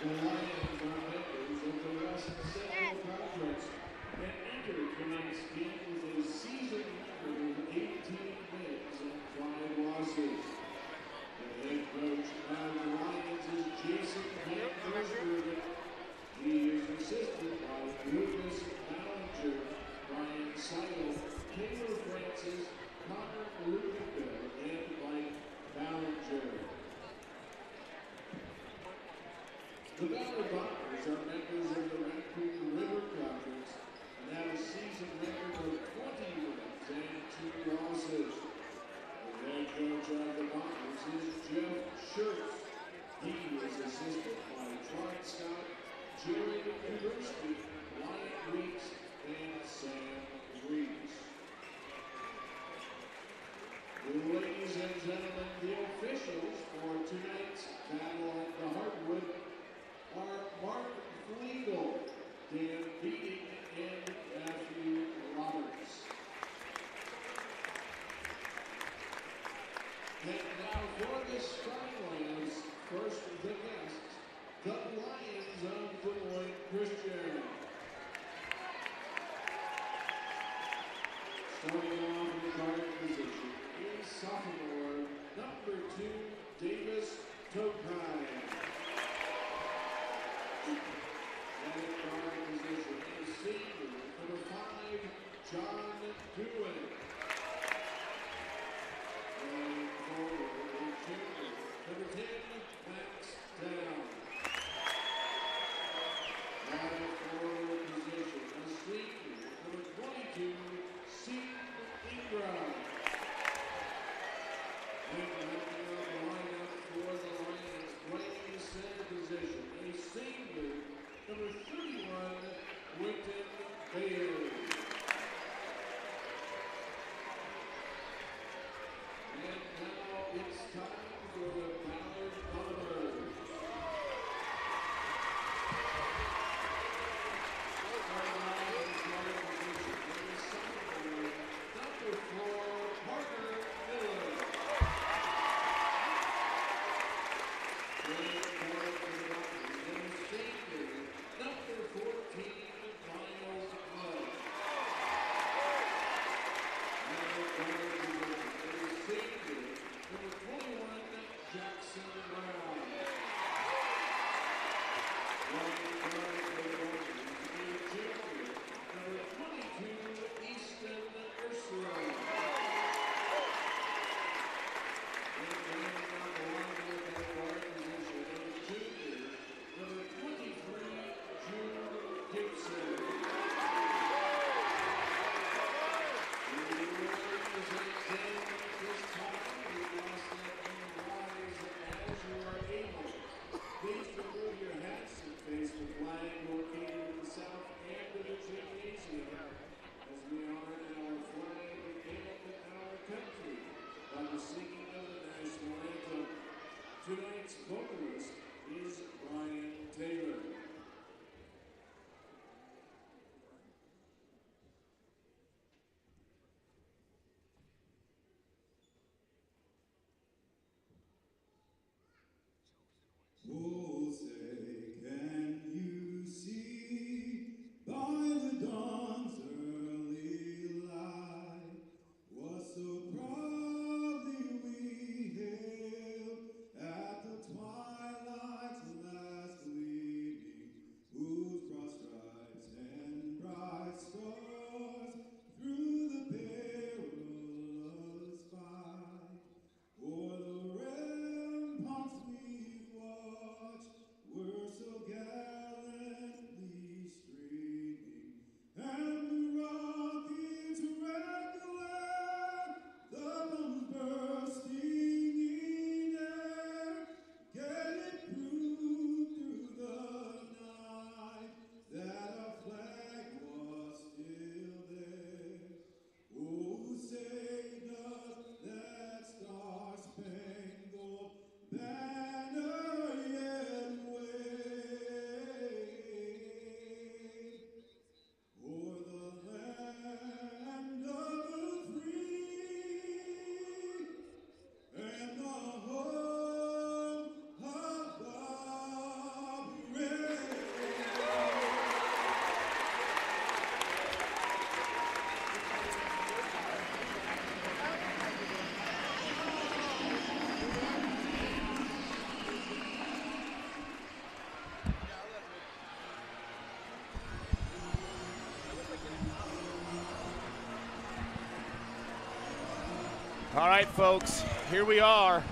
The Lions are members of the West Central Conference and entered tonight's game with a season record of 18 wins and 5 losses. The head coach of the Lions is Jason Van Gersbergen. He is assisted by Lucas Ballinger, Brian Seidel, Taylor Francis, Connor Lukenberg, and Mike Ballinger. The Ballard Bombers are members of the Raccoon River Conference and have a season record of 20 wins and 2 losses. The head coach of the Bombers is Jeff Schurz. He is assisted by Troy Scott, Jared Kuberski, Wyatt Weeks, and Sam Reese. Ladies and gentlemen, the officials for tonight's Battle at the Hardwood are Mark Flegel, Dan Beating, and Matthew Roberts. And now for the starting lineups, first the guests, the Lions of Des Moines Christian. Starting off in the guard position is sophomore number 2, Davis Tokai. At guard position is senior number 5, John Dewey. And forward is junior number 10, Max Down. At forward position is senior number 22, Seton Ingram. And rounding out the lineup for the Lions, playing the center position, a senior number 31, Winton Bailey. And now it's time for the Ballard Bombers. Number 4, Parker Miller. Number 14, Miles Love. Senior, number 21, Jackson Brown. Junior, number 22, Easton Ursula. And rounding out the lineup at guard position is junior, number 23, Jude Gibson. This time, we ask that you rise as you are able. Please remove your hats and face the flag located in the south end of the gymnasium as we honor our flag and our country by the singing of the national anthem. Tonight's vocalist is Brian Taylor. Oh, say, can you see by the dawn's early light what so proudly we hailed at the twilight's last gleaming, whose broad stripes and bright stars through the perilous fight o'er the ramparts we watched All right, folks, here we are.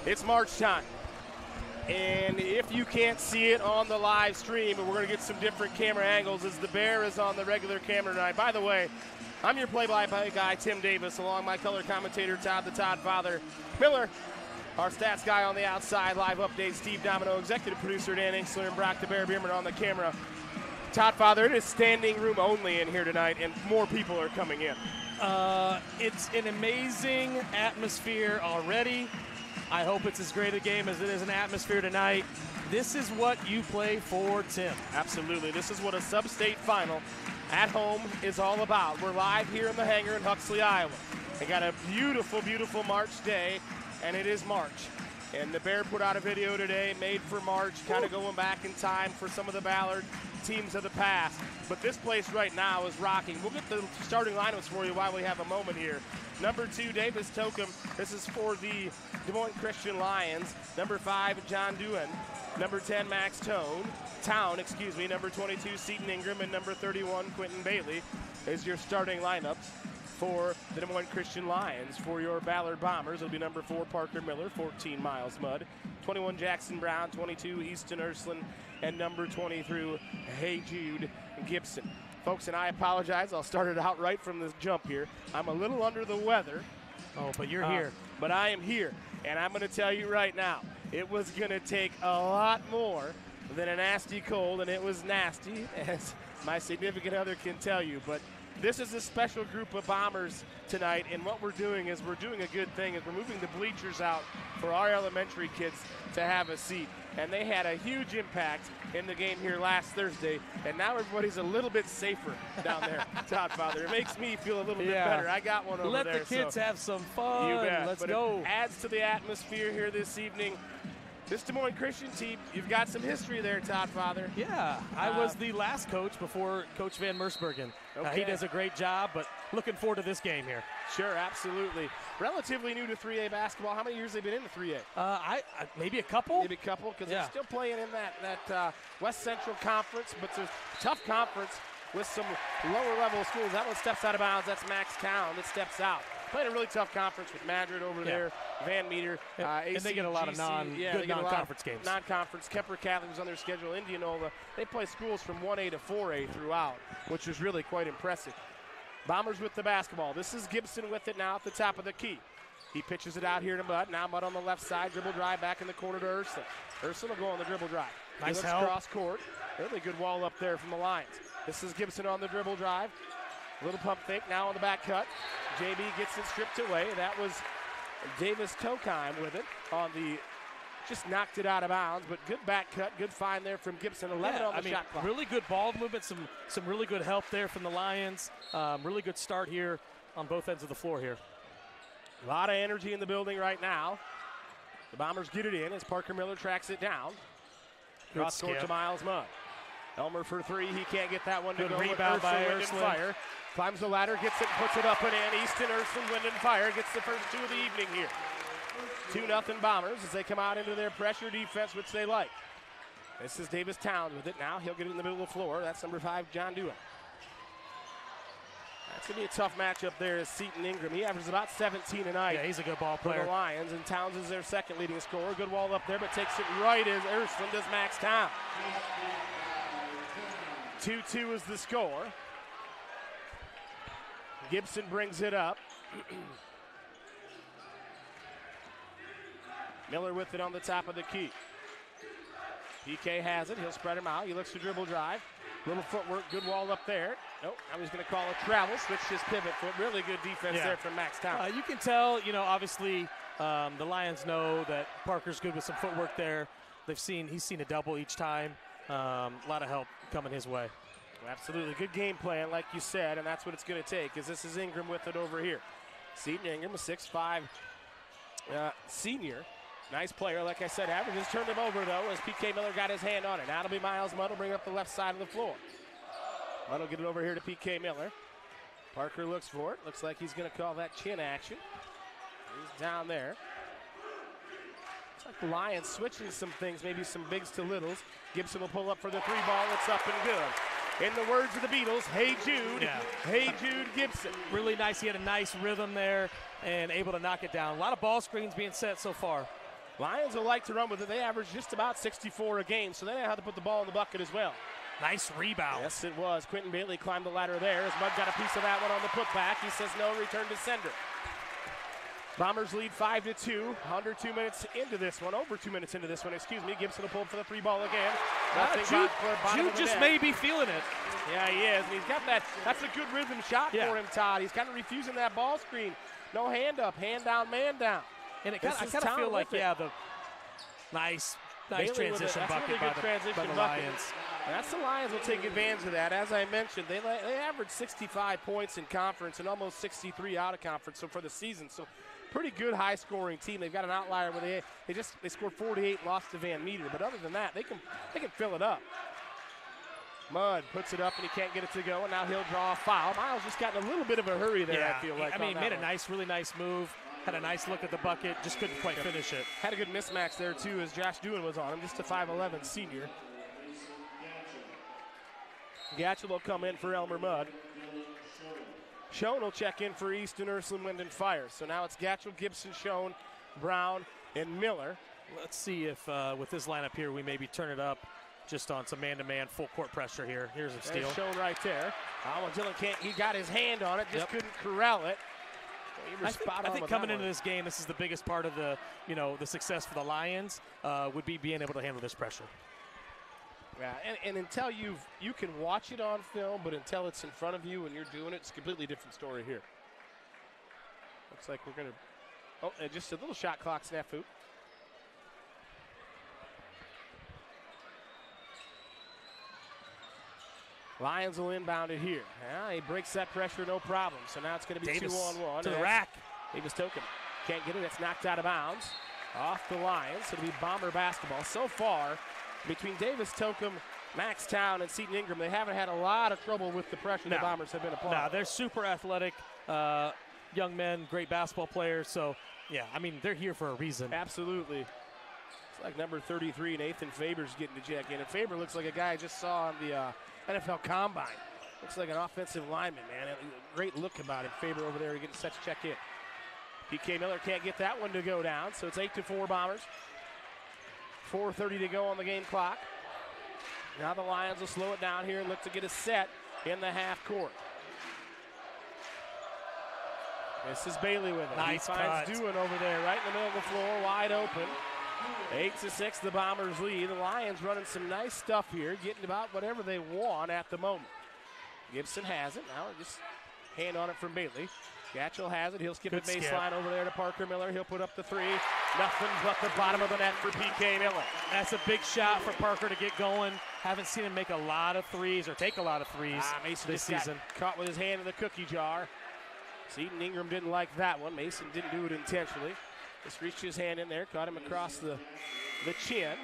It's March time. And if you can't see it on the live stream, we're going to get some different camera angles as the Bear is on the regular camera tonight. By the way, I'm your play-by-play guy, Tim Davis, along my color commentator, Todd the Todd Father Miller. Our stats guy on the outside, live update, Steve Domino, executive producer Dan Ingsler, and Brock the Bear Bierman on the camera. Todd Father, it is standing room only in here tonight, and more people are coming in. It's an amazing atmosphere already. I hope it's as great a game as it is an atmosphere tonight. This is what you play for, Tim. Absolutely. This is what a sub-state final at home is all about. We're live here in the hangar in Huxley, Iowa. We got a beautiful, beautiful March day, and it is March. And the Bear put out a video today, made for March, kind of going back in time for some of the Ballard teams of the past. But this place right now is rocking. We'll get the starting lineups for you while we have a moment here. Number 2, Davis Tokum. This is for the Des Moines Christian Lions. Number 5, John Doohan. Number 10, Max Town. Number 22, Seton Ingram. And number 31, Quentin Bailey is your starting lineups for the Des Moines Christian Lions. For your Ballard Bombers, it'll be number 4, Parker Miller, 14, Miles Mudd. 21, Jackson Brown. 22, Easton Ursland. And number 23, Hey Jude Gibson. Folks, and I apologize. I'll start it out right from this jump here. I'm a little under the weather. Oh, but you're here. But I am here. And I'm going to tell you right now, it was going to take a lot more than a nasty cold, and it was nasty, as my significant other can tell you. But this is a special group of Bombers tonight, and what we're doing is we're doing a good thing. Is we're moving the bleachers out for our elementary kids to have a seat. And they had a huge impact in the game here last Thursday, and now everybody's a little bit safer down there, Todd Father. It makes me feel a little bit better. I got one over there. there. Let the kids have some fun. You bet. Let's but go. It adds to the atmosphere here this evening. This Des Moines Christian team, you've got some history there, Todd Father. Yeah, I was the last coach before Coach Van Mersbergen. Okay. He does a great job, but looking forward to this game here. Sure, absolutely. Relatively new to 3A basketball. How many years have they been in the 3A? I maybe a couple. Maybe a couple, because they're still playing in that West Central Conference, but it's a tough conference with some lower-level schools. That one steps out of bounds. That's Max Town that steps out. Playing a really tough conference with Madrid over there, Van Meter, and they get a lot of good non-conference games. Non-conference. Kemper Catholic was on their schedule. Indianola. They play schools from 1A to 4A throughout, which is really quite impressive. Bombers with the basketball. This is Gibson with it now at the top of the key. He pitches it out here to Mudd. Now Mudd on the left side. Dribble drive back in the corner to Ursula. Ursula will go on the dribble drive. Nice help. Cross court. Really good wall up there from the Lions. This is Gibson on the dribble drive. Little pump fake now on the back cut. JB gets it stripped away. That was Davis Tokheim with it on the, just knocked it out of bounds, but good back cut, good find there from Gibson. 11 on the shot clock. Really good ball movement, some really good help there from the Lions. Really good start here on both ends of the floor here. A lot of energy in the building right now. The Bombers get it in as Parker Miller tracks it down. Cross court to Miles Mudd. Elmer for 3. He can't get that one to go. Good rebound by Ursula. Fire. Climbs the ladder, gets it, puts it up and in. Easton Ursland, Wind and Fire gets the first 2 of the evening here. 2-0 Bombers as they come out into their pressure defense, which they like. This is Davis Towns with it now. He'll get it in the middle of the floor. That's number 5, John Doohan. That's going to be a tough matchup there as Seton Ingram. He averages about 17 tonight. Yeah, he's a good ball player. For the Lions, and Towns is their second leading scorer. Good wall up there, but takes it right as Ursland does Max Town. 2-2 is the score. Gibson brings it up. Miller with it on the top of the key. PK has it. He'll spread him out. He looks to dribble drive. Little footwork. Good wall up there. Nope. I was going to call a travel. Switched his pivot foot. Really good defense there from Max Town. You can tell, obviously the Lions know that Parker's good with some footwork there. He's seen a double each time. A lot of help coming his way. Absolutely. Good game plan, like you said, and that's what it's going to take, because this is Ingram with it over here. Seton Ingram, a 6'5" senior. Nice player, like I said. Averages turned him over, though, as PK Miller got his hand on it. Now it'll be Miles Mudd will bring up the left side of the floor. Mudd will get it over here to PK Miller. Parker looks for it. Looks like he's going to call that chin action. He's down there. Looks like the Lions switching some things, maybe some bigs to littles. Gibson will pull up for the 3 ball. It's up and good. In the words of the Beatles, hey Jude, Yeah. hey Jude Gibson. Really nice. He had a nice rhythm there and able to knock it down. A lot of ball screens being set so far. Lions will like to run with it. They average just about 64 a game, so they know how to put the ball in the bucket as well. Nice rebound. Yes, it was. Quentin Bailey climbed the ladder there. As Mudd got a piece of that one on the putback. He says no, return to sender. Bombers lead 5-2. Under 2 minutes into this one. Over 2 minutes into this one, excuse me. Gibson will pull for the three ball again. Jude just may be feeling it. Yeah, he is. And he's got that. That's a good rhythm shot for him, Todd. He's kind of refusing that ball screen. No hand up, hand down, man down. And I kind of feel like, the nice transition bucket by the Lions. That's the Lions will take advantage of that. As I mentioned, they average 65 points in conference and almost 63 out of conference for the season. So pretty good high-scoring team. They've got an outlier where they scored 48, lost to Van Meter. But other than that, they can fill it up. Mudd puts it up and he can't get it to go, and now he'll draw a foul. Miles just got in a little bit of a hurry there, I feel like. I mean, he made a really nice move. Had a nice look at the bucket, just couldn't quite finish it. Had a good mismatch there, too, as Josh Doohan was on him, just a 5'11 senior. Gatchel will come in for Elmer Mudd. Schoen will check in for Easton, Ursuline, Wind, and Fire. So now it's Gatchel, Gibson, Schoen, Brown, and Miller. Let's see if with this lineup here, we maybe turn it up just on some man-to-man full court pressure here. Here's a steal. Schoen right there. Dylan he got his hand on it, just couldn't corral it. I think coming into this game, this is the biggest part of the success for the Lions would be being able to handle this pressure. Yeah, and until you can watch it on film, but until it's in front of you and you're doing it, it's a completely different story here. Looks like we're gonna, just a little shot clock snafu. Lions will inbound it here. Yeah, he breaks that pressure, no problem. So now it's going to be Davis 2-on-1. to the rack. Davis Tokum can't get it. It's knocked out of bounds. Off the Lions. It'll be Bomber basketball. So far, between Davis Tokum, Max Town, and Seton Ingram, they haven't had a lot of trouble with the pressure the Bombers have been applying. No, they're super athletic young men, great basketball players. So, yeah, I mean, they're here for a reason. Absolutely. It's like number 33, Nathan Faber's getting to check in. And Faber looks like a guy I just saw on the NFL Combine. Looks like an offensive lineman, man. Great look about him. Faber over there getting set to check in. PK Miller can't get that one to go down, so it's 8-4 Bombers. 4:30 to go on the game clock. Now the Lions will slow it down here and look to get a set in the half court. This is Bailey with it. Nice he finds cut. Doohan over there right in the middle of the floor, wide open. 8-6, the Bombers lead. The Lions running some nice stuff here, getting about whatever they want at the moment. Gibson has it. Now just hand on it from Bailey. Gatchel has it. He'll skip the baseline over there to Parker Miller. He'll put up the three. Nothing but the bottom of the net for PK Miller. That's a big shot for Parker to get going. Haven't seen him make a lot of threes or take a lot of threes Mason this season. Caught with his hand in the cookie jar. Seton Ingram didn't like that one. Mason didn't do it intentionally. Just reached his hand in there, caught him across the chin.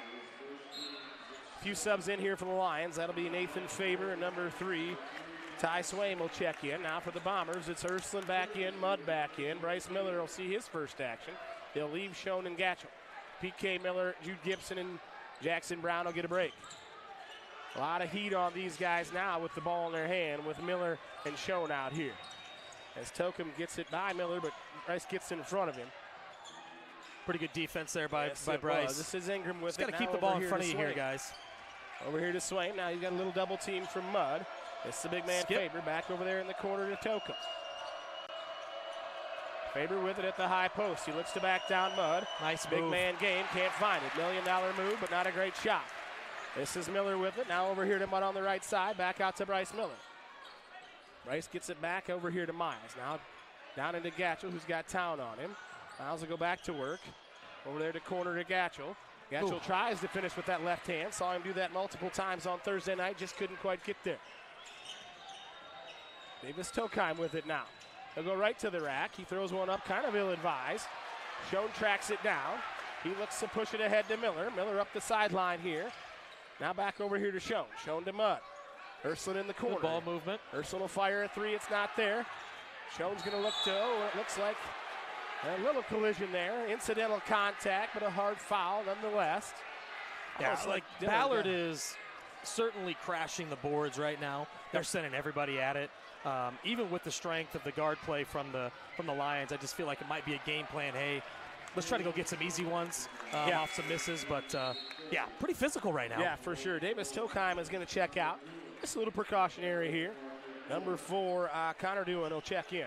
A few subs in here for the Lions. That'll be Nathan Faber and number 3, Ty Swaim will check in. Now for the Bombers, it's Ursuline back in, Mudd back in. Bryce Miller will see his first action. They'll leave Schoen and Gatchel. PK Miller, Jude Gibson, and Jackson Brown will get a break. A lot of heat on these guys now with the ball in their hand with Miller and Schoen out here. As Tokum gets it by Miller, but Bryce gets in front of him. Pretty good defense there by Bryce. This is Ingram with it. Got to keep the ball in front of you here, guys. Over here to Swaim. Now he's got a little double team from Mudd. It's the big man Faber back over there in the corner to Tokum. Faber with it at the high post. He looks to back down Mudd. Nice big move. Man game. Can't find it. $1 million move, but not a great shot. This is Miller with it. Now over here to Mudd on the right side. Back out to Bryce Miller. Bryce gets it back over here to Miles. Now down into Gatchel, who's got Town on him. Miles will go back to work. Over there to corner to Gatchel. Gatchel tries to finish with that left hand. Saw him do that multiple times on Thursday night. Just couldn't quite get there. Davis Tokheim with it now. He'll go right to the rack. He throws one up, kind of ill-advised. Schoen tracks it down. He looks to push it ahead to Miller. Miller up the sideline here. Now back over here to Schoen. Schoen to Mudd. Ursuline in the corner. Good ball movement. Ursuline will fire a three. It's not there. Schoen's going to look to, it looks like a little collision there. Incidental contact, but a hard foul nonetheless. Yeah, like Ballard is certainly crashing the boards right now. They're sending everybody at it. Even with the strength of the guard play from the Lions, I just feel like it might be a game plan. Hey, let's try to go get some easy ones off some misses. But, yeah, pretty physical right now. Yeah, for sure. Davis Tokheim is going to check out. Just a little precautionary here. Number 4, Connor Dewin will check in.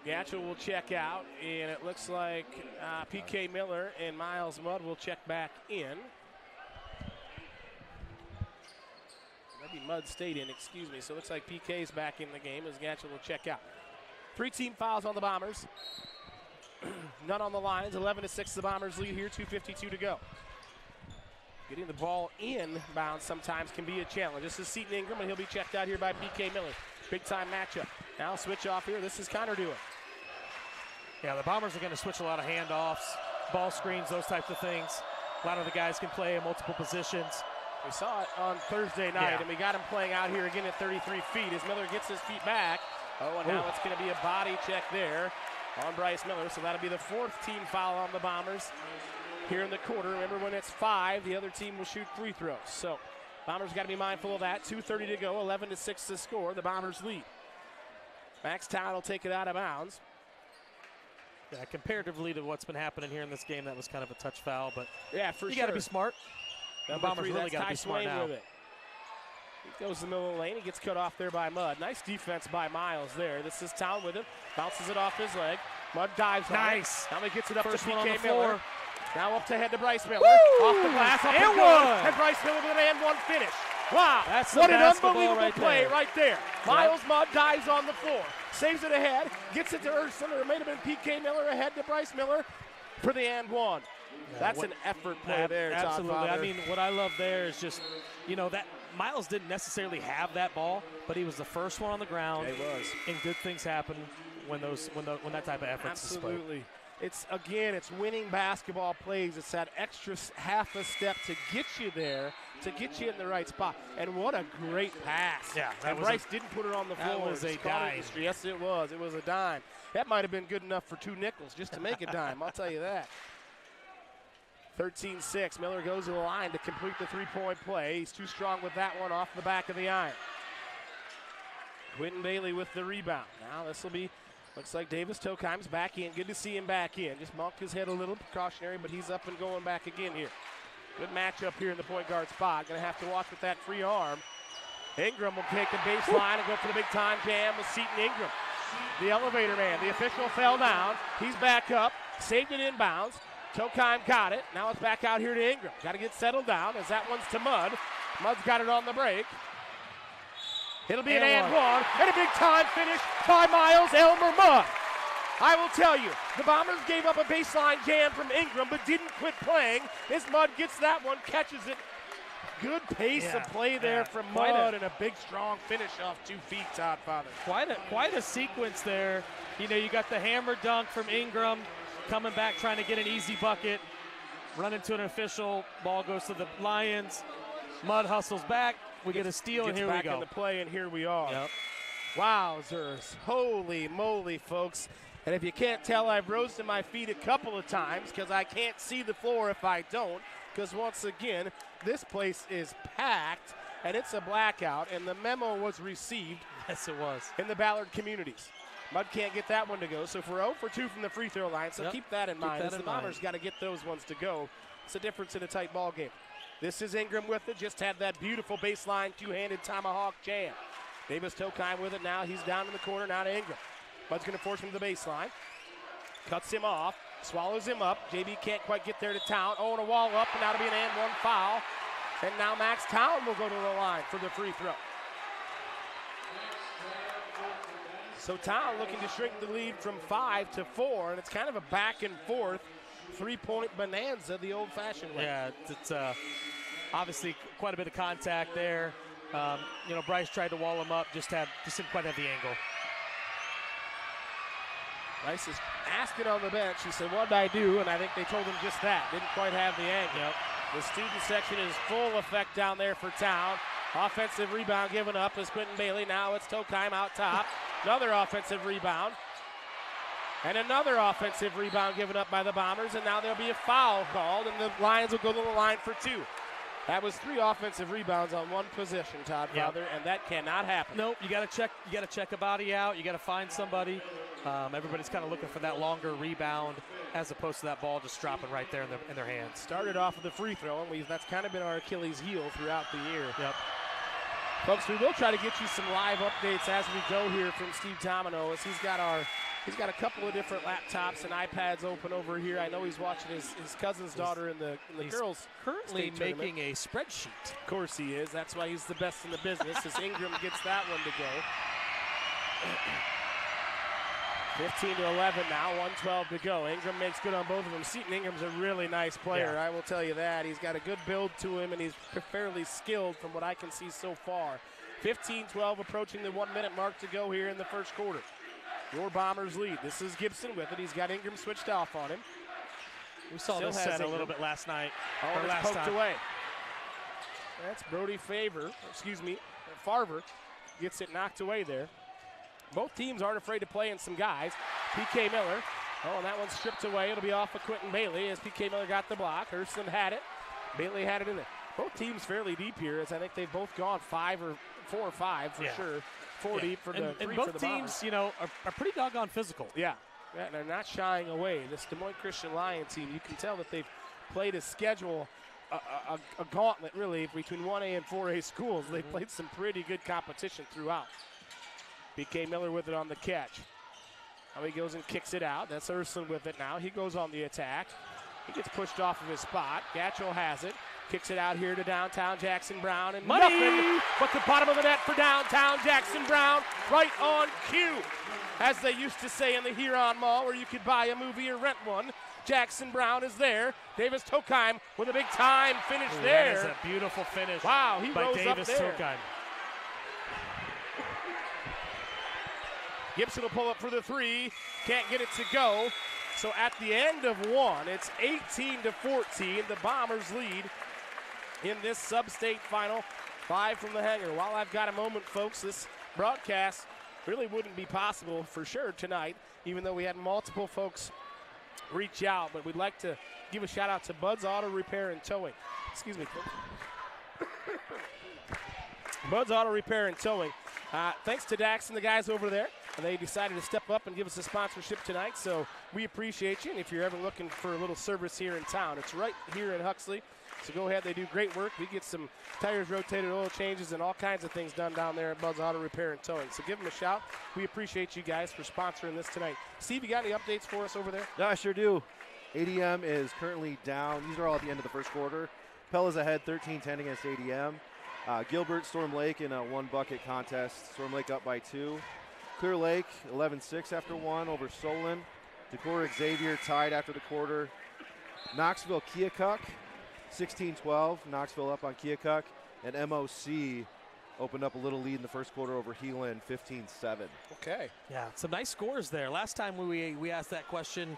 Gatchel will check out, and it looks like P.K. Miller and Miles Mudd will check back in. Maybe Mudd stayed in, excuse me. So it looks like PK's back in the game as Gatchel will check out. 3 team fouls on the Bombers. None on the Lions. 11-6 the Bombers lead here, 2:52 to go. Getting the ball inbound sometimes can be a challenge. This is Seton Ingram, and he'll be checked out here by P.K. Miller. Big-time matchup. Now switch off here. This is Connor Dewin. Yeah, the Bombers are going to switch a lot of handoffs, ball screens, those types of things. A lot of the guys can play in multiple positions. We saw it on Thursday night, and we got him playing out here again at 33 feet as Miller gets his feet back. Oh, and now it's going to be a body check there on Bryce Miller. So that'll be the 4th team foul on the Bombers here in the quarter. Remember, when it's 5, the other team will shoot free throws. So Bombers got to be mindful of that. 2:30 to go, 11-6 to score. The Bombers lead. Max Town will take it out of bounds. Yeah, comparatively to what's been happening here in this game, that was kind of a touch foul, but yeah, for you sure. got to be smart. The Bombers really got to be smart now. With it. He goes to the middle of the lane. He gets cut off there by Mudd. Nice defense by Miles there. This is Town with him. Bounces it off his leg. Mudd dives on it. Now he gets it up First to one P.K. on the Miller. floor. Now up to head to Bryce Miller. Woo! Off the glass, up And and one. And Bryce Miller with an and one finish. Wow, That's what an basketball unbelievable play there. right there. Miles Mudd dives on the floor. Saves it ahead. Gets it to Urson, or it may have been P.K. Miller ahead to Bryce Miller for the and one. That's an effort play there, Absolutely. Todd Father. I mean, what I love there is just, that Miles didn't necessarily have that ball, but he was the first one on the ground. He was. And good things happen when that type of effort is displayed. Absolutely. It's winning basketball plays. It's that extra half a step to get you there, to get you in the right spot. And what a great pass. Yeah, and Bryce didn't put it on the floor. That was a dime. Yes, it was. It was a dime. That might have been good enough for 2 nickels just to make a dime. I'll tell you that. 13-6. Miller goes to the line to complete the 3-point play. He's too strong with that one off the back of the iron. Quentin Bailey with the rebound. Now this will be, looks like Davis Tokheim's back in. Good to see him back in. Just monked his head a little, precautionary, but he's up and going back again here. Good matchup here in the point guard spot. Going to have to watch with that free arm. Ingram will take the baseline and go for the big time jam with Seton Ingram. The elevator man. The official fell down. He's back up. Saved it inbounds. Tokheim got it. Now it's back out here to Ingram. Got to get settled down as that one's to Mudd. Mudd's got it on the break. It'll be an and one. And a big time finish by Miles Elmer Mudd. I will tell you, the Bombers gave up a baseline jam from Ingram but didn't quit playing. As Mudd gets that one, catches it. Good pace of play there from Mudd, and a big, strong finish off 2 feet, Todd Father. Quite a sequence there. You got the hammer dunk from Ingram, coming back trying to get an easy bucket, run into an official, ball goes to the Lions. Mudd hustles back, we get a steal, and here we go. Back in the play, and here we are. Yep. Wowzers, holy moly, folks. And if you can't tell, I've rose to my feet a couple of times because I can't see the floor if I don't, because once again, this place is packed, and it's a blackout, and the memo was received. Yes, it was. In the Ballard communities. Mudd can't get that one to go, so we're 0 for 2 from the free throw line, so keep that in mind. The Bombers got to get those ones to go. It's a difference in a tight ball game. This is Ingram with it, just had that beautiful baseline two-handed tomahawk jam. Davis Tokheim with it now. He's down in the corner, now to Ingram. Mudd's going to force him to the baseline. Cuts him off, swallows him up. JB can't quite get there to Town. Oh, and a wall up, and that'll be an and one foul. And now Max Town will go to the line for the free throw. So Town looking to shrink the lead from 5 to 4, and it's kind of a back and forth 3-point bonanza the old-fashioned way. Yeah, it's obviously quite a bit of contact there. Bryce tried to wall him up, just didn't quite have the angle. Bryce is asking on the bench. He said, what did I do? And I think they told him just that. Didn't quite have the angle. Yep. The student section is full effect down there for Town. Offensive rebound given up is Quentin Bailey. Now it's Tokheim out top. Another offensive rebound. And another offensive rebound given up by the Bombers. And now there'll be a foul called, and the Lions will go to the line for 2. That was 3 offensive rebounds on 1 possession, Todd Father, and that cannot happen. Nope, you got to check. You got to check a body out. You got to find somebody. Everybody's kind of looking for that longer rebound as opposed to that ball just dropping right there in their hands. Started off with the free throw, and that's kind of been our Achilles heel throughout the year. Yep. Folks, we will try to get you some live updates as we go here from Steve Tomino, as he's got a couple of different laptops and iPads open over here. I know he's watching his cousin's daughter in the girls' currently making a spreadsheet. Of course he is. That's why he's the best in the business, as Ingram gets that one to go. 15-11 now, 1:12 to go. Ingram makes good on both of them. Seton Ingram's a really nice player, I will tell you that. He's got a good build to him, and he's fairly skilled from what I can see so far. 15-12, approaching the 1-minute mark to go here in the first quarter. Your Bombers lead. This is Gibson with it. He's got Ingram switched off on him. We saw this set a little bit last night. Oh, it's poked away. That's Brody Farver gets it knocked away there. Both teams aren't afraid to play in some guys. P.K. Miller. Oh, and that one's stripped away. It'll be off of Quentin Bailey as P.K. Miller got the block. Hurston had it. Bailey had it in there. Both teams fairly deep here, as I think they've both gone 4 or 5 for sure. 4 deep for the 3 for the Bombers. And both teams, are pretty doggone physical. Yeah, and they're not shying away. This Des Moines Christian Lion team, you can tell that they've played a schedule, a gauntlet really between 1A and 4A schools. They've played some pretty good competition throughout. P.K. Miller with it on the catch. Now he goes and kicks it out. That's Ursuline with it now. He goes on the attack. He gets pushed off of his spot. Gatchell has it. Kicks it out here to downtown Jackson Brown. And nothing but the bottom of the net for downtown Jackson Brown. Right on cue. As they used to say in the Huron Mall, where you could buy a movie or rent one. Jackson Brown is there. Davis Tokheim with a big time finish there. That is a beautiful finish. Wow, he by rose Davis up there. Tokheim. Gibson will pull up for the 3. Can't get it to go. So at the end of 1, it's 18-14. The Bombers lead in this sub-state final. 5 from the hangar. While I've got a moment, folks, this broadcast really wouldn't be possible for sure tonight, even though we had multiple folks reach out. But we'd like to give a shout-out to Bud's Auto Repair and Towing. Excuse me, folks. Bud's Auto Repair and Towing. Thanks to Dax and the guys over there. They decided to step up and give us a sponsorship tonight, so we appreciate you. And if you're ever looking for a little service here in town, it's right here in Huxley. So go ahead. They do great work. We get some tires rotated, oil changes, and all kinds of things done down there at Bud's Auto Repair and Towing. So give them a shout. We appreciate you guys for sponsoring this tonight. Steve, you got any updates for us over there? Yeah, I sure do. ADM is currently down. These are all at the end of the first quarter. Pella's ahead 13-10 against ADM. Gilbert, Storm Lake in a 1-bucket contest. Storm Lake up by 2. Clear Lake 11-6 after 1 over Solon. Decorah Xavier tied after the quarter. Knoxville Keokuk 16-12. Knoxville up on Keokuk. And MOC opened up a little lead in the first quarter over Heelan 15-7. Okay. Yeah, some nice scores there. Last time we asked that question,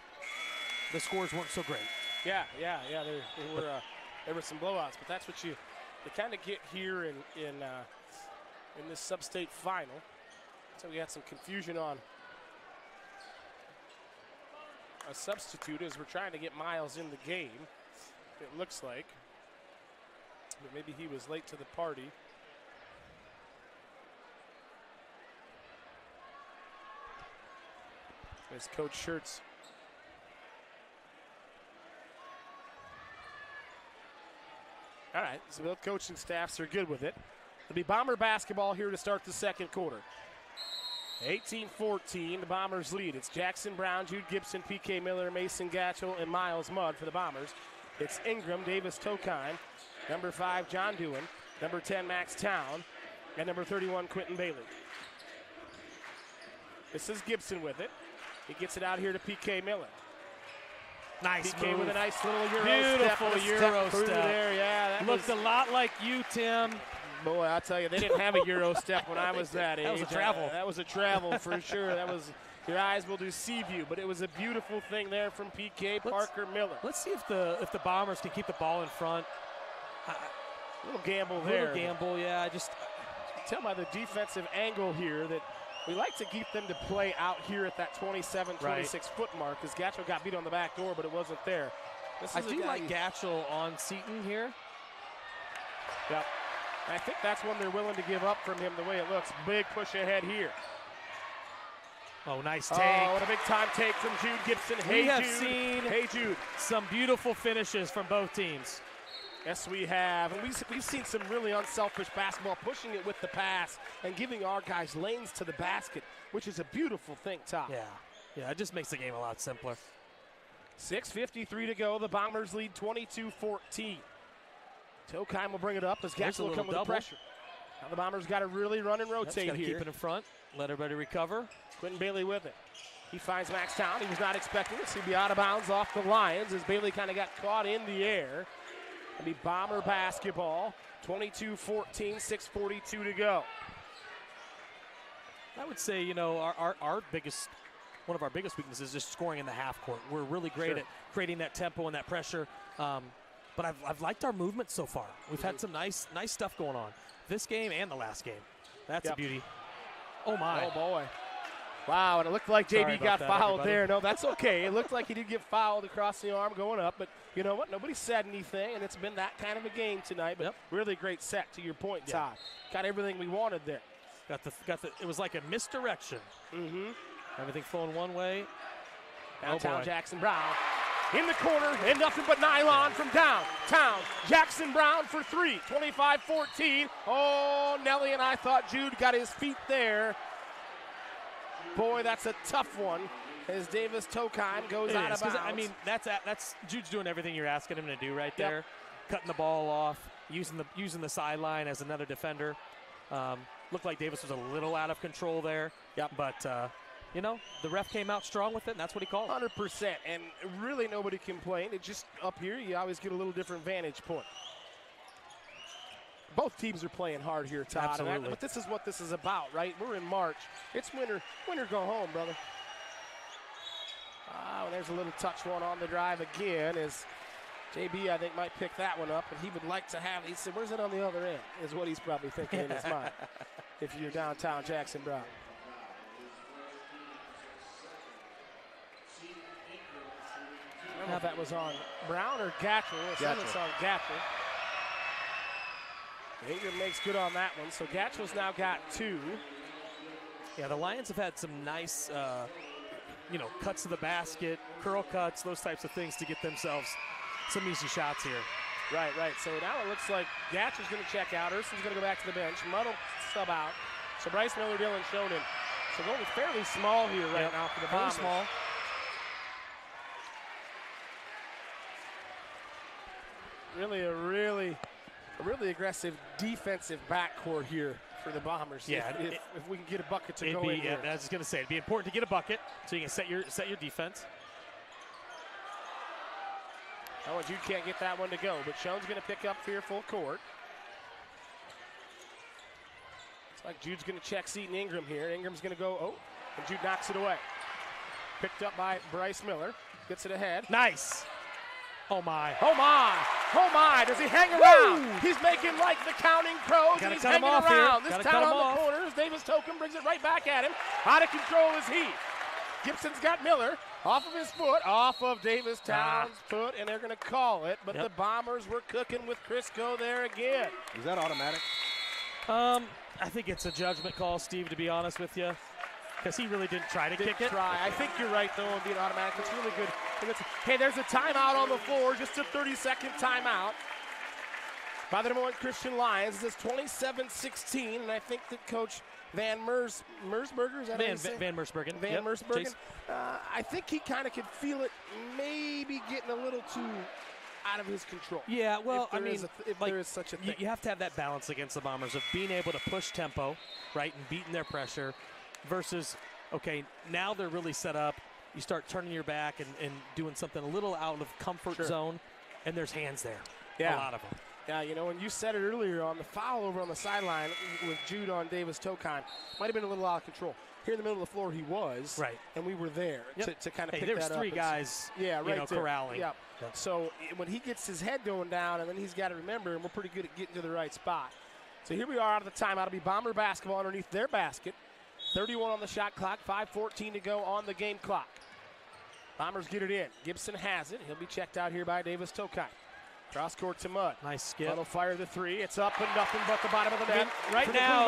the scores weren't so great. Yeah. There were some blowouts, but that's what you kind of get here in this sub-state final. So we had some confusion on a substitute as we're trying to get Miles in the game, it looks like. But maybe he was late to the party. As Coach Schertz all right, so both coaching staffs are good with it. It'll be Bomber basketball here to start the second quarter. 18-14, the Bombers lead. It's Jackson Brown, Jude Gibson, P.K. Miller, Mason Gatchell, and Miles Mudd for the Bombers. It's Ingram, Davis Tokheim, number 5, John Dewin, number 10, Max Town, and number 31, Quentin Bailey. This is Gibson with it. He gets it out here to P.K. Miller. Nice PK move. with a nice little Euro Beautiful step. Euro step. There. Yeah, that looked a lot like you, Tim. Boy, I'll tell you, they didn't have a Euro step when I was that age. That was a travel. That was a travel for sure. That was, your eyes will deceive you, but it was a beautiful thing there from PK Parker Miller. Let's see if the Bombers can keep the ball in front. A little gamble there. Little gamble, yeah. You can tell by the defensive angle here that we like to keep them to play out here at that 27, 26-foot mark, because Gatchell got beat on the back door, but it wasn't there. I do like Gatchell on Seton here. Yep. I think that's one they're willing to give up from him the way it looks. Big push ahead here. Oh, nice take. Oh, what a big time take from Jude Gibson. We have seen Jude. Some beautiful finishes from both teams. Yes, we have. And we've seen some really unselfish basketball, pushing it with the pass and giving our guys lanes to the basket, which is a beautiful thing, Todd. Yeah, it just makes the game a lot simpler. 6:53 to go. The Bombers lead 22-14. Tokheim will bring it up as Gatch will come with the pressure. Now the Bombers got to really run and rotate here. Keep it in front. Let everybody recover. Quentin Bailey with it. He finds Max Town. He was not expecting it. So he'll be out of bounds off the Lions as Bailey kind of got caught in the air. It'll be Bomber basketball. 22-14, 6:42 to go. I would say, one of our biggest weaknesses is just scoring in the half court. We're really great at creating that tempo and that pressure. But I've liked our movement so far. We've had some nice stuff going on. This game and the last game. That's a beauty. Oh, my. Oh, boy. Wow, and it looked like JB got fouled there. No, that's okay. It looked like he did get fouled across the arm going up. But you know what? Nobody said anything, and it's been that kind of a game tonight. But really great set, to your point, Todd. Got everything we wanted there. It was like a misdirection. Mm-hmm. Everything flowing one way. Downtown Jackson Brown. In the corner, and nothing but nylon from downtown. Jackson Brown for three, 25-14. Oh, Nelly and I thought Jude got his feet there. Boy, that's a tough one as Davis Tokheim goes out of bounds. I mean, that's Jude's doing everything you're asking him to do right there. Cutting the ball off, using the sideline as another defender. Looked like Davis was a little out of control there. But the ref came out strong with it, and that's what he called. 100%, and really nobody complained. It just up here, you always get a little different vantage point. Both teams are playing hard here, Todd. Absolutely. But this is what this is about, right? We're in March. It's winter. Winter, go home, brother. There's a little touch one on the drive again as JB, I think, might pick that one up, and he would like to have. He said, where's it on the other end, is what he's probably thinking in his mind if you're downtown Jackson Brown. I don't know if that was on Brown or Gatcher. It's on Gatcher. Ingram makes good on that one, so Gatcher's now got two. Yeah, the Lions have had some nice, cuts to the basket, curl cuts, those types of things to get themselves some easy shots here. Right. So now it looks like Gatcher's going to check out. Urson's going to go back to the bench. Muddle sub out. So Bryce Miller, Dylan Shonin. So going fairly small here right now for the Bombers. Very small. Really a really aggressive defensive backcourt here for the Bombers. Yeah, if we can get a bucket to go in here. I was just going to say, it'd be important to get a bucket so you can set your defense. Oh, and Jude can't get that one to go, but Schoen's going to pick up here full court. It's like Jude's going to check Seton Ingram here. Ingram's going to go, and Jude knocks it away. Picked up by Bryce Miller. Gets it ahead. Nice. Oh, my. Does he hang around? He's making like the counting crows, and he's hanging around. This time on the corners, Davis Tokheim brings it right back at him. Out of control is he. Gibson's got Miller off of his foot, off of Davis Town's foot, and they're going to call it. But the Bombers were cooking with Crisco there again. Is that automatic? I think it's a judgment call, Steve, to be honest with you, because he really didn't try to kick it. I think you're right, though, it would be an automatic. It's really good. Hey, there's a timeout on the floor, just a 30-second timeout by the Moines Christian Lions. This is 27-16, and I think that Coach Van Mersberger, is that Van Mersbergen. Van Mersbergen. I think he kind of could feel it maybe getting a little too out of his control. Yeah, well, if there is such a thing. You have to have that balance against the Bombers of being able to push tempo, right, and beating their pressure versus, okay, now they're really set up. You start turning your back and doing something a little out of comfort zone, and there's hands there. A lot of them. Yeah, and you said it earlier on the foul over on the sideline with Jude on Davis Tokheim. Might have been a little out of control. Here in the middle of the floor he was. Right. And we were there to kind of pick that up. There's three guys, corralling. Yeah. So when he gets his head going down, and then he's got to remember, and we're pretty good at getting to the right spot. So here we are out of the timeout. It'll be Bomber basketball underneath their basket. 31 on the shot clock, 5:14 to go on the game clock. Bombers get it in. Gibson has it. He'll be checked out here by Davis Tokheim. Cross court to Mudd. Nice skip. Mudd will fire the three. It's up and nothing but the bottom of the net. Right now,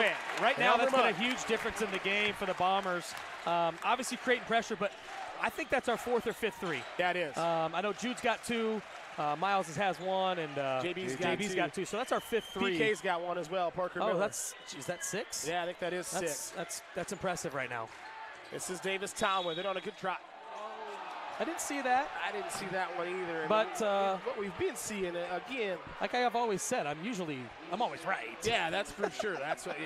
that's Mudd. been a huge difference in the game for the Bombers. Obviously creating pressure, but I think that's our 4th or 5th three. Yeah, it is. I know Jude's got 2. Miles has one, and JB's got two. So that's our 5th three. PK's got one as well. Parker Miller. Is that 6? Yeah, I think that is 6. That's impressive right now. This is Davis Town with it on a good try. I didn't see that. I didn't see that one either. But what we've been seeing again. Like I've always said, I'm always right. Yeah, that's for sure. That's what.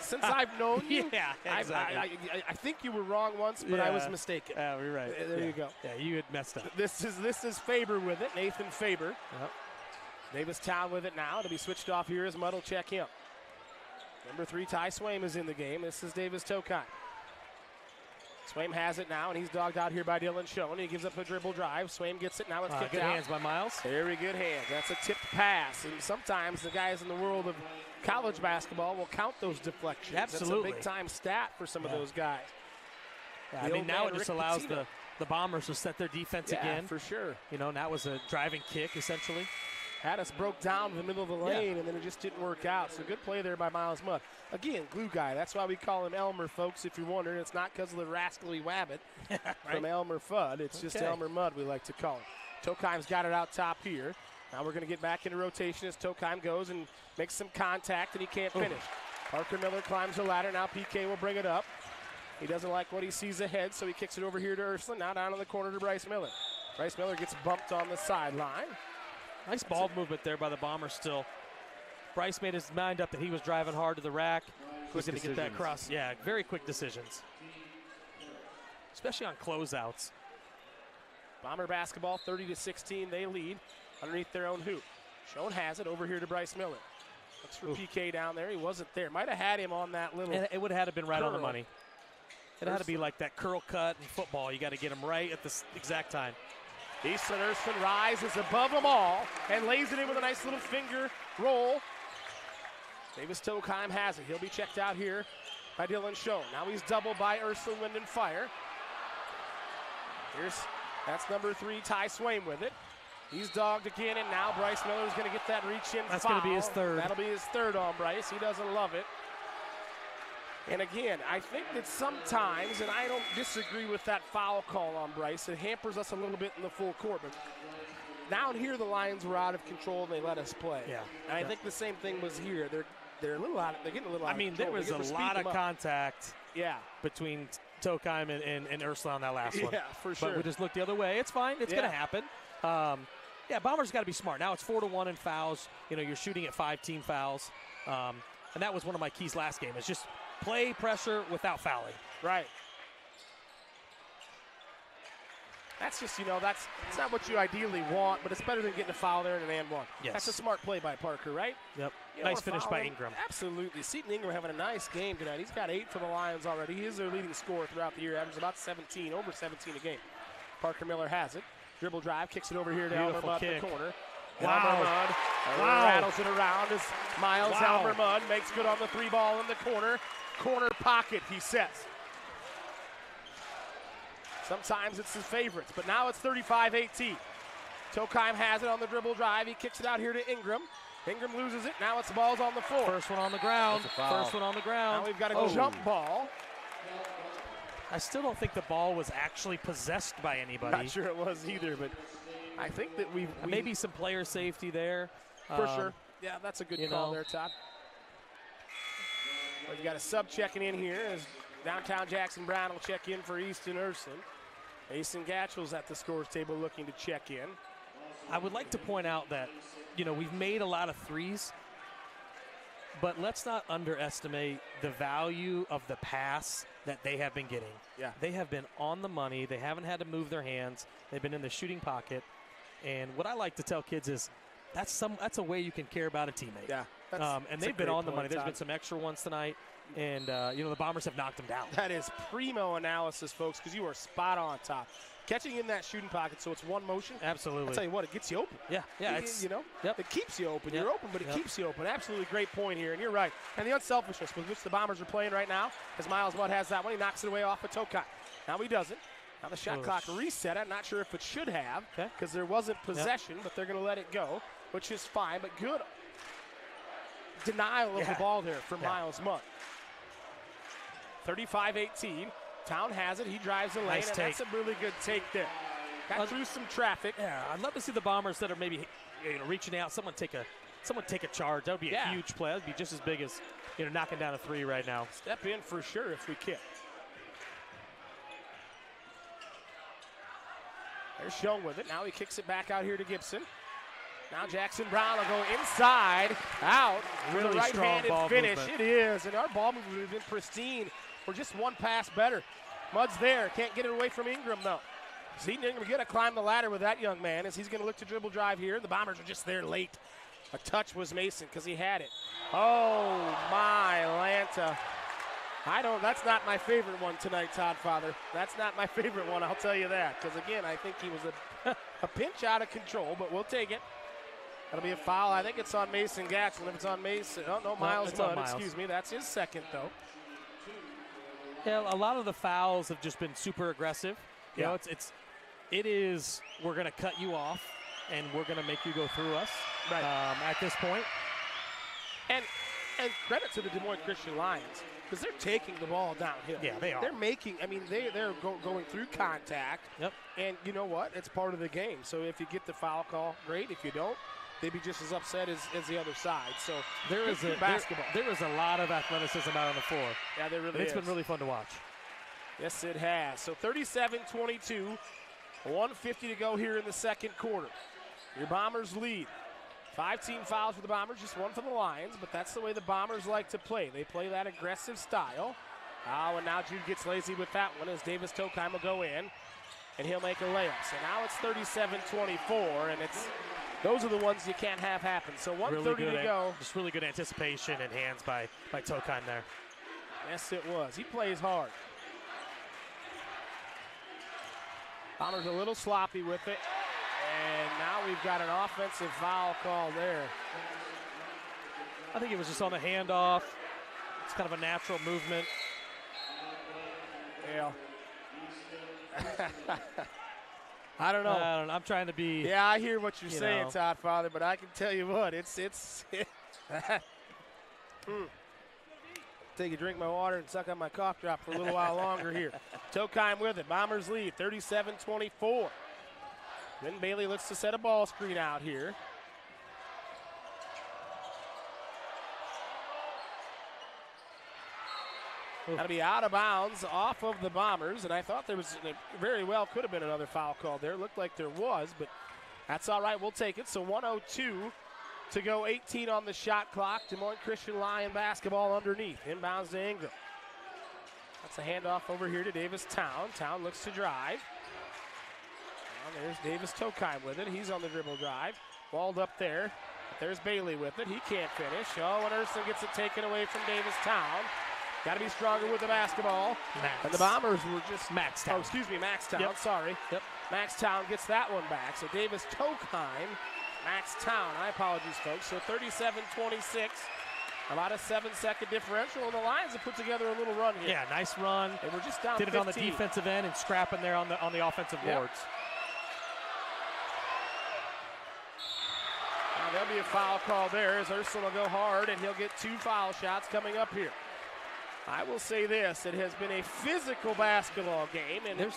Since I've known you, yeah, exactly. I think you were wrong once, but I was mistaken. Yeah, we're right. There you go. Yeah, you had messed up. This is Faber with it, Nathan Faber. Yep. Davis Town with it now to be switched off here as Mudd will check him. Number 3, Ty Swaim is in the game. This is Davis Tokine. Swaim has it now, and he's dogged out here by Dylan Schoen. He gives up a dribble drive. Swaim gets it. Now it's kicked good out. hands by Miles. Very good hands. That's a tipped pass. And sometimes the guys in the world of college basketball will count those deflections. Absolutely. That's a big-time stat for some of those guys. Yeah, I mean, now it just allows the Bombers to set their defense again. For sure. You know, that was a driving kick, essentially. Had us broke down in the middle of the lane, and then it just didn't work out. So good play there by Miles Mudd. Again, glue guy. That's why we call him Elmer, folks, if you're wondering. It's not because of the rascally wabbit from Elmer Fudd. It's just Elmer Mudd, we like to call him. Tokime's got it out top here. Now we're going to get back into rotation as Tokime goes and makes some contact, and he can't finish. Parker Miller climbs the ladder. Now PK will bring it up. He doesn't like what he sees ahead, so he kicks it over here to Ursula. Now down in the corner to Bryce Miller. Bryce Miller gets bumped on the sideline. Nice ball movement there by the Bombers still. Bryce made his mind up that he was driving hard to the rack. Was going to get that across. Yeah, very quick decisions. Especially on closeouts. Bomber basketball, 30-16, they lead underneath their own hoop. Schoen has it over here to Bryce Miller. Looks for PK down there. He wasn't there. Might have had him on that little and it would have had to been right curl. on the money. It had to be like that curl cut in football. You got to get him right at the exact time. Easton Erskine rises above them all and lays it in with a nice little finger roll. Davis Tokime has it. He'll be checked out here by Dylan Schoen. Now he's doubled by Ursula Linden Fire. That's number 3, Ty Swaim with it. He's dogged again, and now Bryce Miller's going to get that reach in. That's going to be his 3rd. That'll be his 3rd on Bryce. He doesn't love it. And again, I think that sometimes, and I don't disagree with that foul call on Bryce, it hampers us a little bit in the full court. But down here, the Lions were out of control and they let us play. Yeah. And I think the same thing was here. They're a little out. They're getting a little out. I mean, of control. there was a lot of contact. Yeah. Between Tokime and Ursula on that last one. Yeah, for sure. But we just looked the other way. It's fine. It's going to happen. Bombers got to be smart. Now it's 4-1 in fouls. You know, you're shooting at 5 team fouls. And that was one of my keys last game. It's just play pressure without fouling. Right. That's just, that's it's not what you ideally want, but it's better than getting a foul there and an and one. Yes. That's a smart play by Parker, right? Yep. Nice finish by Ingram. Absolutely. Seton Ingram having a nice game tonight. He's got 8 for the Lions already. He is their leading scorer throughout the year, averages about 17, over 17 a game. Parker Miller has it. Dribble drive, kicks it over here to Elmer Mudd in the corner. Elmer Mudd rattles it around as Miles Elmer Mudd makes good on the 3 ball in the corner. Corner pocket, he says. Sometimes it's his favorites, but now it's 35-18. Tokime has it on the dribble drive. He kicks it out here to Ingram. Ingram loses it. Now it's the ball's on the floor. First one on the ground. First one on the ground. Now we've got a jump ball. I still don't think the ball was actually possessed by anybody. Not sure it was either, but I think that we maybe some player safety there. For sure. Yeah, that's a good call there, Todd. We've got a sub checking in here as downtown Jackson Brown will check in for Easton Urson. Mason Gatchell's at the scores table looking to check in. I would like to point out that, we've made a lot of threes, but let's not underestimate the value of the pass that they have been getting. Yeah. They have been on the money. They haven't had to move their hands. They've been in the shooting pocket. And what I like to tell kids is that's a way you can care about a teammate. Yeah. And they've been on the money. There's been some extra ones tonight. And, the Bombers have knocked them down. That is primo analysis, folks, because you are spot on top. Catching in that shooting pocket, so it's one motion. Absolutely. I'll tell you what, it gets you open. Yeah. It keeps you open. Yep. You're open, but it keeps you open. Absolutely great point here, and you're right. And the unselfishness with which the Bombers are playing right now, as Miles Mudd has that one, he knocks it away off of Tokine. Now he doesn't. Now the shot clock reset. I'm not sure if it should have because there wasn't possession, but they're going to let it go, which is fine, but good denial of the ball there from Miles Mudd. 35-18. Town has it. He drives the lane, Nice and take. that's a really good take there. Got through some traffic. Yeah, I'd love to see the Bombers that are maybe reaching out. Someone take a charge. That would be a huge play. That would be just as big as knocking down a three right now. Step in for sure if we can. There's Schoen with it. Now he kicks it back out here to Gibson. Now Jackson Brown will go inside, out. Really with a strong right-handed ball finish. movement. It is, and our ball movement has been pristine. We're just one pass better. Mudd's there. Can't get it away from Ingram, though. Seton Ingram going to climb the ladder with that young man as he's going to look to dribble drive here. The Bombers are just there late. A touch was Mason because he had it. Oh, my Lanta. That's not my favorite one tonight, Todd Father. That's not my favorite one, I'll tell you that. Because, again, I think he was a pinch out of control, but we'll take it. That'll be a foul. I think it's on Mason Gatchel. If it's on Mason, Miles Mudd. Excuse me. That's his second, though. Yeah, a lot of the fouls have just been super aggressive. You know, it is, we're going to cut you off, and we're going to make you go through us at this point. And credit to the Des Moines Christian Lions, because they're taking the ball downhill. Yeah, they are. They're making, they're going through contact. Yep. And you know what? It's part of the game. So if you get the foul call, great. If you don't, they'd be just as upset as the other side. So there is basketball. There is a lot of athleticism out on the floor. Yeah, there really is. It's been really fun to watch. Yes, it has. So 37-22, 1:50 to go here in the second quarter. Your Bombers lead. 5 team fouls for the Bombers, just one for the Lions, but that's the way the Bombers like to play. They play that aggressive style. Oh, and now Jude gets lazy with that one as Davis Tokheim will go in, and he'll make a layup. So now it's 37-24, and those are the ones you can't have happen. So 1:30 to go. Just really good anticipation and hands by Tokheim there. Yes, it was. He plays hard. Bombers a little sloppy with it. And now we've got an offensive foul call there. I think it was just on the handoff. It's kind of a natural movement. Yeah. I don't know. I'm trying to be. Yeah, I hear what you're saying, Todd Father, but I can tell you what, Take a drink of my water and suck on my cough drop for a little while longer here. Tokheim with it. Bombers lead 37-24. Then Bailey looks to set a ball screen out here. That'll be out of bounds off of the Bombers, and I thought there was very well could have been another foul call there. Looked like there was, but that's all right. We'll take it. So 1:02 to go, 18 on the shot clock. Des Moines Christian Lion basketball underneath. Inbounds to Ingram. That's a handoff over here to Davis Town. Town looks to drive. Well, there's Davis Tokheim with it. He's on the dribble drive. Walled up there. There's Bailey with it. He can't finish. Oh, and Erson gets it taken away from Davis Town. Got to be stronger with the basketball. Max. And the Bombers were just Max Town. Oh, excuse me, Max Town. Yep. Sorry. Yep. Max Town gets that one back. So Davis Tokheim, Max Town. My apologies, folks. So 37-26. About a 7-second differential, and the Lions have put together a little run here. Yeah, nice run. They were just down Did 15. it on the defensive end and scrapping there on the offensive boards. Now there'll be a foul call there as Ursul will go hard, and he'll get 2 foul shots coming up here. I will say this, it has been a physical basketball game, and there's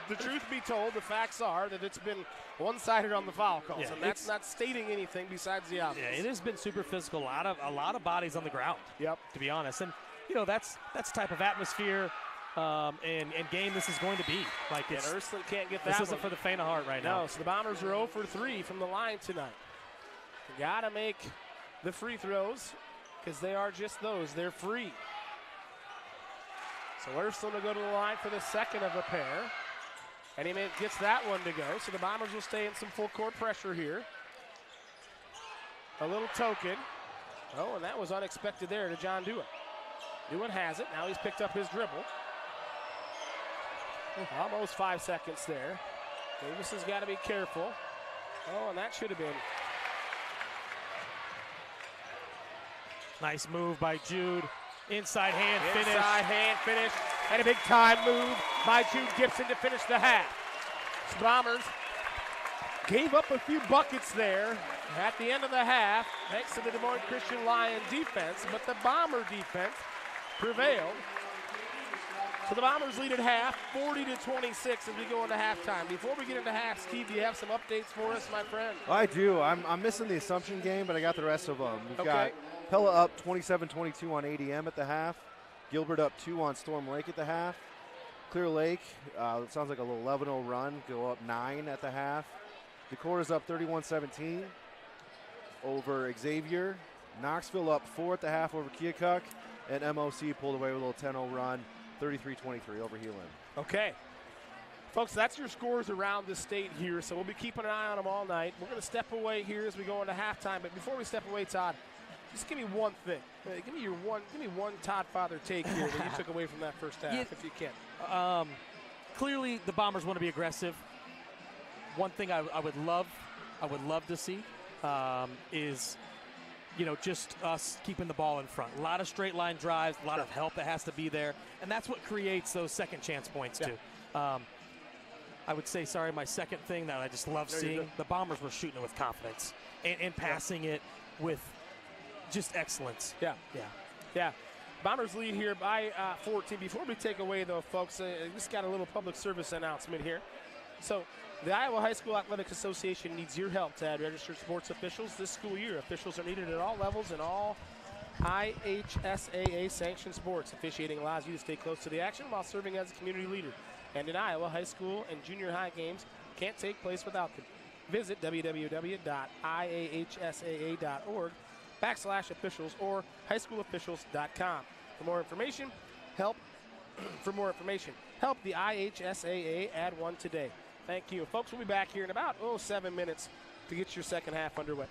the truth be told, the facts are that it's been one-sided on the foul calls, and that's not stating anything besides the obvious. Yeah, it has been super physical. A lot of bodies on the ground. Yep. To be honest, and that's the type of atmosphere and game this is going to be. Like, and Ursuline can't get that. This isn't for the faint of heart right now. No, so the Bombers are 0 for 3 from the line tonight. Got to make the free throws because they are just those. They're free. So Ursuline will go to the line for the second of a pair. And he gets that one to go. So the Bombers will stay in some full court pressure here. A little token. Oh, and that was unexpected there to John Dewan. Dewan has it. Now he's picked up his dribble. Almost 5 seconds there. Davis has got to be careful. Oh, and that should have been. Nice move by Jude. Inside hand finish. Inside hand finish. And a big time move by Jude Gibson to finish the half. The Bombers gave up a few buckets there at the end of the half, thanks to the Des Moines Christian Lion defense, but the Bomber defense prevailed. So the Bombers lead at half, 40-26 as we go into halftime. Before we get into half, Steve, do you have some updates for us, my friend? I do. I'm missing the Assumption game, but I got the rest of them. We've got Pella up 27-22 on ADM at the half. Gilbert up 2 on Storm Lake at the half. Clear Lake, it sounds like a little 11-0 run, go up 9 at the half. Decorah's up 31-17 over Xavier. Knoxville up 4 at the half over Keokuk. And MOC pulled away with a little 10-0 run, 33-23 over Heelan. Okay. Folks, that's your scores around the state here, so we'll be keeping an eye on them all night. We're going to step away here as we go into halftime, but before we step away, Todd, just give me one thing. Give me one Todd Father take here that you took away from that first half, if you can. Clearly, the Bombers want to be aggressive. One thing I would love to see is, just us keeping the ball in front. A lot of straight line drives, a lot of help that has to be there, and that's what creates those second chance points too. I would say, my second thing that I just love seeing, the Bombers were shooting it with confidence and passing it with just excellence. Yeah. Bombers lead here by 14. Before we take away, though, folks, just got a little public service announcement here. So the Iowa High School Athletics Association needs your help to add registered sports officials this school year. Officials are needed at all levels in all IHSAA-sanctioned sports. Officiating allows you to stay close to the action while serving as a community leader. And in Iowa, high school and junior high games can't take place without them. Visit www.iahsaa.org/officials or highschoolofficials.com. For more information, help the IHSAA add one today. Thank you. Folks, we'll be back here in about 7 minutes to get your second half underway.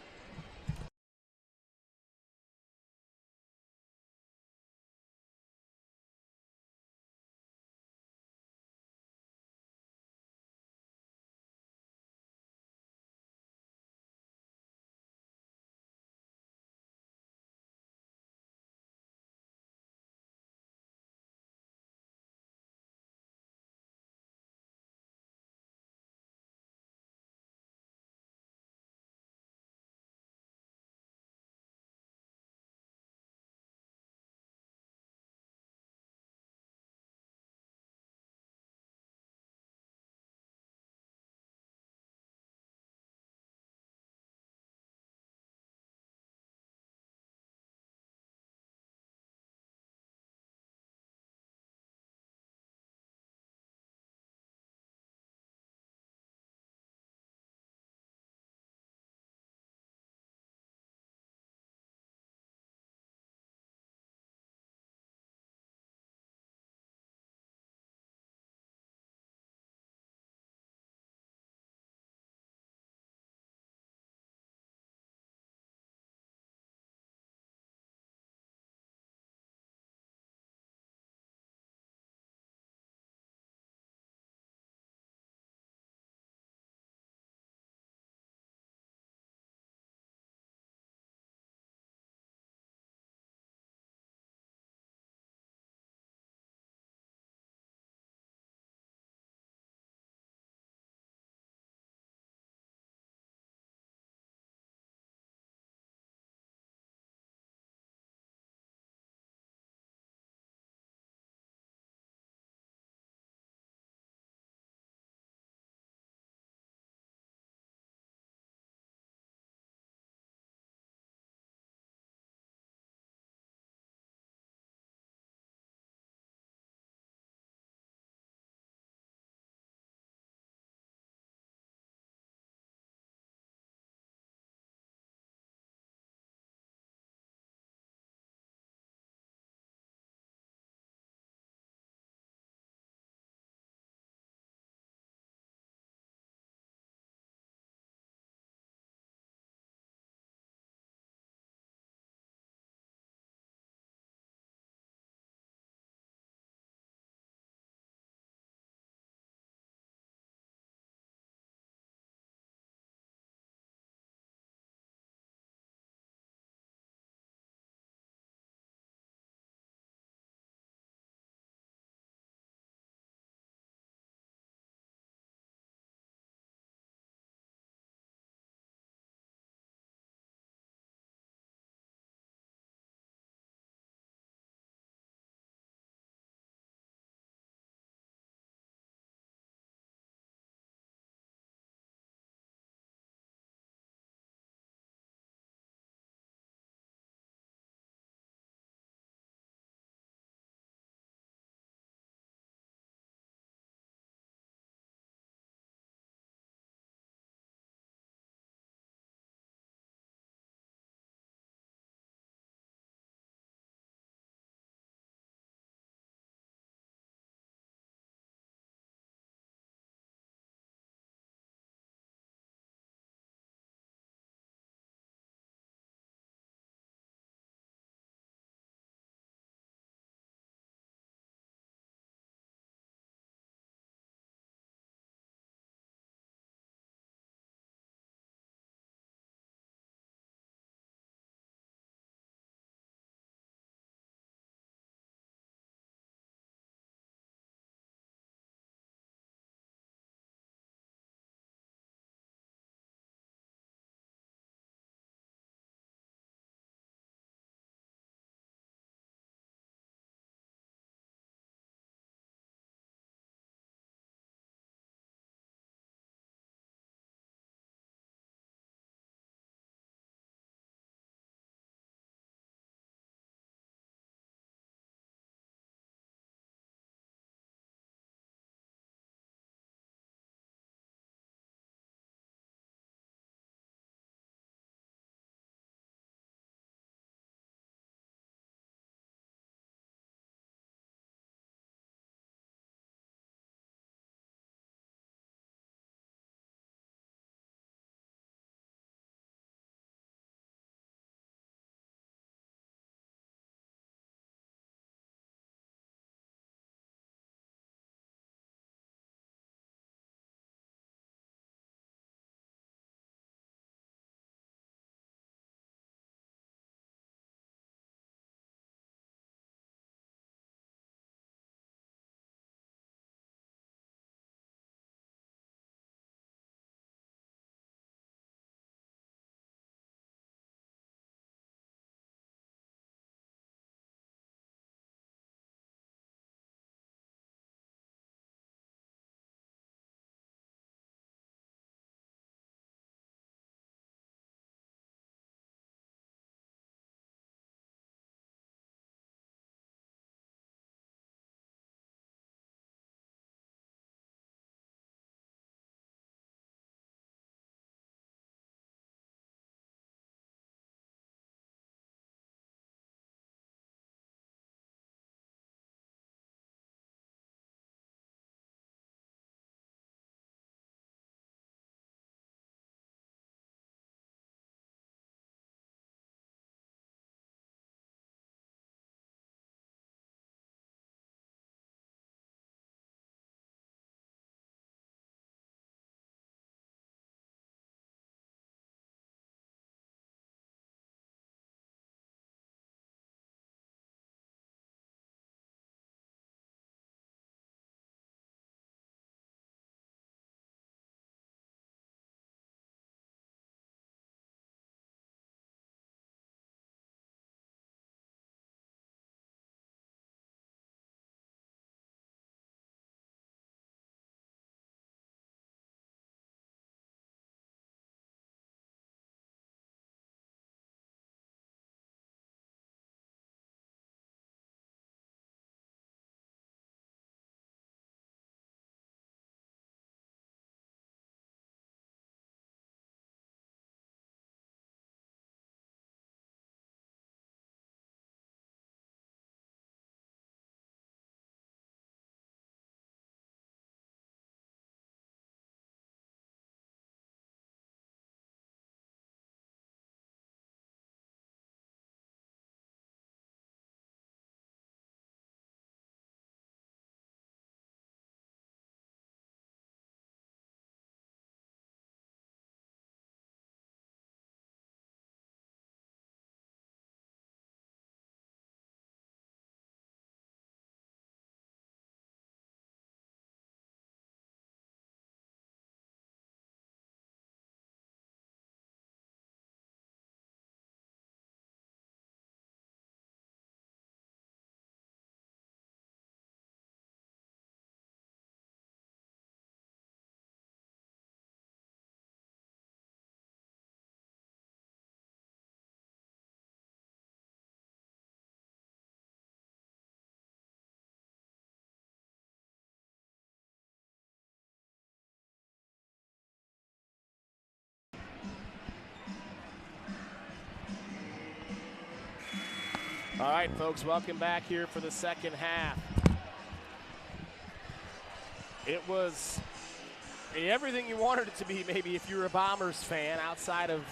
All right, folks, welcome back here for the second half. It was everything you wanted it to be, maybe, if you're a Bombers fan, outside of,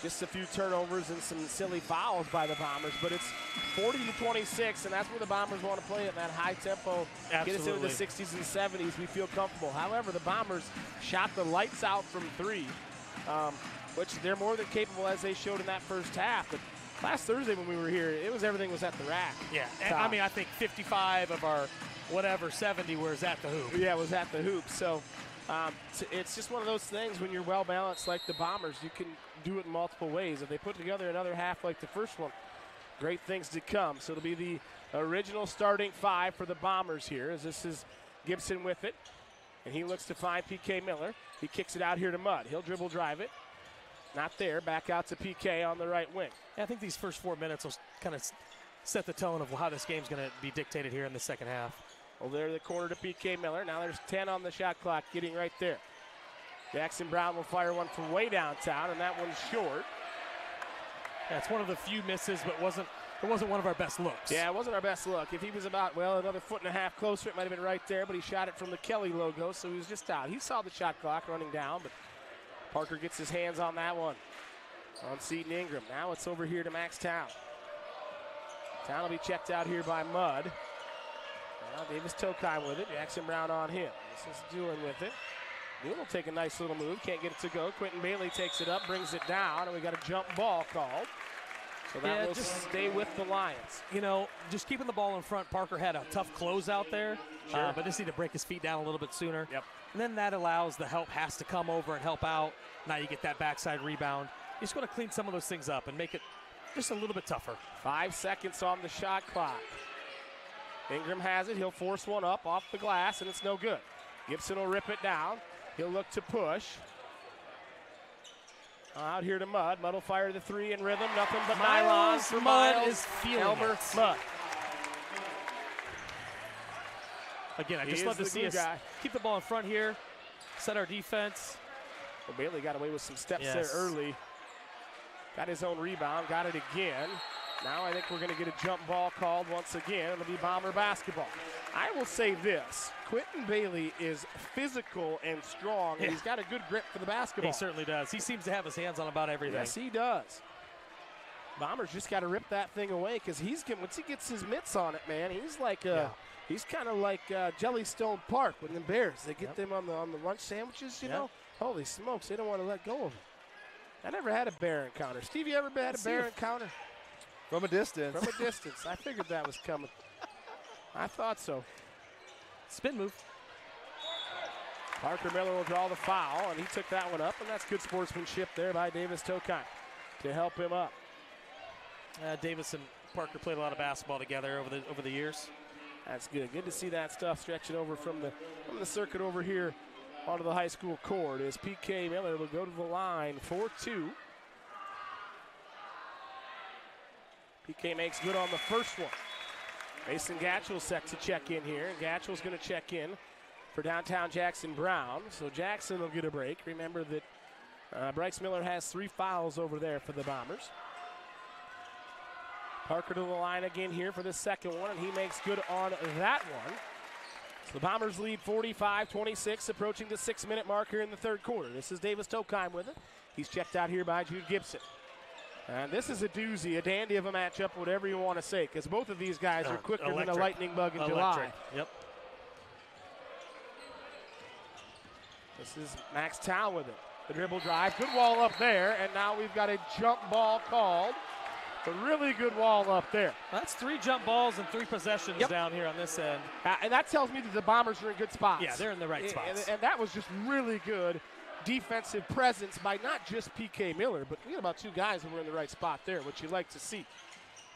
just a few turnovers and some silly fouls by the Bombers. But it's 40-26, and that's where the Bombers want to play at, that high tempo. Absolutely. Get us into the 60s and 70s. We feel comfortable. However, the Bombers shot the lights out from three, which they're more than capable, as they showed in that first half. But last Thursday when we were here, everything was at the rack. Yeah, and I think 55 of our 70 was at the hoop. Yeah, it was at the hoop. So it's just one of those things when you're well balanced like the Bombers, you can do it in multiple ways. If they put together another half like the first one, great things to come. So it'll be the original starting five for the Bombers here, as this is Gibson with it. And he looks to find PK Miller. He kicks it out here to Mudd. He'll dribble drive it. Not there. Back out to PK on the right wing. Yeah, I think these first 4 minutes will kind of set the tone of how this game's going to be dictated here in the second half. Well, there the corner to PK Miller. Now there's 10 on the shot clock, getting right there. Jackson Brown will fire one from way downtown, and that one's short. Yeah, it's one of the few misses, but it wasn't one of our best looks. Yeah, it wasn't our best look. If he was about, another foot and a half closer, it might have been right there, but he shot it from the Kelly logo, so he was just out. He saw the shot clock running down, but Parker gets his hands on that one. On Seton Ingram. Now it's over here to Max Town. Town will be checked out here by Mudd. Now Davis Tokheim with it. Jackson Brown on him. This is Doolin with it. Doolin will take a nice little move. Can't get it to go. Quentin Bailey takes it up, brings it down, and we got a jump ball called. So that will just stay with the Lions. Just keeping the ball in front. Parker had a tough close out there, Sure. but just need to break his feet down a little bit sooner. Yep. And then that allows the help has to come over and help out. Now you get that backside rebound. You just want to clean some of those things up and make it just a little bit tougher. 5 seconds on the shot clock. Ingram has it. He'll force one up off the glass, and it's no good. Gibson will rip it down. He'll look to push. Out here to Mudd. Mudd will fire the three in rhythm. Nothing but nylon for Mudd is feeling Elmer it. Mudd. Again, I He just is love to the see glue us guy. keep the ball in front here, set our defense. Well, Bailey got away with some steps Yes. there early. Got his own rebound. Got it again. Now I think we're going to get a jump ball called once again. It'll be Bomber basketball. I will say this. Quentin Bailey is physical and strong, and he's got a good grip for the basketball. He certainly does. He seems to have his hands on about everything. Yes, he does. Bombers just got to rip that thing away, because once he gets his mitts on it, man, he's like he's kind of like Jellystone Park with the Bears. They get them on the lunch sandwiches, you know. Holy smokes, they don't want to let go of them. I never had a bear encounter. Steve, you ever had a bear encounter? From a distance. From a distance. I figured that was coming. I thought so. Spin move. Parker Miller will draw the foul, and he took that one up, and that's good sportsmanship there by Davis Tokheim to help him up. Davis and Parker played a lot of basketball together over the years. That's good. Good to see that stuff stretching over from the circuit over here onto the high school court as PK Miller will go to the line for two. PK makes good on the first one. Mason Gatchell's set to check in here. Gatchell's going to check in for downtown Jackson Brown. So Jackson will get a break. Remember that Bryce Miller has 3 fouls over there for the Bombers. Parker to the line again here for the second one, and he makes good on that one. So the Bombers lead 45-26, approaching the 6-minute mark here in the third quarter. This is Davis Tokheim with it. He's checked out here by Jude Gibson. And this is a doozy, a dandy of a matchup, whatever you want to say, because both of these guys are quicker than a lightning bug in July. Yep. This is Max Town with it. The dribble drive, good wall up there, and now we've got a jump ball called. A really good wall up there. That's 3 jump balls and 3 possessions down here on this end. And that tells me that the Bombers are in good spots. Yeah, they're in the right spots. And that was just really good defensive presence by not just PK Miller, but we had about 2 guys who were in the right spot there, which you like to see.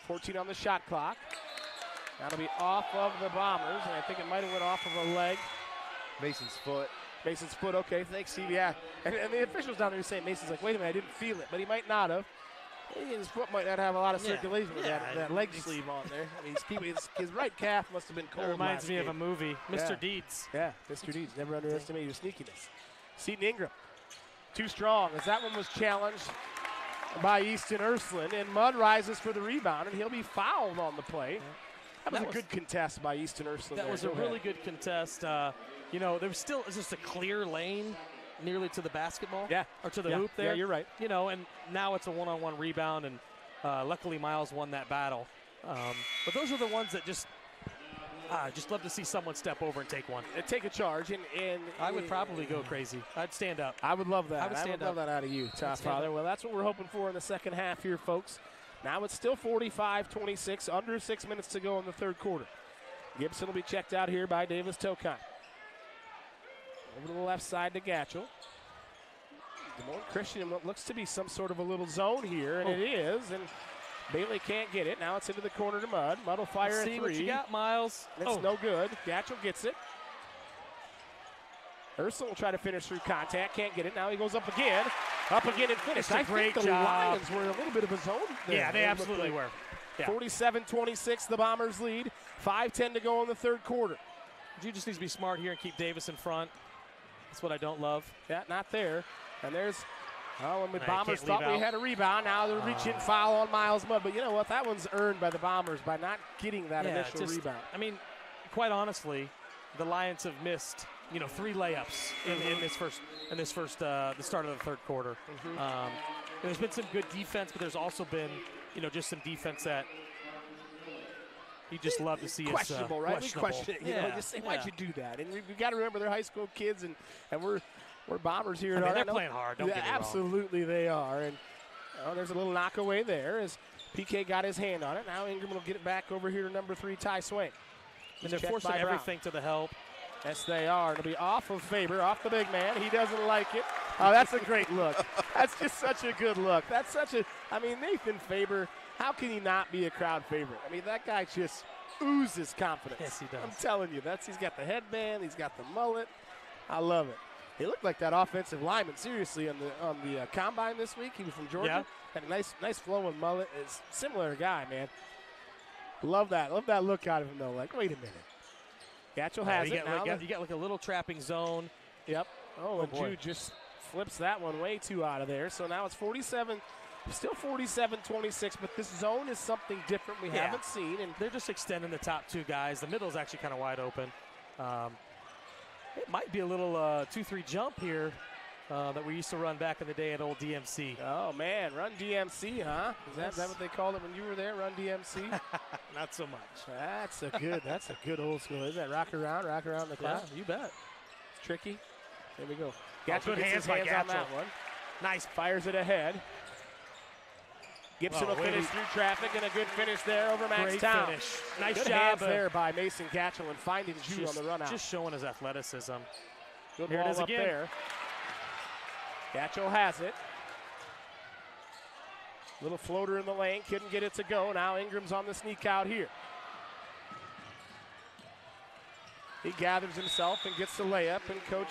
14 on the shot clock. That'll be off of the Bombers, and I think it might have went off of a leg. Mason's foot. Mason's foot, okay, thanks, Steve, yeah. And the officials down there saying Mason's like, wait a minute, I didn't feel it, but he might not have. His foot might not have a lot of circulation with that leg sleeve on there. I mean, his right calf must have been cold. That reminds me game. of a movie, Mr. Deeds. Yeah, Mr. Deeds. Never underestimate your sneakiness. Seton Ingram, too strong as that one was challenged by Easton Ursuline, and Mudd rises for the rebound, and he'll be fouled on the play. That was a good contest by Easton Ursuline. That was a really good contest. You know, there was just a clear lane nearly to the basketball. Yeah. Or to the hoop there. Yeah, you're right. You know, and now it's a one-on-one rebound, and luckily Miles won that battle. But those are the ones that just love to see someone step over and take one. Take a charge, and I would probably go crazy. I'd stand up. I would love that. I would love that out of you, Top Father. Well, that's what we're hoping for in the second half here, folks. Now it's still 45-26, under 6 minutes to go in the third quarter. Gibson will be checked out here by Davis Tokine. Over to the left side to Gatchell. Des Moines Christian, what looks to be some sort of a little zone here, and it is. And Bailey can't get it. Now it's into the corner to Mudd. Mudd will fire a three. See what you got, Miles. It's no good. Gatchell gets it. Ursuline will try to finish through contact. Can't get it. Now he goes up again. Up again and finished. I think the Lions were in a little bit of a zone there. Yeah, they absolutely were. Yeah. 47-26, the Bombers lead. 5:10 to go in the third quarter. You just need to be smart here and keep Davis in front. That's what I don't love. Yeah, not there. And there's, when the No, Bombers you can't thought leave we out. had a rebound. Now they're reaching foul on Miles Mudd. But you know what? That one's earned by the Bombers by not getting that initial rebound. I mean, quite honestly, the Lions have missed, 3 layups in this first the start of the third quarter. There's been some good defense, but there's also been, just some defense that you just love to see. Questionable, right? Questionable. We question it. Just say, why'd you do that? And we've got to remember they're high school kids, and we're Bombers here. They're playing hard. Don't get me wrong. Absolutely they are. And there's a little knock away there as PK got his hand on it. Now Ingram will get it back over here to number 3, Ty Swain. And they're forcing everything to the help. Yes, they are. It'll be off of Faber, off the big man. He doesn't like it. Oh, that's a great look. That's just such a good look. That's Nathan Faber, how can he not be a crowd favorite? I mean, that guy just oozes confidence. Yes, he does. I'm telling you, he's got the headband, he's got the mullet. I love it. He looked like that offensive lineman, seriously, on the combine this week. He was from Georgia. Had a nice flowing mullet. Is similar guy, man. Love that. Love that look out of him, though. Like, wait a minute. Gatchell has it now. You got like a little trapping zone. Yep. And boy. Jude just flips that one way too out of there. So now it's 47, still 47-26, but this zone is something different we haven't seen. And they're just extending the top 2 guys. The middle's actually kind of wide open. It might be a little 2-3 jump here that we used to run back in the day at old DMC. Oh, man, Run DMC, huh? Is that what they called it when you were there, Run DMC? Not so much. That's a good old school. Is that rock around the clock? Yeah, you bet. It's tricky. There we go. Good gets hands his by hands on that Gatchell. one. Nice. Fires it ahead. Gibson will finish through traffic, and a good finish there over Max Great Town. finish. Nice good job hands there by Mason Gatchell and finding Jude on the run out. Just showing his athleticism. Good Here ball it is up again. there. Gatchell has it. Little floater in the lane, couldn't get it to go. Now Ingram's on the sneak out here. He gathers himself and gets the layup, and Coach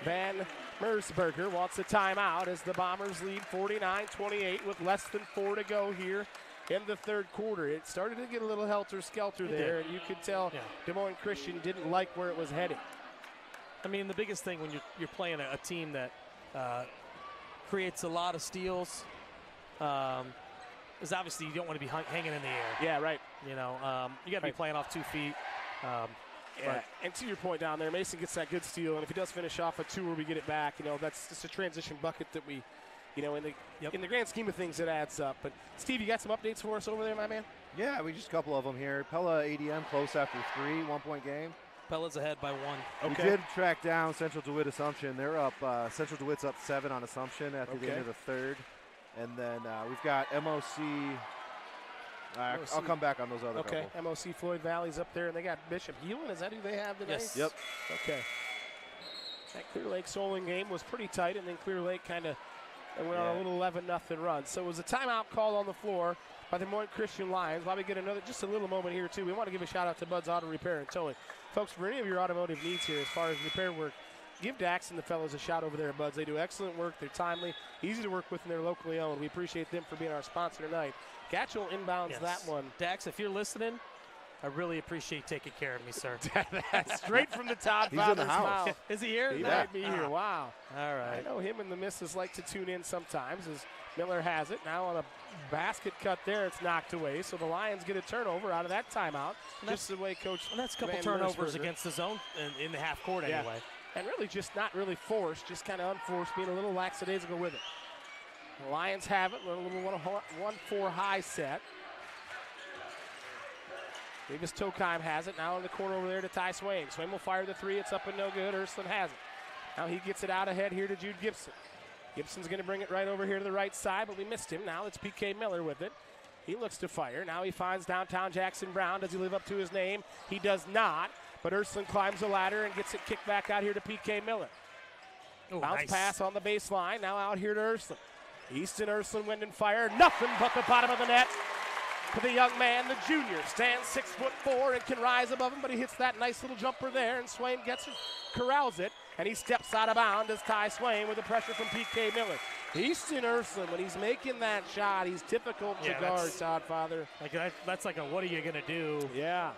Van Mersberger wants a timeout as the Bombers lead 49-28 with less than 4 to go here in the third quarter. It started to get a little helter-skelter there, and you could tell Des Moines Christian didn't like where it was heading. I mean, the biggest thing when you're playing a team that creates a lot of steals is obviously you don't want to be hanging in the air. Yeah, right. You got to be playing off 2 feet. And to your point down there, Mason gets that good steal, and if he does finish off a 2 where we get it back, that's just a transition bucket that we, in the grand scheme of things, it adds up. But Steve, you got some updates for us over there, my man? Yeah, we just a couple of them here. Pella ADM close after 3, 1-point game. Pella's ahead by 1. We did track down Central DeWitt Assumption. They're up. Central DeWitt's up 7 on Assumption after the end of the third. And then we've got MOC. I'll come back on those other couple. MOC Floyd Valley's up there, and they got Bishop Hewlin. Is that who they have tonight? Yes. Yep. Okay. That Clear Lake Solon game was pretty tight, and then Clear Lake kind of went on a little 11-0 run. So it was a timeout call on the floor by the Moines Christian Lions. While we get just a little moment here, too, we want to give a shout-out to Bud's Auto Repair and Towing. Folks, for any of your automotive needs here as far as repair work, give Dax and the fellows a shout over there at Bud's. They do excellent work. They're timely, easy to work with, and they're locally owned. We appreciate them for being our sponsor tonight. Gatchell inbounds that one. Dax, if you're listening, I really appreciate taking care of me, sir. That's straight from the Todd He's in Father's the house. mouth. Is he here? He No. might be here. Wow. All right. I know him and the missus like to tune in sometimes as Miller has it. Now on a basket cut there, it's knocked away. So the Lions get a turnover out of that timeout. Just the way Coach And that's a couple Van turnovers Mersberger- against the zone in the half court Yeah. anyway. And really just not really forced, just kind of unforced, being a little lackadaisical with it. The Lions have it, a little 1-4 high set. Davis Tokheim has it, now in the corner over there to Ty Swain. Swain will fire the three, it's up and no good. Ursuline has it. Now he gets it out ahead here to Jude Gibson. Gibson's going to bring it right over here to the right side, but we missed him. Now it's PK Miller with it. He looks to fire. Now he finds downtown Jackson Brown. Does he live up to his name? He does not, but Ursuline climbs the ladder and gets it kicked back out here to PK Miller. Oh, Bounce nice. pass on the baseline, now out here to Ursuline. Easton, Ursuline, wind and fire. Nothing but the bottom of the net. To the young man, the junior, stands 6'4" and can rise above him, but he hits that nice little jumper there, and Swain gets it, corrals it, and he steps out of bounds as Ty Swain with the pressure from PK Miller. Easton Ursuline, when he's making that shot, he's difficult to guard, Todd Father. That's like a what are you going to do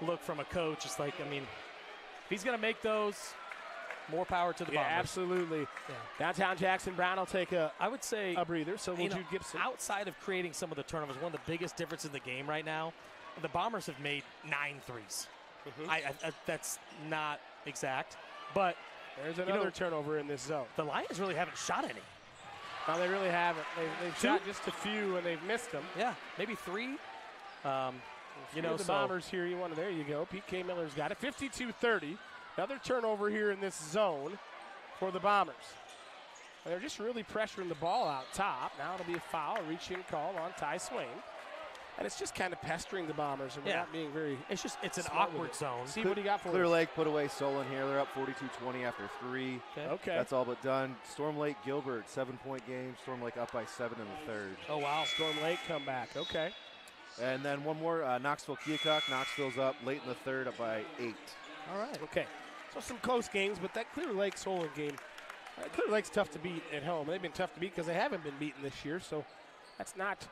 look from a coach. It's like, I mean, if he's going to make those, more power to the Bombers. Absolutely. Yeah. Downtown Jackson Brown will take a breather, so will Jude Gibson. Outside of creating some of the turnovers, one of the biggest differences in the game right now, the Bombers have made 9 threes. Mm-hmm. That's not exact, but there's another turnover in this zone. The Lions really haven't shot any. No, they really haven't. They've shot just a few, and they've missed them. Yeah, maybe 3. The Bombers here, there you go. PK Miller's got it. 52-30. Another turnover here in this zone for the Bombers. And they're just really pressuring the ball out top. Now it'll be a foul, a reach-in call on Ty Swain. And it's just kind of pestering the Bombers, and we're not being very. It's an awkward zone. See what he got for Clear us. Lake put away Solon here. They're up 42-20 after 3. Okay. That's all but done. Storm Lake Gilbert, 7-point game. Storm Lake up by 7 in the third. Oh, wow. Storm Lake comeback. Okay. And then one more, Knoxville Keokuk. Knoxville's up late in the third, up by 8. All right. Okay. So some close games, but that Clear Lake Solon game, Clear Lake's tough to beat at home. They've been tough to beat because they haven't been beaten this year, so that's not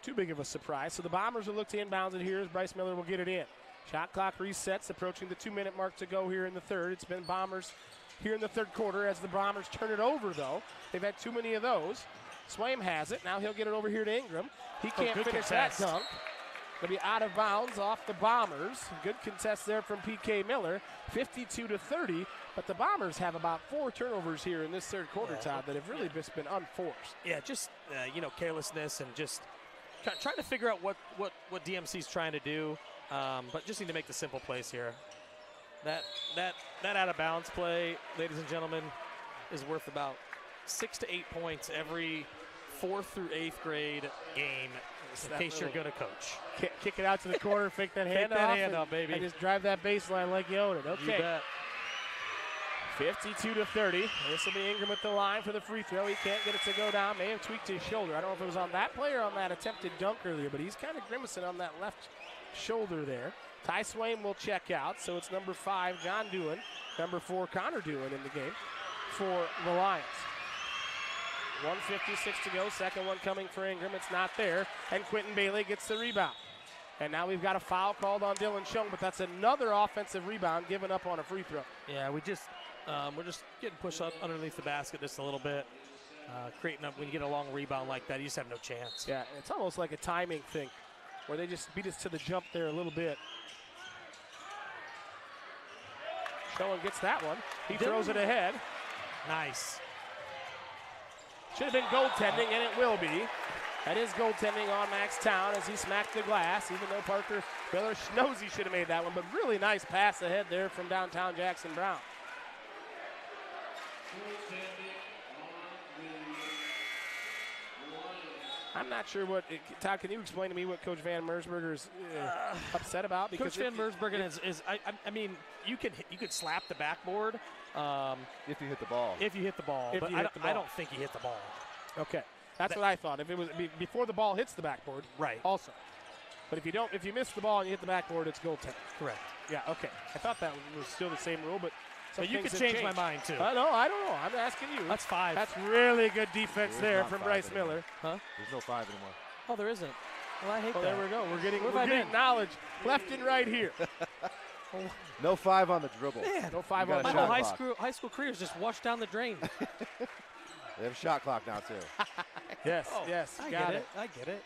too big of a surprise. So the Bombers will look to inbounds it here as Bryce Miller will get it in. Shot clock resets, approaching the 2-minute mark to go here in the third. It's been Bombers here in the third quarter as the Bombers turn it over, though. They've had too many of those. Swaim has it. Now he'll get it over here to Ingram. He can't finish that dunk. It'll be out of bounds off the Bombers. Good contest there from PK Miller, 52-30. But the Bombers have about 4 turnovers here in this third quarter, Todd, that have really just been unforced. Yeah, just carelessness and just trying to figure out what DMC's trying to do, but just need to make the simple plays here. That out of bounds play, ladies and gentlemen, is worth about 6 to 8 points every 4th through 8th grade game. In case you're going to coach. Kick it out to the corner, fake that hand off, baby. And just drive that baseline like you own it. Okay. You bet. 52-30. This will be Ingram at the line for the free throw. He can't get it to go down. May have tweaked his shoulder. I don't know if it was on that play or on that attempted dunk earlier, but he's kind of grimacing on that left shoulder there. Ty Swain will check out, so it's number 5, John Doohan, number 4, Connor Doohan in the game for the Lions. 1:56 to go. Second one coming for Ingram. It's not there. And Quentin Bailey gets the rebound. And now we've got a foul called on Dylan Chung, but that's another offensive rebound given up on a free throw. Yeah, we're just getting pushed up underneath the basket just a little bit. Creating up when you get a long rebound like that, you just have no chance. Yeah, it's almost like a timing thing where they just beat us to the jump there a little bit. Schoen gets that one. He throws it ahead. Nice. Should have been goaltending, and it will be. That is goaltending on Max Town as he smacked the glass, even though Parker Miller knows he should have made that one. But really nice pass ahead there from downtown Jackson Brown. I'm not sure what – Todd, can you explain to me what Coach Van Mersberger is upset about? Because Coach Van Mersberger is I mean, you could slap the backboard. If you hit the ball. But I don't think he hit the ball. Okay. That's what I thought. If it was before the ball hits the backboard. Right. Also. But if you miss the ball and you hit the backboard, it's goaltending. Correct. Yeah, okay. I thought that was still the same rule, but you could change my mind, too. No, I don't know. I'm asking you. That's 5. That's really good defense there from Bryce Miller. Huh? There's no 5 anymore. Oh, there isn't. Well, I hate Well, that. there we go. We're getting been? knowledge left and right here. No 5 on the dribble. Man, No 5 You on got the a my whole shot clock. high school career is just washed down the drain. They have a shot clock now, too. Yes, Oh, yes, I got get it. I get it.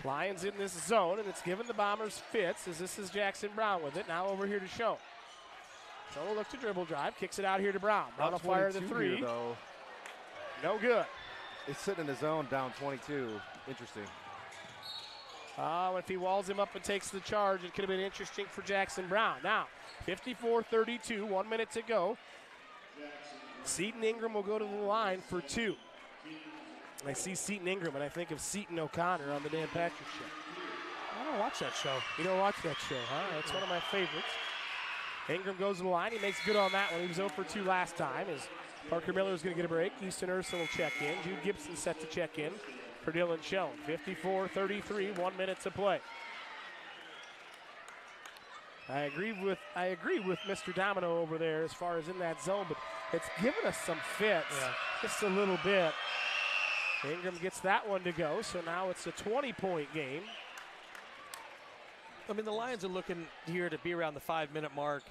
Lions in this zone, and it's given the Bombers fits as this is Jackson Brown with it. Now over here to Schoen. So we'll look to dribble drive, kicks it out here to Brown. Brown will fire the 22 three. here, though. No good. He's sitting in the zone down 22. Interesting. If he walls him up and takes the charge, it could have been interesting for Jackson Brown. Now, 54-32, 1 minute to go. Seton Ingram will go to the line for 2. I see Seton Ingram, and I think of Seton O'Connor on the Dan Patrick Show. I don't watch that show. You don't watch that show, huh? That's one of my favorites. Ingram goes to the line. He makes good on that one. He was 0 for 2 last time. As Parker Miller is going to get a break. Houston Urson will check in. Jude Gibson set to check in for Dylan Schoen. 54-33, 1 minute to play. I agree with Mr. Domino over there as far as in that zone, but it's given us some fits, just a little bit. Ingram gets that one to go, so now it's a 20-point game. I mean, the Lions are looking here to be around the 5-minute mark,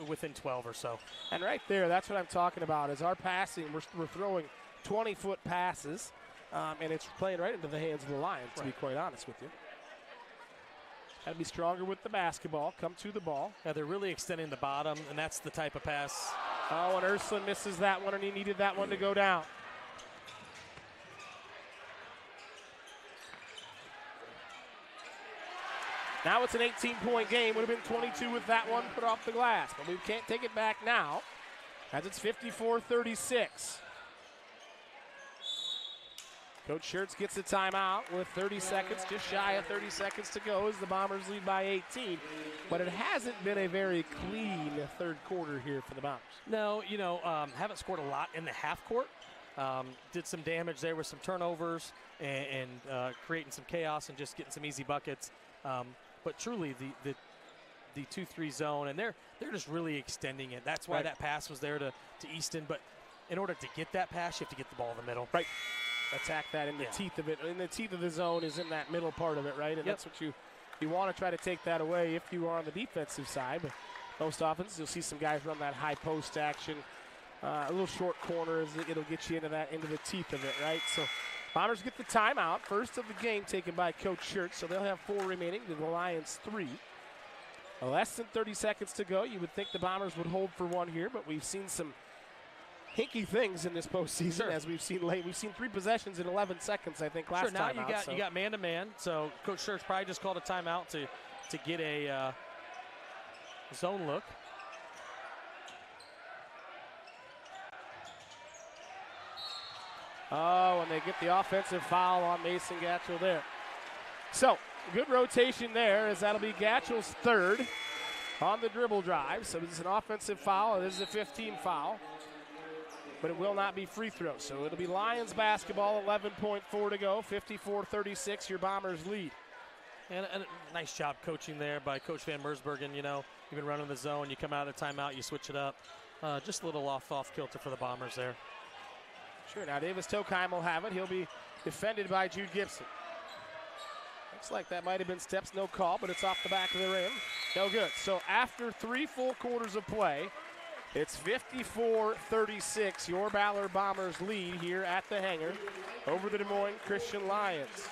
within 12 or so. And right there, that's what I'm talking about, is our passing. We're throwing 20-foot passes, and it's playing right into the hands of the Lions, to be quite honest with you. Got to be stronger with the basketball, come to the ball. Yeah, they're really extending the bottom, and that's the type of pass. Oh, and Ursuline misses that one, and he needed that one to go down. Now it's an 18-point game. Would have been 22 with that one put off the glass, but we can't take it back now as it's 54-36. Coach Schertz gets a timeout with 30 seconds, just shy of 30 seconds to go as the Bombers lead by 18. But it hasn't been a very clean third quarter here for the Bombers. No, haven't scored a lot in the half court. Did some damage there with some turnovers and creating some chaos and just getting some easy buckets. But truly, the 2-3 zone, and they're just really extending it. That's why that pass was there to Easton. But in order to get that pass, you have to get the ball in the middle. Right. Attack that in the teeth of it. In the teeth of the zone is in that middle part of it, right? And that's what you want to try to take that away if you are on the defensive side. But most often you'll see some guys run that high post action, a little short corner. It'll get you into the teeth of it, right? So Bombers get the timeout, first of the game taken by Coach Schertz, so they'll have 4 remaining to the Lions 3. Less than 30 seconds to go. You would think the Bombers would hold for one here, but we've seen some hinky things in this postseason, as we've seen late. We've seen 3 possessions in 11 seconds, I think, last time. Now you got man-to-man, so Coach Schertz probably just called a timeout to get a zone look. Oh, and they get the offensive foul on Mason Gatchell there. So, good rotation there, as that'll be Gatchell's 3rd on the dribble drive. So it's an offensive foul. It is a 15 foul, but it will not be free throw. So it'll be Lions basketball, 11.4 to go, 54-36, your Bombers lead. And a nice job coaching there by Coach Van Mersbergen. You've been running the zone. You come out of the timeout, you switch it up. Just a little off kilter for the Bombers there. Sure, now Davis Tokheim will have it. He'll be defended by Jude Gibson. Looks like that might have been steps, no call, but it's off the back of the rim. No good. So after 3 full quarters of play, it's 54-36, your Ballard Bombers lead here at the hangar over the Des Moines Christian Lions.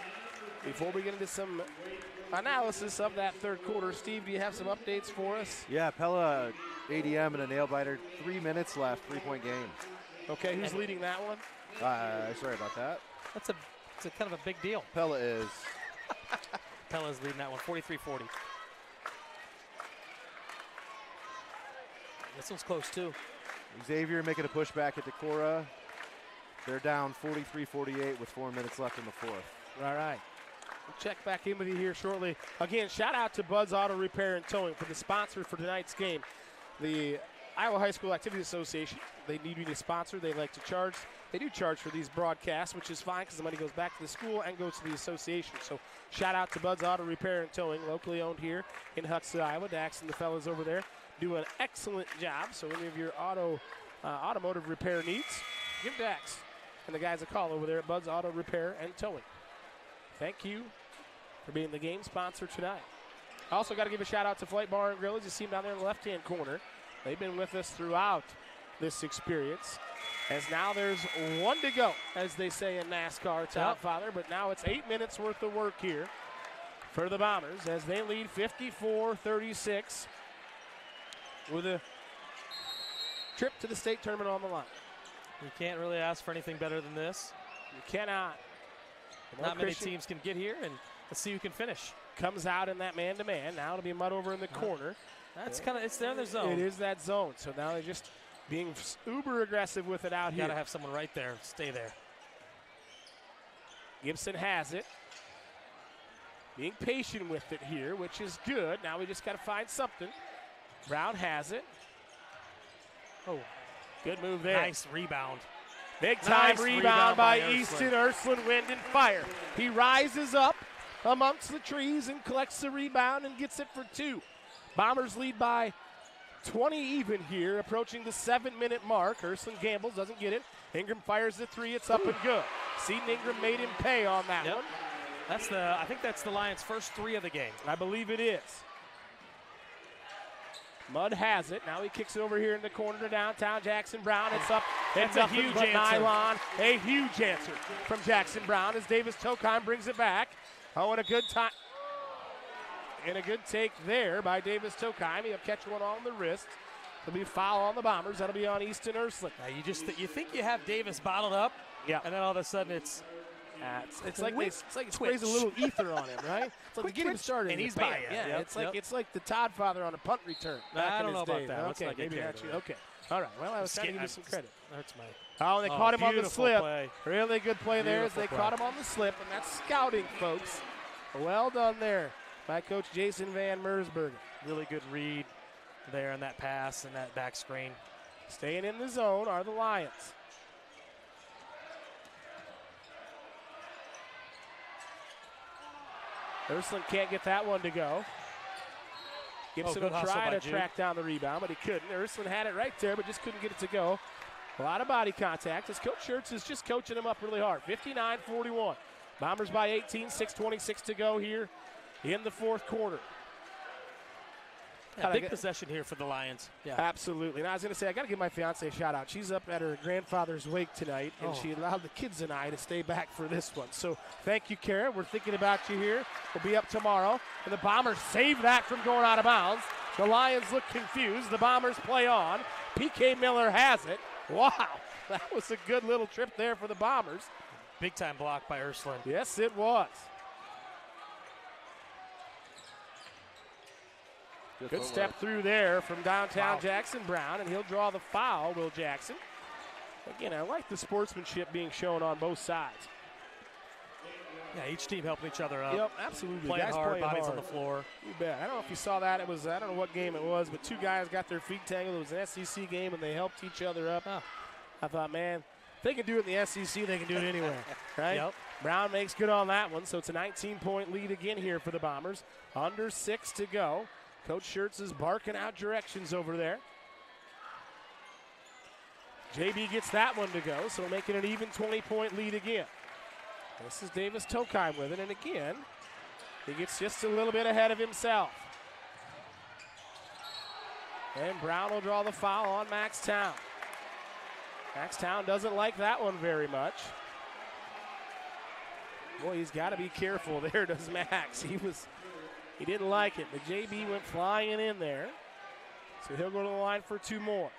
Before we get into some analysis of that third quarter, Steve, do you have some updates for us? Yeah, Pella ADM and a nail biter. 3 minutes left, 3-point game. Okay, who's leading that one? Sorry about that. It's a kind of a big deal. Pella is. Pella's leading that one, 43-40. This one's close, too. Xavier making a pushback at Decorah. They're down 43-48 with 4 minutes left in the fourth. All right. We'll check back in with you here shortly. Again, shout out to Bud's Auto Repair and Towing for the sponsor for tonight's game. The Iowa High School Activities Association, they need you to sponsor. They like to charge. They do charge for these broadcasts, which is fine because the money goes back to the school and goes to the association. So shout out to Bud's Auto Repair and Towing, locally owned here in Huxley, Iowa. Dax and the fellas over there do an excellent job. So any of your automotive repair needs, give Dax and the guys a call over there at Bud's Auto Repair and Towing. Thank you for being the game sponsor tonight. Also got to give a shout out to Flight Bar and Grill. As you see them down there in the left-hand corner. They've been with us throughout this experience. As now there's 1 to go, as they say in NASCAR, Todd Father. But now it's 8 minutes worth of work here for the Bombers as they lead 54-36 with a trip to the state tournament on the line. You can't really ask for anything better than this. You cannot. Not many teams can get here, and let's see who can finish. Comes out in that man-to-man. Now it'll be Mudd over in the corner. That's kind of, it's there in the zone. It is that zone. So now they're just being uber aggressive with it out here. Got to have someone right there. Stay there. Gibson has it. Being patient with it here, which is good. Now we just got to find something. Brown has it. Oh, good move there. Nice rebound. Big time Nice rebound by Ersland. Easton Ersland, wind and fire. He rises up amongst the trees and collects the rebound and gets it for 2. Bombers lead by 20 even here, approaching the 7-minute mark. Ersland gambles, doesn't get it. Ingram fires the 3, it's up and good. Seton Ingram made him pay on that one. I think that's the Lions' first 3 of the game. I believe it is. Mudd has it. Now he kicks it over here in the corner to downtown Jackson Brown. It's up. It's a huge but answer. nylon. A huge answer from Jackson Brown as Davis Tokheim brings it back. Oh, and a good time. And a good take there by Davis Tokheim. He'll catch one on the wrist. There'll be a foul on the Bombers. That'll be on Easton Ersland. Now you think you have Davis bottled up, yeah, and then all of a sudden it's like it sprays a little ether on him, right? It's like to get him started, and he's bam. by it. Yeah, Yep, it's like the Todd father on a punt return. I don't in know his about days. that. Let's Okay, not get maybe carried not you. away. Okay, all right. Well, I was trying to give you some credit. That's my. Oh, they caught him on the beautiful slip. play. Really good play there as Beautiful they play. caught him on the slip, and that's scouting, folks. Well done there by Coach Jason Van Mersbergen. Really good read there in that pass and that back screen. Staying in the zone are the Lions. Ersland can't get that one to go. Gibson good will hustle try by to Jude. track down the rebound, but he couldn't. Ersland had it right there, but just couldn't get it to go. A lot of body contact as Coach Schertz is just coaching him up really hard. 59-41. Bombers by 18, 6:26 to go here in the fourth quarter. Yeah, big possession here for the Lions. Yeah. Absolutely. And I was going to say, I got to give my fiance a shout out. She's up at her grandfather's wake tonight, and she allowed the kids and I to stay back for this one. So thank you, Kara. We're thinking about you here. We'll be up tomorrow. And the Bombers save that from going out of bounds. The Lions look confused. The Bombers play on. PK Miller has it. Wow. That was a good little trip there for the Bombers. Big time block by Ersland. Yes, it was. Good step through there from downtown Jackson Brown, and he'll draw the foul, Will Jackson. Again, I like the sportsmanship being shown on both sides. Yeah, each team helping each other up. Yep, absolutely. Playing Guys hard, playing bodies hard. on the floor. You bet. I don't know if you saw that. It was, I don't know what game it was, but 2 guys got their feet tangled. It was an SEC game, and they helped each other up. I thought, man, if they can do it in the SEC, they can do it anywhere, right? Yep. Brown makes good on that one, so it's a 19-point lead again here for the Bombers. Under 6 to go. Coach Schertz is barking out directions over there. JB gets that one to go, so making an even 20-point lead again. This is Davis Tokheim with it, and again, he gets just a little bit ahead of himself. And Brown will draw the foul on Max Town. Max Town doesn't like that one very much. Boy, he's got to be careful there, does Max. He didn't like it, but JB went flying in there. So he'll go to the line for 2 more.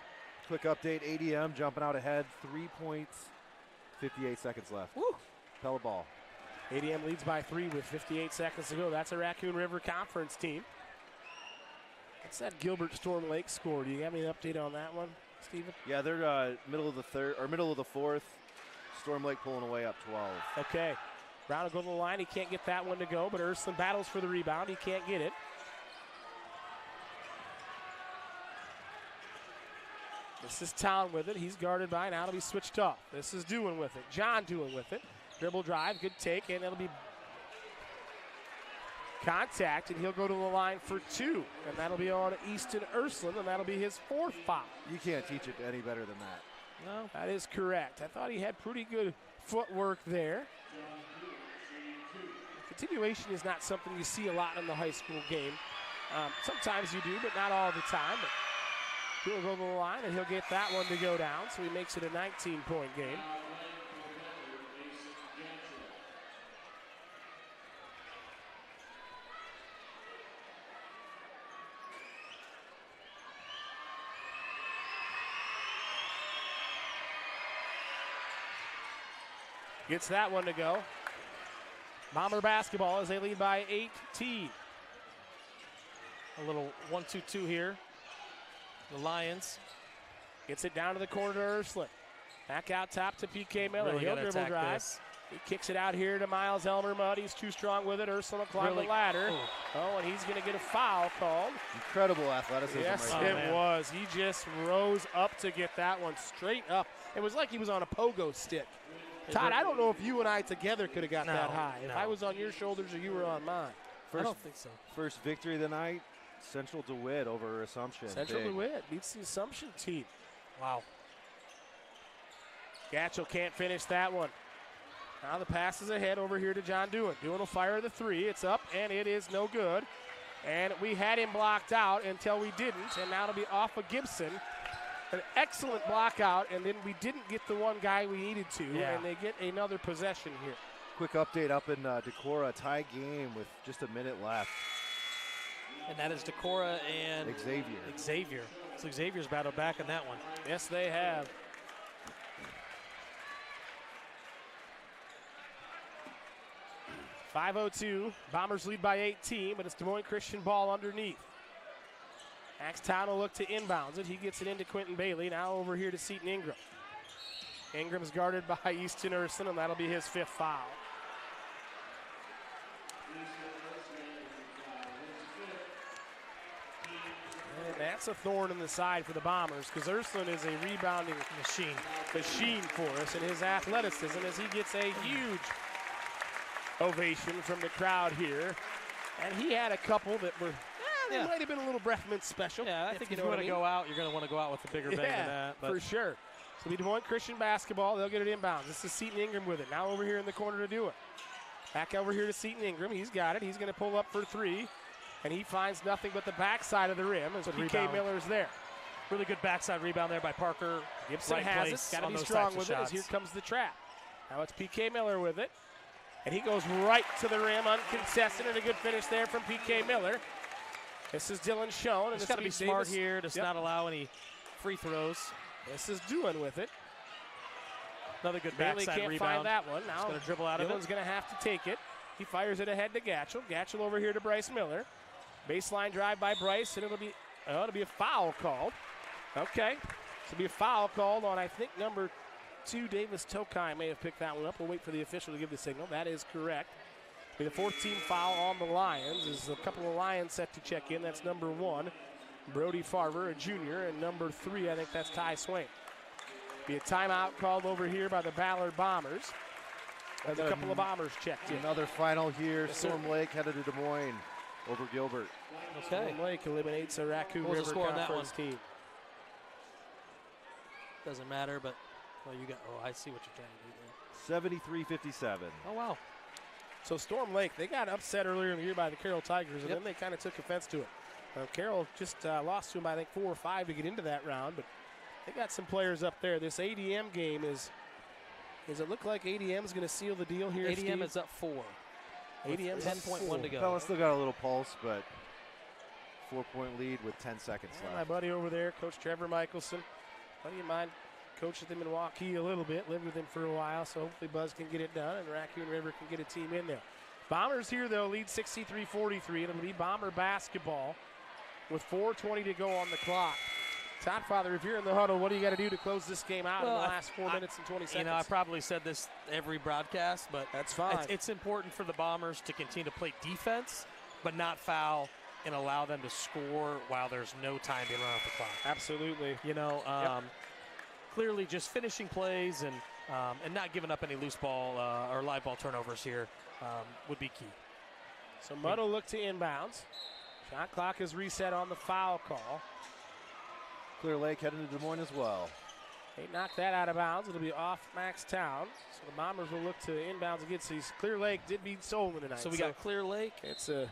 Quick update, ADM jumping out ahead, 3 points, 58 seconds left. Woo. Pella ball. ADM leads by 3 with 58 seconds to go. That's a Raccoon River Conference team. What's that Gilbert Storm Lake score? Do you have any update on that one, Steven? Yeah, they're middle of the fourth. Storm Lake pulling away up 12. Okay. Brown will go to the line. He can't get that one to go, but Ersland battles for the rebound. He can't get it. This is Town with it. He's guarded by, now it'll be switched off. This is Doing with it. John Doing with it. Dribble drive, good take, and it'll be contact, and he'll go to the line for 2. And that'll be on Easton Ersland, and that'll be his 4th foul. You can't teach it any better than that. No, that is correct. I thought he had pretty good footwork there. You could continuation is not something you see a lot in the high school game. Sometimes you do, but not all the time. But he'll go to the line, and he'll get that one to go down, so he makes it a 19-point game. Gets that one to go. Bomber basketball as they lead by 18. A little 1-2-2 here. The Lions. Gets it down to the corner to Ursuline. Back out top to PK Miller. Really He'll dribble drive. This. He kicks it out here to Miles Elmer Mudd. He's too strong with it. Ursuline climb the ladder. Oh, and he's going to get a foul called. Incredible athleticism. Yes, right there. it was. He just rose up to get that one straight up. It was like he was on a pogo stick. Todd, I don't know if you and I together could have got that high. If I was on your shoulders or you were on mine. I don't think so. First victory of the night, Central DeWitt over Assumption. Central DeWitt beats the Assumption team. Wow. Gatchell can't finish that one. Now the pass is ahead over here to John Doohan. Doohan will fire the three. It's up, and it is no good. And we had him blocked out until we didn't, and now it'll be off of Gibson. An excellent block out, and then we didn't get the one guy we needed to, and they get another possession here. Quick update up in Decorah, tie game with just a minute left. And that is Decorah and Xavier. So Xavier's battled back in that one. Yes, they have. .502, Bombers lead by 18, but it's Des Moines Christian ball underneath. Axtown will look to inbounds it. He gets it into Quentin Bailey. Now over here to Seton Ingram. Ingram's guarded by Easton Urson, and that'll be his 5th foul. And that's a thorn in the side for the Bombers because Urson is a rebounding machine for us, and his athleticism as he gets a huge ovation from the crowd here. And he had a couple that were, they might have been a little breath mint special. Yeah, I think if you want to go out, you're going to want to go out with a bigger bang than that. But for sure. So Des Moines Christian basketball, they'll get it inbounds. This is Seton Ingram with it. Now over here in the corner to do it. Back over here to Seton Ingram. He's got it. He's going to pull up for three. And he finds nothing but the backside of the rim as PK Miller's there. Really good backside rebound there by Parker. Gibson has it. Got to be strong with it as here comes the trap. Now it's PK Miller with it. And he goes right to the rim uncontested, and a good finish there from PK Miller. This is Dylan Schoen. He's got to be smart here to not allow any free throws. This is Doohan with it. Another good Bailey backside can't rebound. find that one. Now he's going to dribble out of it. Dylan's going to have to take it. He fires it ahead to Gatchell. Gatchell over here to Bryce Miller. Baseline drive by Bryce, and it'll be a foul called. Okay. So it'll be a foul called on, I think, number 2, Davis Tokai may have picked that one up. We'll wait for the official to give the signal. That is correct. Be the 14th foul on the Lions. There's a couple of Lions set to check in. That's number 1, Brody Farver, a junior, and number 3, I think that's Ty Swain. Be a timeout called over here by the Ballard Bombers. As a couple of Bombers checked in. Another final here. Storm Lake headed to Des Moines over Gilbert. Okay. Storm Lake eliminates a Raccoon What was River the score on that Conference one? team. Doesn't matter, but you got. Oh, I see what you're trying to do there. 73-57. Oh wow. So Storm Lake, they got upset earlier in the year by the Carroll Tigers, and then they kind of took offense to it. Carroll just lost to them, I think, 4 or 5 to get into that round, but they got some players up there. This ADM game does it look like ADM is going to seal the deal here, ADM Steve? is up 4. ADM's 10.1 to go. Bella still got a little pulse, but 4-point lead with 10 seconds My left. buddy over there, Coach Trevor Michelson, buddy of mine, coached at Milwaukee a little bit, lived with him for a while, so hopefully Buzz can get it done and Raccoon River can get a team in there. Bombers here, though, lead 63-43. It'll be Bomber basketball with 4:20 to go on the clock. Todd Father, if you're in the huddle, what do you got to do to close this game out in the last 4 minutes and 20 seconds? You know, I probably said this every broadcast, but that's fine. It's important for the Bombers to continue to play defense, but not foul and allow them to score while there's no time being run off the clock. Absolutely. You know, clearly just finishing plays and not giving up any loose ball or live ball turnovers here would be key. So Mudd will look to inbounds. Shot clock is reset on the foul call. Clear Lake heading to Des Moines as well. They knocked that out of bounds. It'll be off Max Town. So the Bombers will look to inbounds against these. Clear Lake did beat Solon tonight. So we got Clear Lake. It's and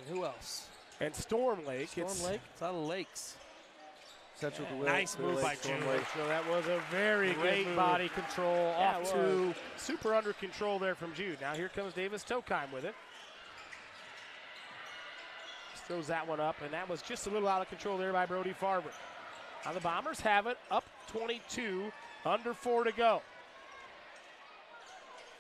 who else? And Storm Lake. Storm Lake. It's out of Lakes. Central Yeah. Duluth, Nice Clear move Lake, by Storm June. Lake. So that was a very Great good move. body control Yeah, off it to was. Super under control there from Jude. Now here comes Davis Tokheim with it. Just throws that one up, and that was just a little out of control there by Brody Farber. Now the Bombers have it up 22, under 4 to go.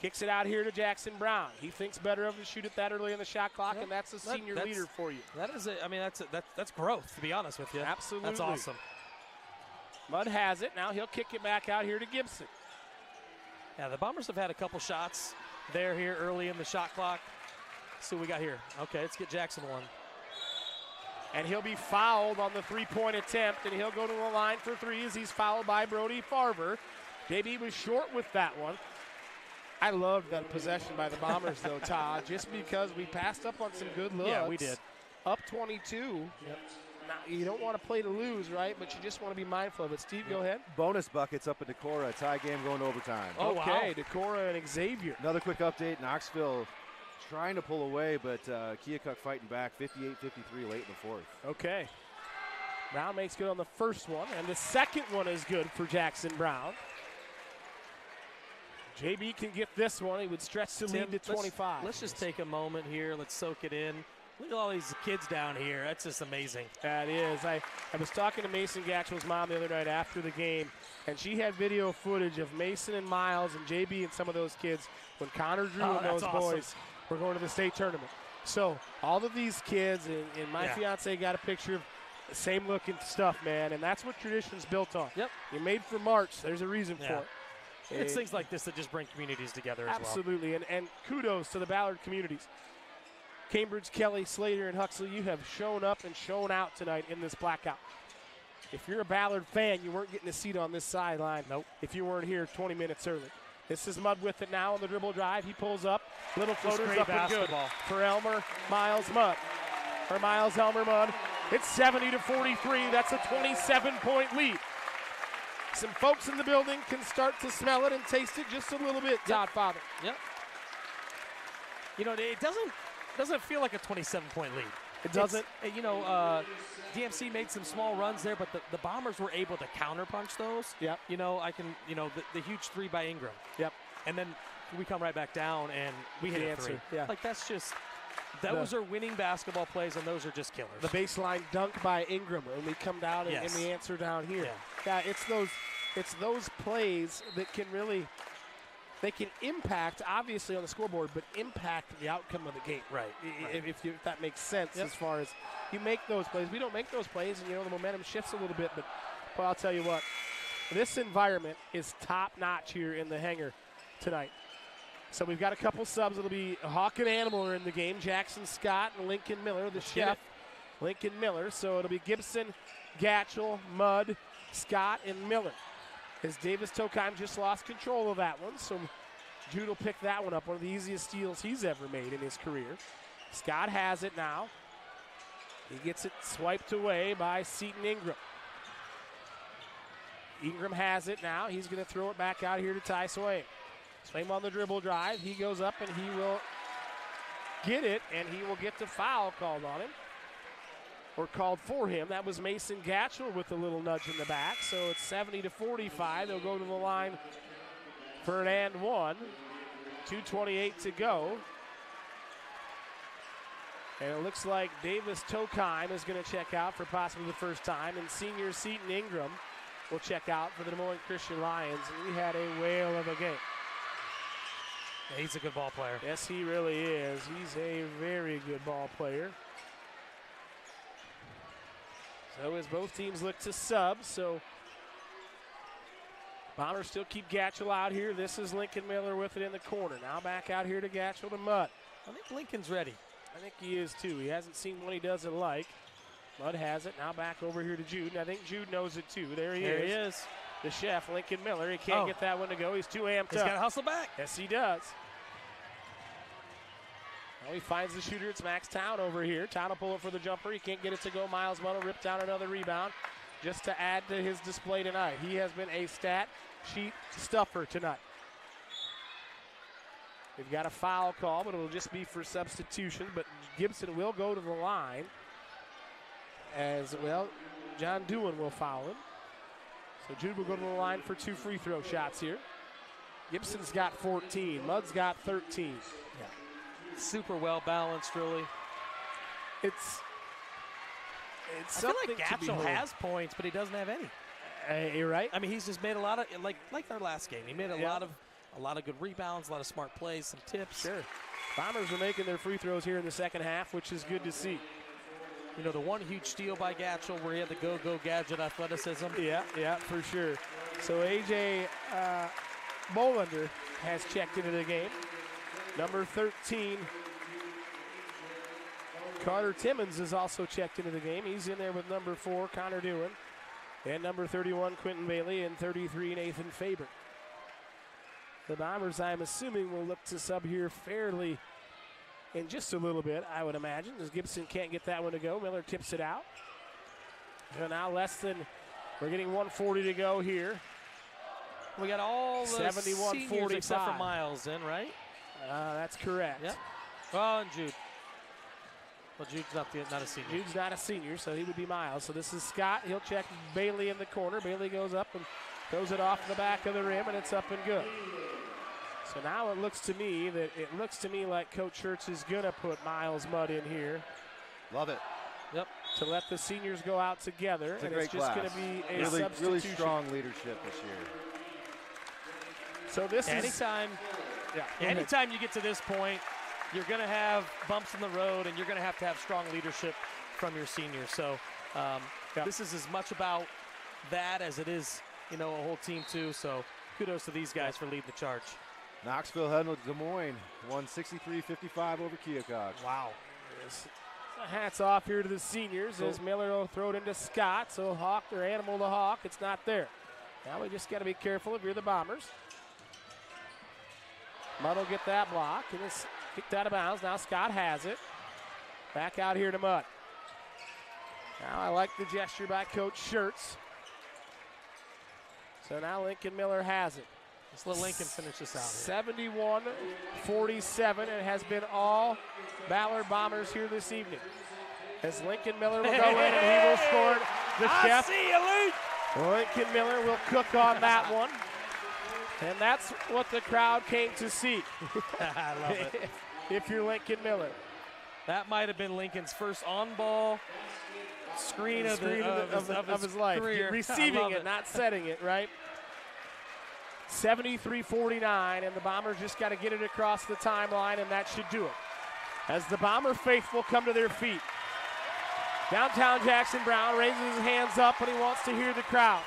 Kicks it out here to Jackson Brown. He thinks better of to shoot it that early in the shot clock, and that's a senior leader for you. That is I mean, that's growth, to be honest with you. Absolutely. That's awesome. Mudd has it. Now he'll kick it back out here to Gibson. Yeah, the Bombers have had a couple shots there here early in the shot clock. Let's see what we got here. Okay, let's get Jackson one. And he'll be fouled on the three-point attempt, and he'll go to the line for three as he's fouled by Brody Farber. JB was short with that one. I loved that possession by the Bombers, though, Todd, just because we passed up on some good looks. Yeah, we did. Up 22. Yep. Now, you don't want to play to lose, right? But you just want to be mindful of it. Steve, go ahead. Bonus buckets up in Decorah. Tie game going to overtime. Oh, okay, wow. Decorah and Xavier. Another quick update. Knoxville trying to pull away, but Keokuk fighting back 58-53 late in the fourth. Okay. Brown makes good on the first one, and the second one is good for Jackson Brown. JB can get this one. He would stretch the lead to 25. Let's just take a moment here. Let's soak it in. Look at all these kids down here. That's just amazing. That is. I was talking to Mason Gatchell's mom the other night after the game, and she had video footage of Mason and Miles and JB and some of those kids when Connor Drew and those boys were going to the state tournament. So all of these kids, and my fiance got a picture of the same looking stuff, man, and that's what tradition's built on. Yep. You made for March. There's a reason for it. It's things like this that just bring communities together as well. Absolutely, and kudos to the Ballard communities. Cambridge, Kelly, Slater, and Huxley, you have shown up and shown out tonight in this blackout. If you're a Ballard fan, you weren't getting a seat on this sideline. Nope. If you weren't here 20 minutes early. This is Mudd with it now on the dribble drive. He pulls up. Little floaters up and good for Elmer Miles Mudd. For Miles Elmer Mudd. It's 70-43. That's a 27-point lead. Some folks in the building can start to smell it and taste it just a little bit, Todd Father. Yep. You know, it doesn't feel like a 27-point lead. It doesn't. DMC made some small runs there, but the Bombers were able to counterpunch those. Yep. The huge three by Ingram. Yep. And then we come right back down and we hit a three. Yeah. Like those are winning basketball plays, and those are just killers. The baseline dunk by Ingram, and we come down and the answer down here. Yeah, it's those plays that can really impact, obviously, on the scoreboard, but impact the outcome of the game. Right. If that makes sense as far as you make those plays. We don't make those plays, and, the momentum shifts a little bit, but I'll tell you what, this environment is top-notch here in the hangar tonight. So we've got a couple subs. It'll be Hawk and Animal are in the game. Jackson Scott and Lincoln Miller, the chef, Lincoln Miller. So it'll be Gibson, Gatchell, Mudd, Scott, and Miller. As Davis Tokheim just lost control of that one, so Jude will pick that one up, one of the easiest steals he's ever made in his career. Scott has it now. He gets it swiped away by Seton Ingram. Ingram has it now. He's going to throw it back out here to Ty Swaim. Swaim on the dribble drive. He goes up and he will get it, and he will get the foul called on him. Or called for him. That was Mason Gatchell with a little nudge in the back. So it's 70-45. They'll go to the line for an and one. 2:28 to go. And it looks like Davis Tokheim is going to check out for possibly the first time. And senior Seton Ingram will check out for the Des Moines Christian Lions. And we had a whale of a game. Yeah, he's a good ball player. Yes, he really is. He's a very good ball player. So as both teams look to sub, so Bombers still keep Gatchell out here. This is Lincoln Miller with it in the corner. Now back out here to Gatchell to Mudd. I think Lincoln's ready. I think he is too. He hasn't seen what he doesn't like. Mudd has it. Now back over here to Jude. And I think Jude knows it too. There he is. The chef, Lincoln Miller. He can't get that one to go. He's too amped up. He's got to hustle back. Yes, he does. Well, he finds the shooter. It's Max Town over here. Town will pull it for the jumper. He can't get it to go. Miles Mudd will rip down another rebound. just to add to his display tonight. He has been a stat sheet stuffer tonight. We've got a foul call, but it'll just be for substitution. But Gibson will go to the line as well. John Doohan will foul him. So Jude will go to the line for 2 free throw shots here. Gibson's got 14. Mudd's got 13. Yeah. Super well balanced, really. It's I feel something like to Gatchel behold. has points, but he doesn't have any. You're right. I mean, he's just made a lot of like our last game. He made a lot of good rebounds, a lot of smart plays, some tips. Sure. Bombers are making their free throws here in the second half, which is good to see. You know, the one huge steal by Gatchel where he had the go-go gadget athleticism. Yeah, for sure. So A.J. Bolander has checked into the game. Number 13, Carter Timmons is also checked into the game. He's in there with number 4, Connor Doohan, and number 31, Quentin Bailey, and 33, Nathan Faber. The Bombers, I'm assuming, will look to sub here fairly in just a little bit, I would imagine, as Gibson can't get that one to go. Miller tips it out. And now we're getting 1:40 to go here. We got all the 71-45 seniors except for Miles in, right? That's correct. Yep. Oh, and Jude. Well, Jude's not a senior. Jude's not a senior, so he would be Miles. So this is Scott. He'll check Bailey in the corner. Bailey goes up and throws it off the back of the rim, and it's up and good. So now it looks to me like Coach Schertz is going to put Miles Mudd in here. Love it. Yep. To let the seniors go out together, It's a and great it's just going class. to be a Really substitution. strong leadership this year. So this anytime you get to this point, you're going to have bumps in the road, and you're going to have strong leadership from your seniors. So this is as much about that as it is, a whole team too. So kudos to these guys for leading the charge. Knoxville heading with Des Moines, 163-55 over Keokuk. Wow. Hats off here to the seniors as Miller will throw it into Scott. So Hawk, or Animal the Hawk, it's not there. Now we just got to be careful if you're the Bombers. Mudd will get that block, and it's kicked out of bounds. Now Scott has it. Back out here to Mudd. Now I like the gesture by Coach Schertz. So now Lincoln Miller has it. Let's let Lincoln finish this out. 71-47. It has been all Ballard Bombers here this evening. As Lincoln Miller will go in and he will score it. The chef. See you, Luke. Lincoln Miller will cook on that one. And that's what the crowd came to see. I love it. If you're Lincoln Miller. That might have been Lincoln's first on-ball screen of his life. career. Receiving it, not setting it, right? 73-49, and the Bombers just got to get it across the timeline, and that should do it. As the Bomber faithful come to their feet. Downtown Jackson Brown raises his hands up, and he wants to hear the crowd.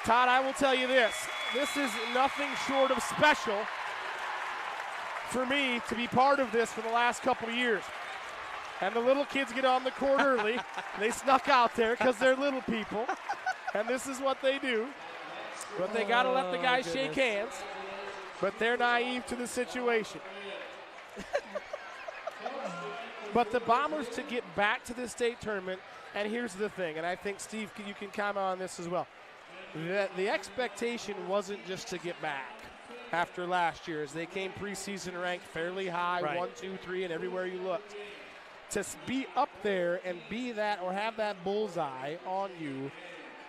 Todd, I will tell you this. This is nothing short of special for me to be part of this for the last couple of years. And the little kids get on the court early. They snuck out there because they're little people, and this is what they do. But they got to let the guys shake hands. But they're naive to the situation. But the Bombers to get back to the state tournament, and here's the thing, and I think, Steve, you can comment on this as well. The expectation wasn't just to get back after last year, as they came preseason ranked fairly high, right. 1, 2, 3, and everywhere you looked. To be up there and be that or have that bullseye on you,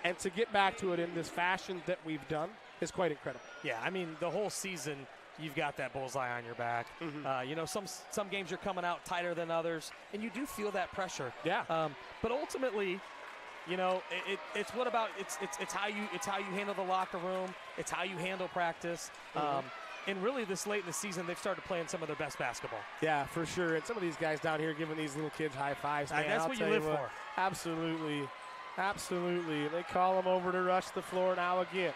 and to get back to it in this fashion that we've done is quite incredible. Yeah, I mean, the whole season, you've got that bullseye on your back. Mm-hmm. Some games you're coming out tighter than others, and you do feel that pressure. Yeah. But ultimately, it's what about it's how you handle the locker room. It's how you handle practice. And really, this late in the season, they've started playing some of their best basketball. Yeah, for sure. And some of these guys down here giving these little kids high fives. Man, That's what you live for. Absolutely. Absolutely. They call them over to rush the floor now again.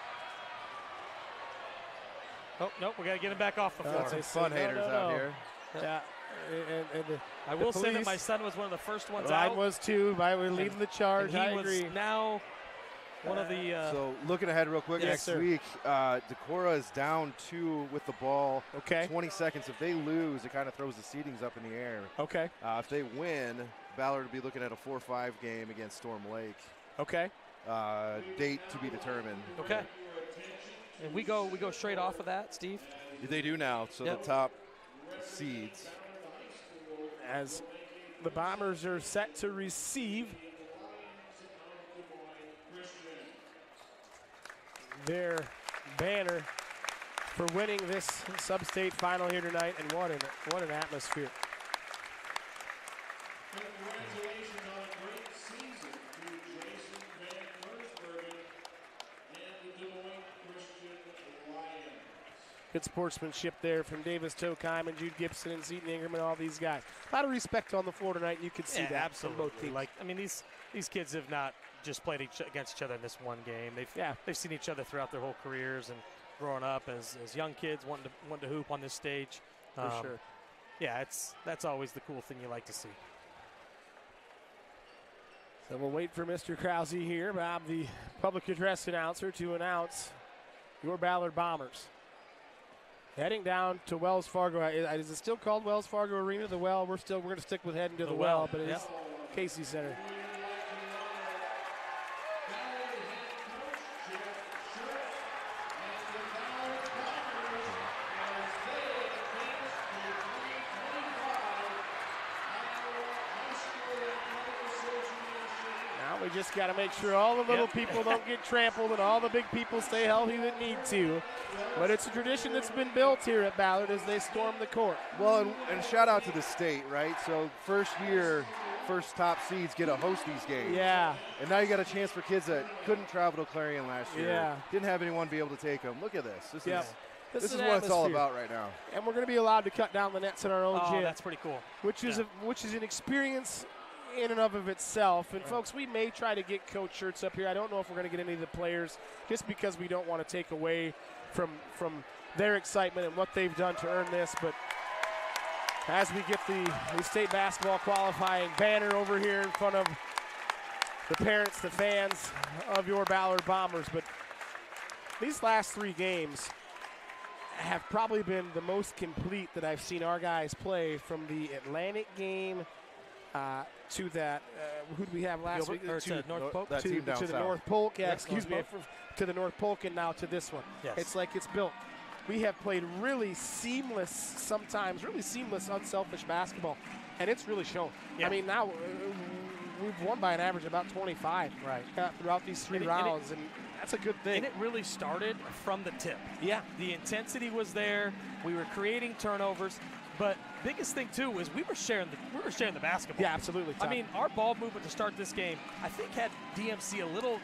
Oh, nope, we got to get him back off the floor. Some fun haters out here. Yeah. And I will say that my son was one of the first ones Mine out. was too. We're leading the charge. And he I agree. was now one of the. So looking ahead real quick, Yes, next sir. week, Decorah is down 2 with the ball. Okay. 20 seconds. If they lose, it kind of throws the seedings up in the air. Okay. If they win, Ballard will be looking at a 4-5 game against Storm Lake. Okay. Date to be determined. Okay. And we go straight off of that, Steve? They do now, so Yep. the top seeds. As the Bombers are set to receive their banner for winning this sub-state final here tonight, and what an atmosphere. Congratulations on a great season to Jason Van Mersbergen and the Des Moines Christian Lions. Good sportsmanship there from Davis Tokheim and Jude Gibson and Seton Ingram and all these guys. A lot of respect on the floor tonight. You could see that absolutely. from both teams. Like, I mean, these kids have not just played against each other in this one game. They've seen each other throughout their whole careers and growing up as young kids wanting to hoop on this stage. For sure. Yeah, that's always the cool thing you like to see. So we'll wait for Mr. Krause here, Bob, the public address announcer, to announce your Ballard Bombers. Heading down to Wells Fargo. Is it still called Wells Fargo Arena? The Well. We're going to stick with heading to the well, but it is Casey Center. We just got to make sure all the little people don't get trampled and all the big people stay healthy that need to. But it's a tradition that's been built here at Ballard as they storm the court. Well, and shout out to the state, right? So first top seeds get to host these games. Yeah. And now you got a chance for kids that couldn't travel to Clarion last year. Yeah. Didn't have anyone be able to take them. Look at this. This is an what it's all atmosphere. about right now. And we're going to be allowed to cut down the nets in our own gym. That's pretty cool. Which is an experience in and of itself. And folks, we may try to get coach shirts up here. I don't know if we're going to get any of the players just because we don't want to take away from their excitement and what they've done to earn this. But as we get the state basketball qualifying banner over here in front of the parents, the fans of your Ballard Bombers. But these last 3 games have probably been the most complete that I've seen our guys play, from the Atlantic game to that, who do we have last week? To North Polk? That team down to the south. North Polk, to the North Polk, and now to this one. Yes. It's like it's built. We have played really seamless, unselfish basketball, and it's really shown. Yeah. I mean, now we've won by an average of about 25 throughout these 3 rounds, and that's a good thing. And it really started from the tip. Yeah. The intensity was there. We were creating turnovers. But biggest thing too was we were sharing the basketball. Yeah, absolutely. I mean, our ball movement to start this game, I think, had DMC a little,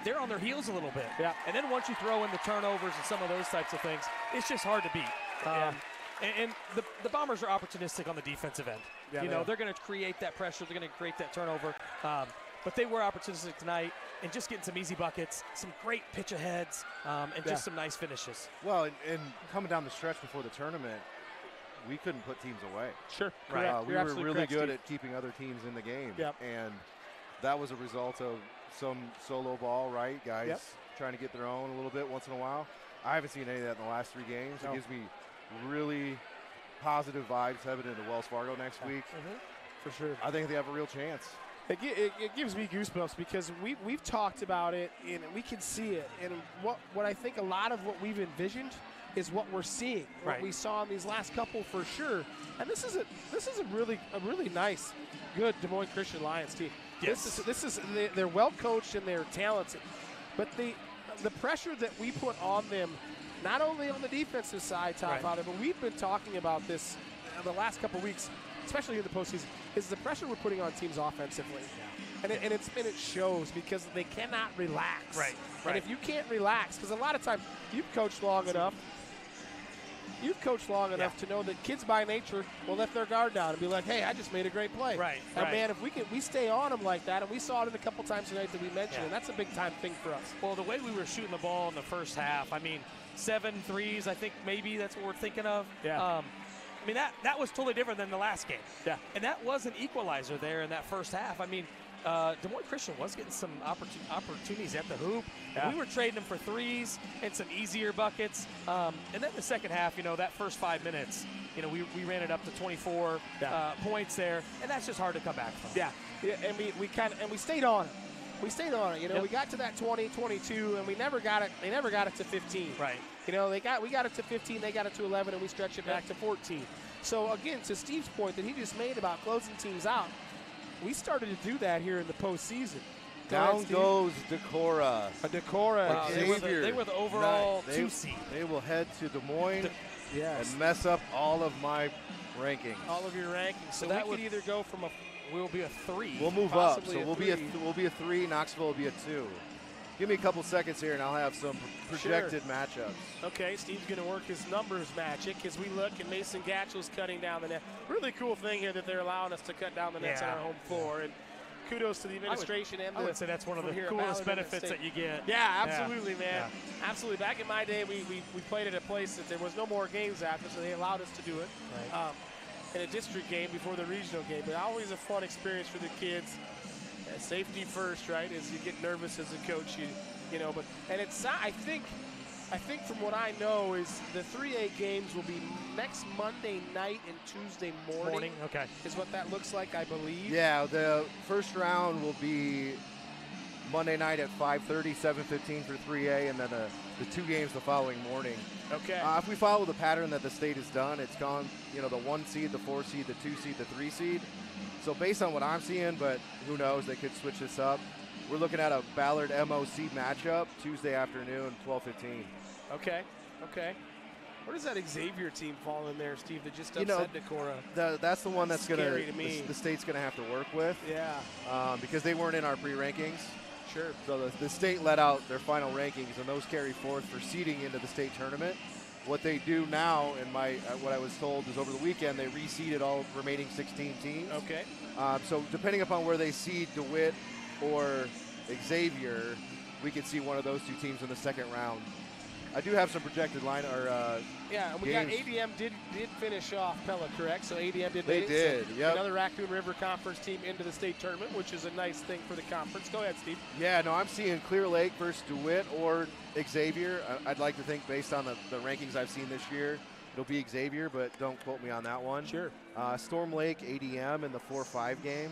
they're on their heels a little bit. Yeah. And then once you throw in the turnovers and some of those types of things, it's just hard to beat. And the Bombers are opportunistic on the defensive end. Yeah, they're going to create that pressure. They're going to create that turnover. But they were opportunistic tonight and just getting some easy buckets, some great pitch aheads, and just some nice finishes. Well, and coming down the stretch before the tournament, we couldn't put teams away. Sure. Right. We You're were really correct, good Steve. at keeping other teams in the game. Yep. And that was a result of some solo ball, right? Guys trying to get their own a little bit once in a while. I haven't seen any of that in the last 3 games. No. It gives me really positive vibes heading into Wells Fargo next week. For sure. I think they have a real chance. It gives me goosebumps because we've talked about it and we can see it. And what I think a lot of what we've envisioned is what we're seeing, what we saw in these last couple for sure. And this is a really nice, good Des Moines Christian Lions team. Yes. They're well coached and they're talented, but the pressure that we put on them, not only on the defensive side, Father, but we've been talking about this the last couple weeks, especially in the postseason, is the pressure we're putting on teams offensively. And it shows because they cannot relax. Right. And if you can't relax, because a lot of times you've coached long enough to know that kids by nature will let their guard down and be like, hey, I just made a great play. Right. And man, if we stay on them like that, and we saw it in a couple times tonight that we mentioned, and that's a big time thing for us. Well, the way we were shooting the ball in the first half, I mean, 7 threes, I think maybe that's what we're thinking of. Yeah. I mean, that was totally different than the last game. Yeah. And that was an equalizer there in that first half. I mean, Des Moines Christian was getting some opportunities at the hoop. Yeah. We were trading them for threes and some easier buckets. And then the second half, that first 5 minutes, we ran it up to 24 points there, and that's just hard to come back from. Yeah. And we stayed on it. we stayed on it. You know, we got to that 20, 22, and we never got it. They never got it to 15. Right. You know, we got it to 15, they got it to 11, and we stretched it back to 14. So again, to Steve's point that he just made about closing teams out, we started to do that here in the postseason. Down goes Decorah. Decorah. Wow, they were the overall 2 seed. They will head to Des Moines Yes. and mess up all of my rankings. All of your rankings. So that we could either go from we'll be a 3. We'll move up. Possibly So a we'll be a 3. Knoxville will be a 2. Give me a couple seconds here, and I'll have some projected matchups. Okay, Steve's going to work his numbers magic as we look, and Mason Gatchell's cutting down the net. Really cool thing here that they're allowing us to cut down the nets on our home floor. And kudos to the administration I would say that's one of the coolest benefits that you get. Yeah, absolutely, man. Yeah. Absolutely. Back in my day, we played at a place that there was no more games after, so they allowed us to do it in a district game before the regional game. But always a fun experience for the kids. Safety first, right? As you get nervous as a coach, you know. But and it's I think from what I know is the 3A games will be next Monday night and Tuesday morning. Okay. Is what that looks like, I believe. Yeah, the first round will be Monday night at 5:30, 7:15 for 3A, and then the 2 games the following morning. Okay. If we follow the pattern that the state has done, it's gone, you know, the 1 seed, the 4 seed, the 2 seed, the 3 seed. So based on what I'm seeing, but who knows, they could switch this up. We're looking at a Ballard MOC matchup Tuesday afternoon, 12:15. Okay. Where does that Xavier team fall in there, Steve, that just upset Decorah? That's the one that's scary to me. The state's going to have to work with. Yeah. Because they weren't in our pre-rankings. Sure. So the state let out their final rankings, and those carry forth for seeding into the state tournament. What they do now, in what I was told, is over the weekend they reseeded all remaining 16 teams. Okay. So depending upon where they seed DeWitt or Xavier, we could see one of those 2 teams in the second round. I do have some projected line and we got ADM did finish off Pella, correct? So ADM did. They did. Yep. Another Raccoon River Conference team into the state tournament, which is a nice thing for the conference. Go ahead, Steve. Yeah, no, I'm seeing Clear Lake versus DeWitt or Xavier. I'd like to think, based on the rankings I've seen this year, it'll be Xavier, but don't quote me on that one. Sure. Storm Lake, ADM in the 4-5 game.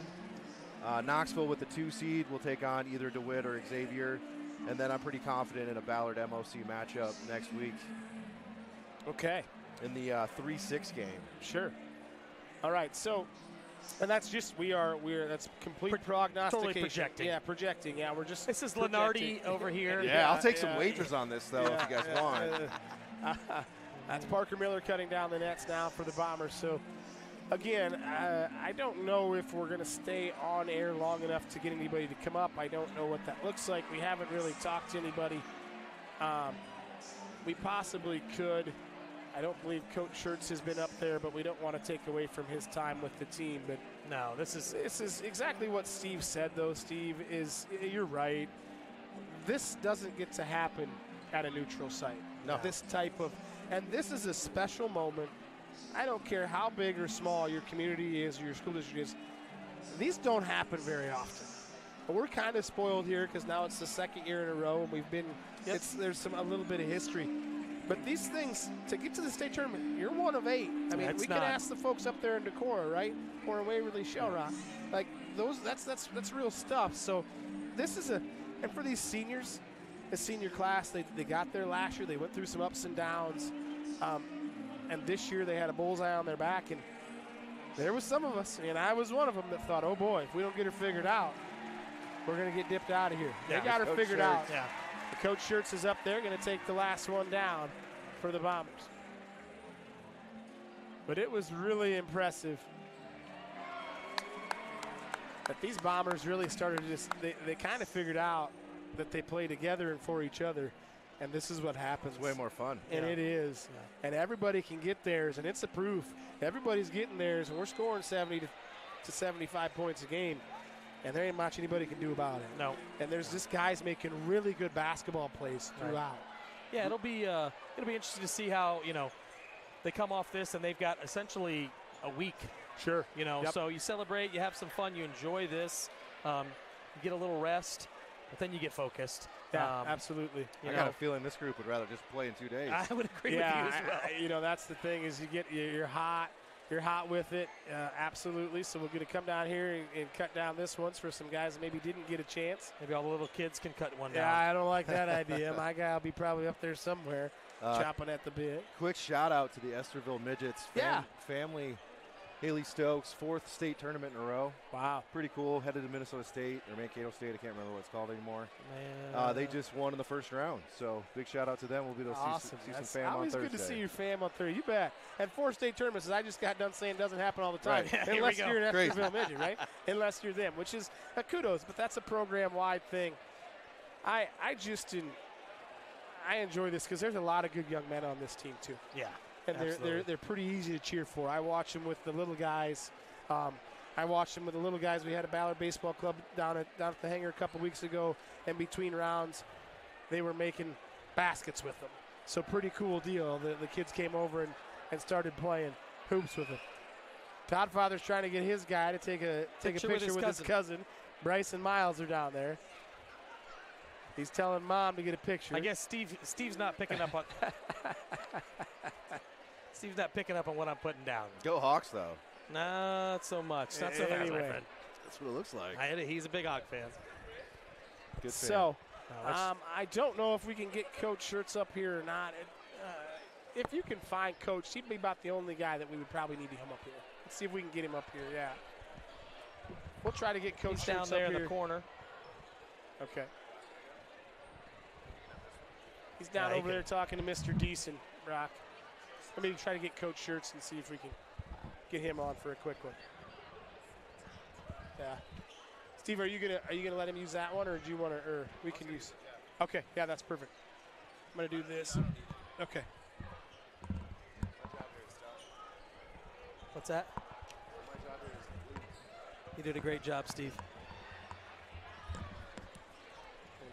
Knoxville with the 2 seed will take on either DeWitt or Xavier. And then I'm pretty confident in a Ballard MOC matchup next week. Okay. In the 3-6 game. Sure. All right. So, and that's just that's complete prognostication. Totally projecting. Yeah, projecting. Yeah, we're just. This is Lenardi over here. Yeah, I'll take some wagers on this though if you guys want. That's Parker Miller cutting down the nets now for the Bombers. So. Again, I don't know if we're going to stay on air long enough to get anybody to come up. I don't know what that looks like. We haven't really talked to anybody. We possibly could. I don't believe Coach Schertz has been up there, but we don't want to take away from his time with the team. But no, this is exactly what Steve said, though. Steve, you're right. This doesn't get to happen at a neutral site. No. This type of, and this is a special moment. I don't care how big or small your community is or your school district is. These don't happen very often. But we're kind of spoiled here because now it's the 2nd year in a row, and we've been. There's a little bit of history. But these things, to get to the state tournament, you're 1 of 8. I mean, we can ask the folks up there in Decorah, right, or in Waverly Shell Rock, like those. That's real stuff. So this is and for these seniors, the senior class, they got there last year. They went through some ups and downs. And this year they had a bullseye on their back, and there was some of us, and I was one of them, that thought, oh boy, if we don't get her figured out, we're going to get dipped out of here. Yeah, they got her figured out. Yeah. Coach Schertz is up there, going to take the last one down for the Bombers. But it was really impressive that these Bombers really started to they kind of figured out that they play together and for each other. And this is what happens. It's way more fun. And it is. Yeah. And everybody can get theirs, and it's a proof. Everybody's getting theirs, and we're scoring 70 to 75 points a game. And there ain't much anybody can do about it. No. And there's just guys making really good basketball plays throughout. Right. Yeah, it'll be interesting to see how, they come off this and they've got essentially a week. Sure. So you celebrate, you have some fun, you enjoy this, you get a little rest, but then you get focused. Yeah, absolutely. I got a feeling this group would rather just play in 2 days. I would agree with you as well. That's the thing is you're hot. You're hot with it, absolutely. So we're going to come down here and cut down this one for some guys that maybe didn't get a chance. Maybe all the little kids can cut one down. Yeah, I don't like that idea. My guy will be probably up there somewhere, chopping at the bit. Quick shout out to the Esterville Midgets family. Haley Stokes, 4th state tournament in a row. Wow. Pretty cool. Headed to Minnesota State or Mankato State. I can't remember what it's called anymore. Man. They just won in the first round. So big shout out to them. We'll be able to see some fam on always Thursday. good to see your fam on Thursday. You bet. And 4 state tournaments, as I just got done saying, doesn't happen all the time. Right. Unless you're an Esterville Midget, right? Unless you're them, which is kudos. But that's a program-wide thing. I enjoy this because there's a lot of good young men on this team, too. Yeah. And they're pretty easy to cheer for. I watch them with the little guys. I watched them with the little guys. We had a Ballard Baseball Club down at the hangar a couple weeks ago, and between rounds, they were making baskets with them. So pretty cool deal. The kids came over and started playing hoops with them. Toddfather's trying to get his guy to take a picture with his cousin. Bryce and Miles are down there. He's telling Mom to get a picture. I guess Steve's not picking up on Steve's not picking up on what I'm putting down. Go Hawks, though. Not so much. Not so fast, my friend. That's what it looks like. He's a big Hawk fan. Good fan. So, I don't know if we can get Coach Shirts up here or not. If you can find Coach, he'd be about the only guy that we would probably need to come up here. Let's see if we can get him up here, yeah. We'll try to get Coach He's Shirts down there up in here. the corner. Okay. He's down over there talking to Mr. Deason, Brock. Let me try to get Coach Shirts and see if we can get him on for a quick one. Yeah. Steve, are you gonna let him use that one, or do you want to? Or we can use. Okay. Yeah, that's perfect. I'm gonna do this. Okay. What's that? You did a great job, Steve. I'll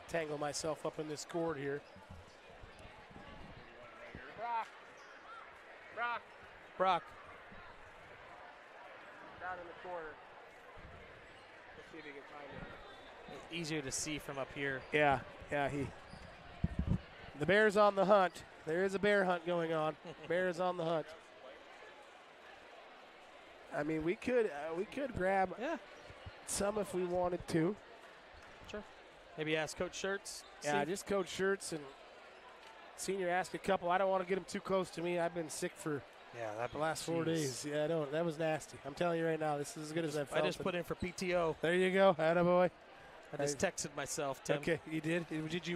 tangle myself up in this cord here. Brock. Down in the corner. Let's see if he can find it. Easier to see from up here. Yeah. The bear's on the hunt. There is a bear hunt going on. Bear is on the hunt. I mean, we could grab some if we wanted to. Sure. Maybe ask Coach Shirts. Yeah, just Coach Shirts and Senior ask a couple. I don't want to get them too close to me. I've been sick for the last 4 days. Yeah, I don't. That was nasty. I'm telling you right now, this is as good as I've felt. I just put in for PTO. There you go. Attaboy. I just texted myself, Tim. Okay, you did?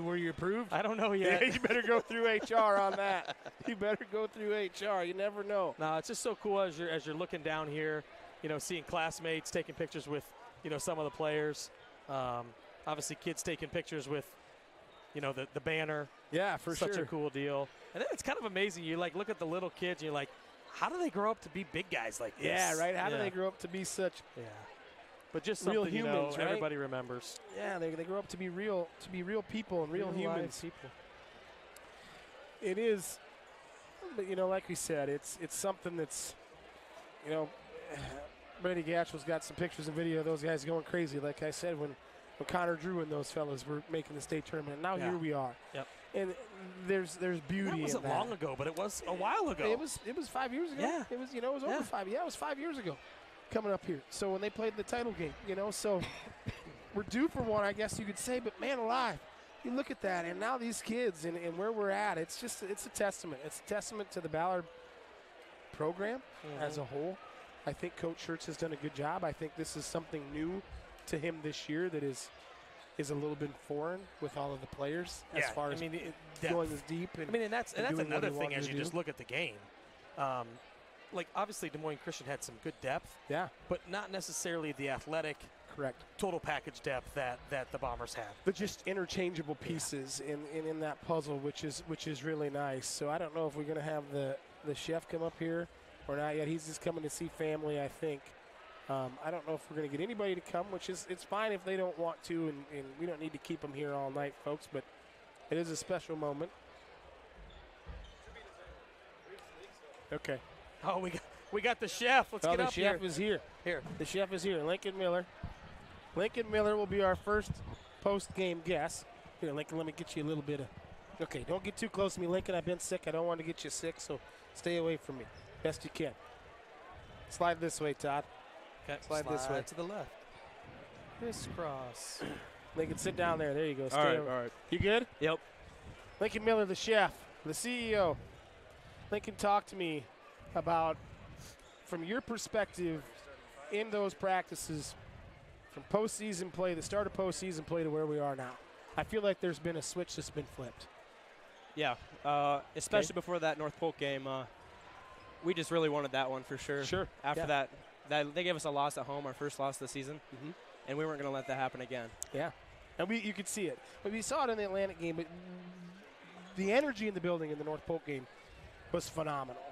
Were you approved? I don't know yet. Yeah, you better go through HR on that. You better go through HR. You never know. No, it's just so cool as you're looking down here, seeing classmates taking pictures with, some of the players. Obviously, kids taking pictures with, the banner. Yeah, for sure. Such a cool deal. And then it's kind of amazing. You look at the little kids and you're like, how do they grow up to be big guys like this? Yeah, right. How do they grow up to be such? Yeah. But just something real humans, right? Everybody remembers. Yeah, they grow up to be real people and real humans. People. It is, but like we said, it's something that's, Brady Gatchell's got some pictures and video of those guys going crazy. Like I said, when Connor Drew and those fellas were making the state tournament, and now here we are. Yep. And there's beauty in that. Wasn't long ago, but it was a while ago. It was 5 years ago. Yeah. It was it was over 5. Yeah, it was 5 years ago. Coming up here. So when they played the title game, so we're due for one, I guess you could say, but man alive, you look at that, and now these kids and where we're at, it's a testament. It's a testament to the Ballard program as a whole. I think Coach Shirts has done a good job. I think this is something new to him this year that is a little bit foreign with all of the players as far as going as deep. And that's another thing as you just look at the game. Obviously Des Moines Christian had some good depth. Yeah. But not necessarily the athletic total package depth that the Bombers have. But just interchangeable pieces in that puzzle, which is really nice. So I don't know if we're going to have the chef come up here or not yet. He's just coming to see family, I think. I don't know if we're going to get anybody to come, which is it's fine if they don't want to, and we don't need to keep them here all night, folks. But it is a special moment. Okay. Oh, we got the chef. Let's get up here. The chef is here. The chef is here. Lincoln Miller. Lincoln Miller will be our first post-game guest. Here, Lincoln, let me get you a little bit of. Okay, don't get too close to me, Lincoln. I've been sick. I don't want to get you sick, so stay away from me best you can. Slide this way, Todd. Okay, Slide this way. to the left. Crisscross. Lincoln, sit down there. There you go. Stay All over. right. You good? Yep. Lincoln Miller, the chef, the CEO. Lincoln, talk to me about, from your perspective, in those practices, from postseason play, the start of postseason play to where we are now. I feel like there's been a switch that's been flipped. Yeah, especially before that North Polk game. We just really wanted that one for sure. Sure. After that, they gave us a loss at home, our first loss of the season, and we weren't going to let that happen again. Yeah, and you could see it. But we saw it in the Atlantic game, but the energy in the building in the North Polk game was phenomenal.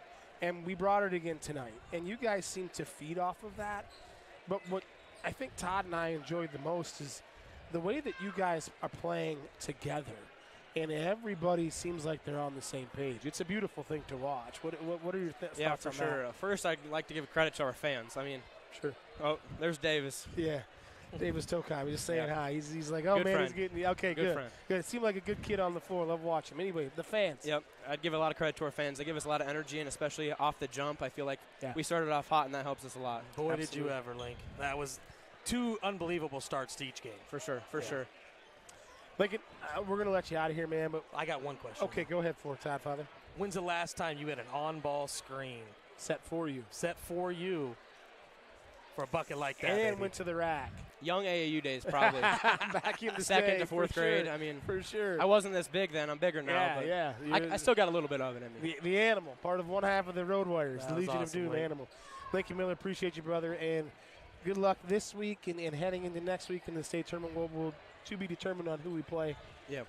And we brought it again tonight. And you guys seem to feed off of that. But what I think Todd and I enjoyed the most is the way that you guys are playing together. And everybody seems like they're on the same page. It's a beautiful thing to watch. What are your thoughts Yeah, on for sure. First, I'd like to give credit to our fans. I mean, Sure. Oh, there's Davis. Yeah. Davis Tokai, just saying Yeah. hi. He's like, oh, Good man, friend. he's getting – okay, Good good. friend. Good. It seemed like a good kid on the floor. Love watching him. Anyway, the fans. Yep. I'd give a lot of credit to our fans. They give us a lot of energy, and especially off the jump, I feel like Yeah. we started off hot, and that helps us a lot. Boy, did Absolutely. you ever, Link. That was 2 unbelievable starts to each game. For sure, for sure. Lincoln, we're going to let you out of here, man. But I got one question. okay, go ahead for it, Todd Father. When's the last time you had an on-ball screen Set for you. set for you for a bucket like that? And baby? went to the rack. Young AAU days, probably. Back in the Second day, to fourth for grade. sure. I mean, For sure. I wasn't this big then. I'm bigger now. Yeah, but yeah. I still got a little bit of it in me. The animal, part of one half of the Road Warriors, That the was Legion of awesome, Doom Link. animal. Lincoln Miller, appreciate you, brother, and good luck this week and heading into next week in the state tournament. We'll to be determined on who we play. Yeah.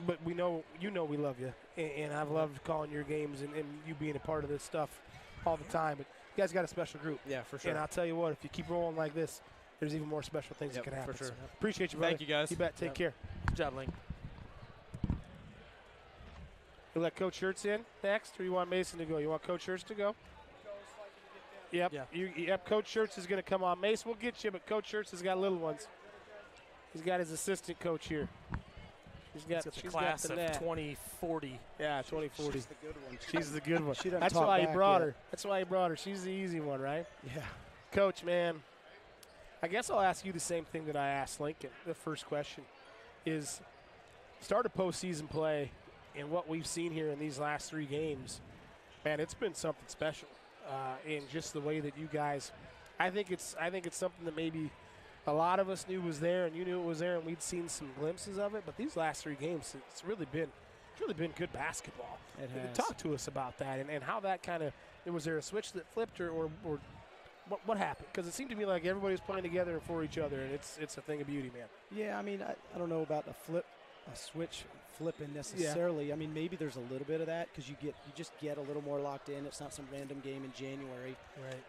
But we know we love you, and I've loved calling your games and you being a part of this stuff all the time. But you guys got a special group. Yeah, for sure. And I'll tell you what, if you keep rolling like this, there's even more special things Yep, that can happen. for sure. So appreciate you, brother. Thank you, guys. You bet. Take Yep. care. Good job, Link. You let Coach Schertz in next, or you want Mason to go? You want Coach Schertz to go? Yep. Yeah. Yep. Coach Schertz is going to come on. Mace, we'll get you, but Coach Schertz has got little ones. He's got his assistant coach here. It's got the class of 2040. Yeah, 2040. She's the good one. She's the good one. She doesn't That's talk why he back brought yet. her. That's why he brought her. She's the easy one, right? Yeah. Coach, man, I guess I'll ask you the same thing that I asked Lincoln. The first question is start of postseason play and what we've seen here in these last 3 games. Man, it's been something special in just the way that you guys. I think it's something that maybe a lot of us knew was there, and you knew it was there, and we'd seen some glimpses of it. But these last 3 games, it's really been good basketball. It has. Talk to us about that and how that kind of was there a switch that flipped or what happened? Because it seemed to me like everybody was playing together and for each other, and it's a thing of beauty, man. Yeah, I mean, I don't know about a switch flipping necessarily. I mean, maybe there's a little bit of that because you just get a little more locked in. It's not some random game in January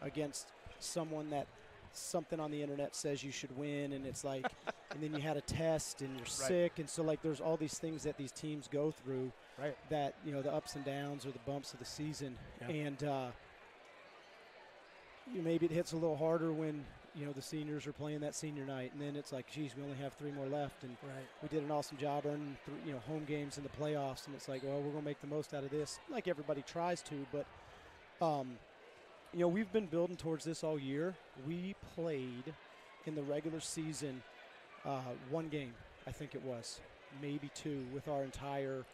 against someone that something on the internet says you should win, and it's like, and then you had a test and you're sick, and so like there's all these things that these teams go through. Right. That the ups and downs or the bumps of the season, and maybe it hits a little harder when the seniors are playing that senior night, and then it's like, geez, we only have 3 more left, and we did an awesome job earning home games in the playoffs, and it's like, well, we're gonna make the most out of this, like everybody tries to, but we've been building towards this all year. We played in the regular season 1 game, I think it was, maybe 2, with our entire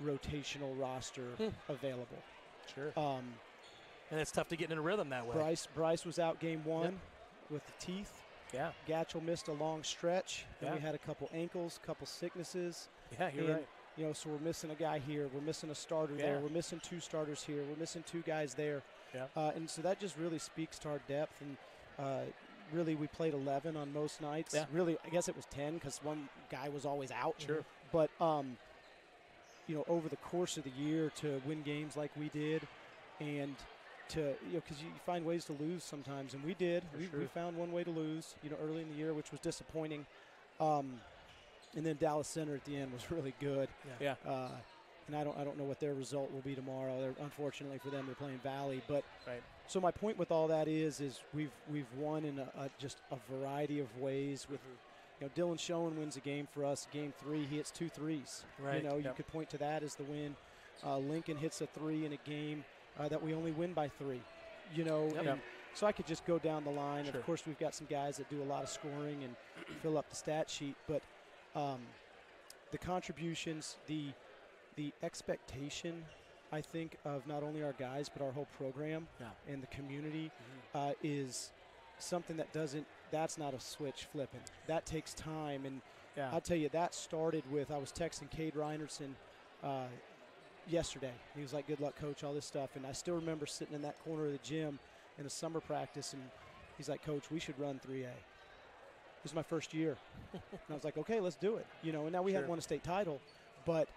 rotational roster available. Sure. And it's tough to get in a rhythm that way. Bryce was out game 1 with the teeth. Yeah. Gatchel missed a long stretch. And Yeah. we had a couple ankles, couple sicknesses. Yeah, you're and, right. So we're missing a guy here. We're missing a starter there. We're missing 2 starters here. We're missing 2 guys there. Yeah. And so that just really speaks to our depth. And really, we played 11 on most nights. Yeah. Really, I guess it was 10 because one guy was always out. Sure. But, over the course of the year to win games like we did and to, because you find ways to lose sometimes. And we did. We found one way to lose, early in the year, which was disappointing. And then Dallas Center at the end was really good. Yeah. And I don't know what their result will be tomorrow. Unfortunately for them, they're playing Valley. But so my point with all that is we've won in just a variety of ways. With Dylan Schoen wins a game for us. Game 3, he hits 2 threes. Right. You could point to that as the win. Lincoln hits a 3 in a game that we only win by 3. you know. Yep. And so I could just go down the line. Sure. Of course, we've got some guys that do a lot of scoring and fill up the stat sheet. But the contributions, the expectation, I think, of not only our guys but our whole program and the community is something that's not a switch flipping. That takes time. And I'll tell you, that started with, I was texting Cade Reinerson yesterday. He was like, good luck, coach, all this stuff. And I still remember sitting in that corner of the gym in a summer practice, and he's like, Coach, we should run 3A. This is my first year. And I was like, okay, let's do it. You know, and now we haven't won a state title, but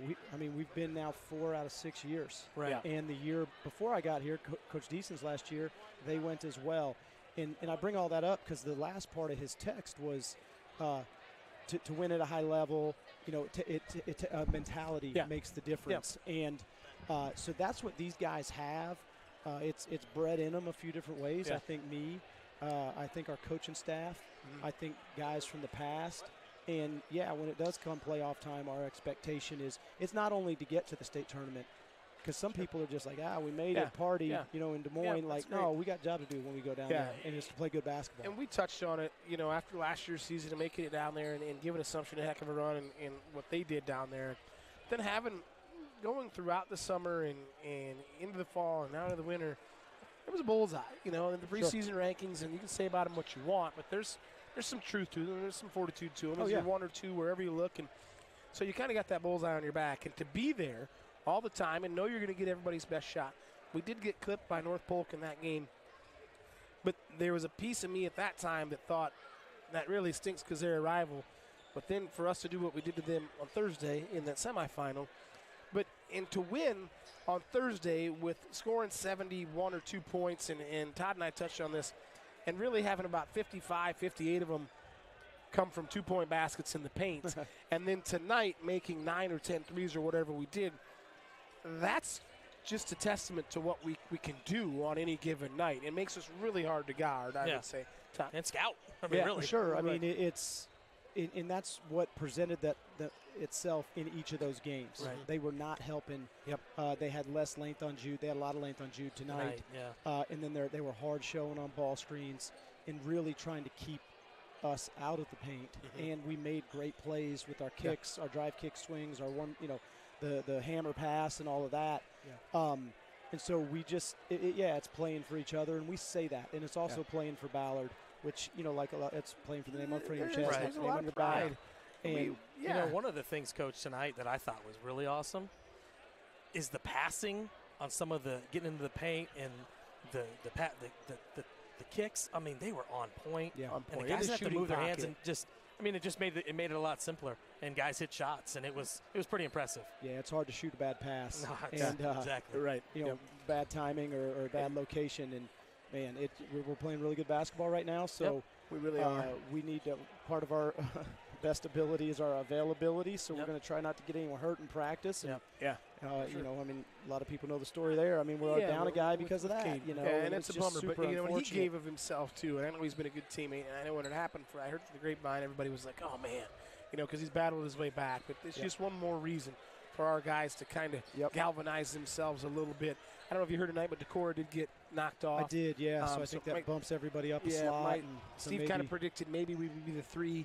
we've been now 4 out of 6 years. Right. And the year before I got here, Coach Deason's last year, they went as well. And I bring all that up because the last part of his text was to win at a high level, you know, mentality makes the difference. And so that's what these guys have. It's bred in them a few different ways. Yeah. I think I think our coaching staff, I think guys from the past. And, when it does come playoff time, our expectation is it's not only to get to the state tournament, because some people are just like, we made it, party, you know, in Des Moines. No, we got a job to do when we go down there, and it's to play good basketball. And we touched on it, you know, after last year's season, and making it down there and giving Assumption a heck of a run and what they did down there. Then going throughout the summer and into the fall and out of the winter, it was a bullseye, you know, in the preseason rankings, and you can say about them what you want, but there's some truth to them. There's some fortitude to them. You're 1 or 2 wherever you look, and so you kind of got that bullseye on your back. And to be there all the time and know you're going to get everybody's best shot. We did get clipped by North Polk in that game, but there was a piece of me at that time that thought that really stinks because they're a rival. But then for us to do what we did to them on Thursday in that semifinal, and to win on Thursday with scoring 71 or 2 points, and Todd and I touched on this, and really having about 55, 58 of them come from 2-point baskets in the paint, and then tonight making 9 or 10 threes or whatever we did, that's just a testament to what we can do on any given night. It makes us really hard to guard, I would say. Todd. And scout. I mean, really. Sure. I mean, and that's what presented itself in each of those games. Right. They were not helping. They had less length on Jude. They had a lot of length on Jude tonight. And then they were hard showing on ball screens and really trying to keep us out of the paint. And we made great plays with our kicks, our drive kick swings, our one, you know, the hammer pass and all of that. And so we just, it's playing for each other, and we say that. And it's also playing for Ballard, which, you know, like a lot, it's playing for the name on your chest, There's a name lot on of your pride. back. And You know, one of the things, Coach, tonight that I thought was really awesome is the passing on some of the getting into the paint and the kicks. I mean, they were on point. On And point. the guys In had to shooting move their hands pocket. and just. I mean, it made it a lot simpler, and guys hit shots, and it was pretty impressive. Yeah, it's hard to shoot a bad pass. No, and exactly. Right. You know, bad timing or bad location, and man, we're playing really good basketball right now. So we really are. We need part of our best ability is our availability. So we're going to try not to get anyone hurt in practice. And, you know, I mean, a lot of people know the story there. I mean, we're down a guy because of that. Cade. You know, and it's it's a just bummer. But super you know, when he unfortunate. gave of himself too, and I know he's been a good teammate. And I know when it happened, I heard from the grapevine, everybody was like, "Oh man," you know, because he's battled his way back. But it's just one more reason for our guys to kind of galvanize themselves a little bit. I don't know if you heard tonight, but Decorah did get knocked off. I did, yeah. So I think that bumps everybody up a slot. And so Steve kind of predicted maybe we would be the 3.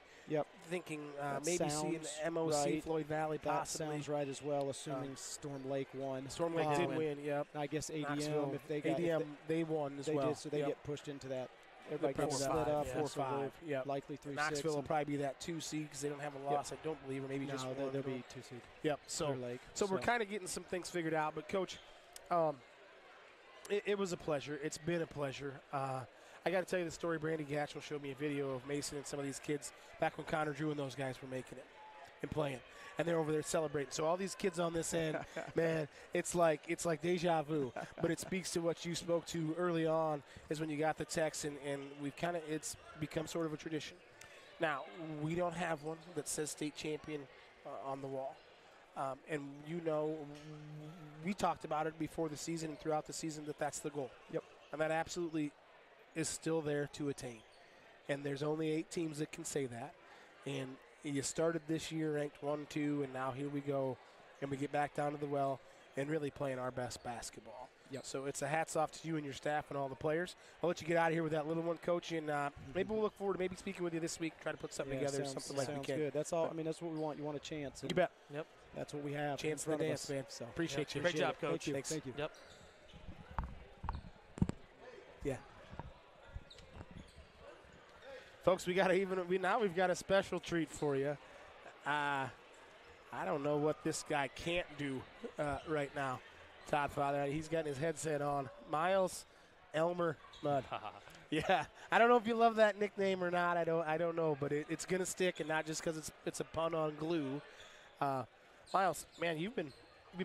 Thinking maybe seeing the MOC right. Floyd Valley that possibly. sounds right as well, assuming Storm Lake won. Storm Lake did win, I guess ADM, Knoxville. if they got ADM, they won as they well. did, so they get pushed into that. Everybody Four gets or split five, up, 4-5. Yep. Likely 3-6. Knoxville will probably be that 2 seed because they don't have a loss, I don't believe, or maybe just one. They'll be 2 seed. Yep. So we're kind of getting some things figured out. But Coach, it was a pleasure. It's been a pleasure. I got to tell you the story. Brandy Gatchell showed me a video of Mason and some of these kids back when Connor Drew and those guys were making it and playing, and they're over there celebrating. So all these kids on this end, man, it's like deja vu. But it speaks to what you spoke to early on, is when you got the text, and we've it's become sort of a tradition. Now we don't have one that says state champion on the wall, and you know, we talked about it before the season and throughout the season that's the goal. Yep, and that absolutely is still there to attain. And there's only 8 teams that can say that. And you started this year ranked 1-2, and now here we go, and we get back down to the well and really playing our best basketball. Yep. So it's a hats off to you and your staff and all the players. I'll let you get out of here with that little one, Coach, and maybe we'll look forward to maybe speaking with you this week, try to put something together, something like we can. Sounds good. That's all. I mean, that's what we want. You want a chance. You bet. Yep. That's what we have. Chance in in the front of dance, us. man. So Appreciate you. Great job, Coach. Thank you. Thanks. Thank you. Yep. Yeah. Folks, we've got a special treat for you. I don't know what this guy can't do right now. Todd Father, he's got his headset on. Miles Elmer Mudd. Yeah, I don't know if you love that nickname or not. I don't know, but it's gonna stick, and not just because it's a pun on glue. Miles, man, you've been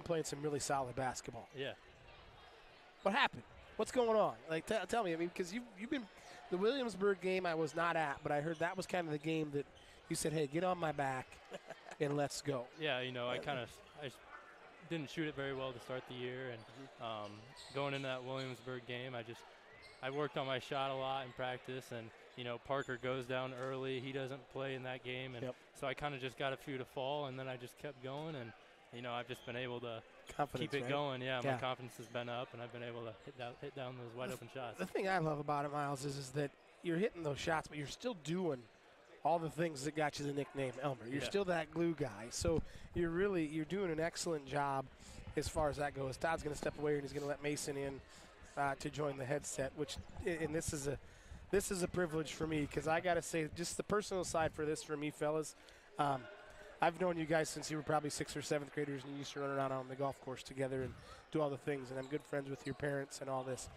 playing some really solid basketball. Yeah. What happened? What's going on? Like, tell me. I mean, because you've been the Williamsburg game. I was not at, but I heard that was kind of the game that you said, "Hey, get on my back and let's go." Yeah, I didn't shoot it very well to start the year, and going into that Williamsburg game, I worked on my shot a lot in practice, and Parker goes down early. He doesn't play in that game, and so I kind of just got a few to fall, and then I just kept going, and I've just been able to keep it going. Yeah, my confidence has been up, and I've been able to hit down those wide open shots. The thing I love about it, Miles, is that you're hitting those shots, but you're still doing all the things that got you the nickname Elmer. You're still that glue guy. So you're doing an excellent job as far as that goes. Todd's going to step away, and he's going to let Mason in to join the headset, and this is a privilege for me, because I got to say, just the personal side for this for me, fellas, I've known you guys since you were probably 6th or 7th graders, and you used to run around on the golf course together and do all the things, and I'm good friends with your parents and all this.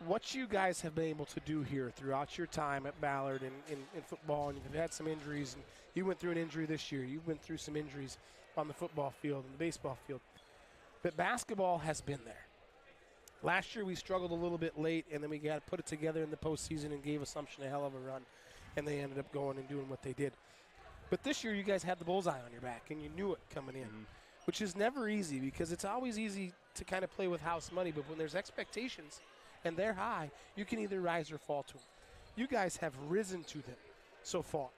What you guys have been able to do here throughout your time at Ballard in football, and you've had some injuries, and you went through an injury this year. You went through some injuries on the football field and the baseball field. But basketball has been there. Last year we struggled a little bit late, and then we got to put it together in the postseason and gave Assumption a hell of a run, and they ended up going and doing what they did. But this year you guys had the bullseye on your back, and you knew it coming in, which is never easy, because it's always easy to kind of play with house money, but when there's expectations and they're high, you can either rise or fall to them. You guys have risen to them so far.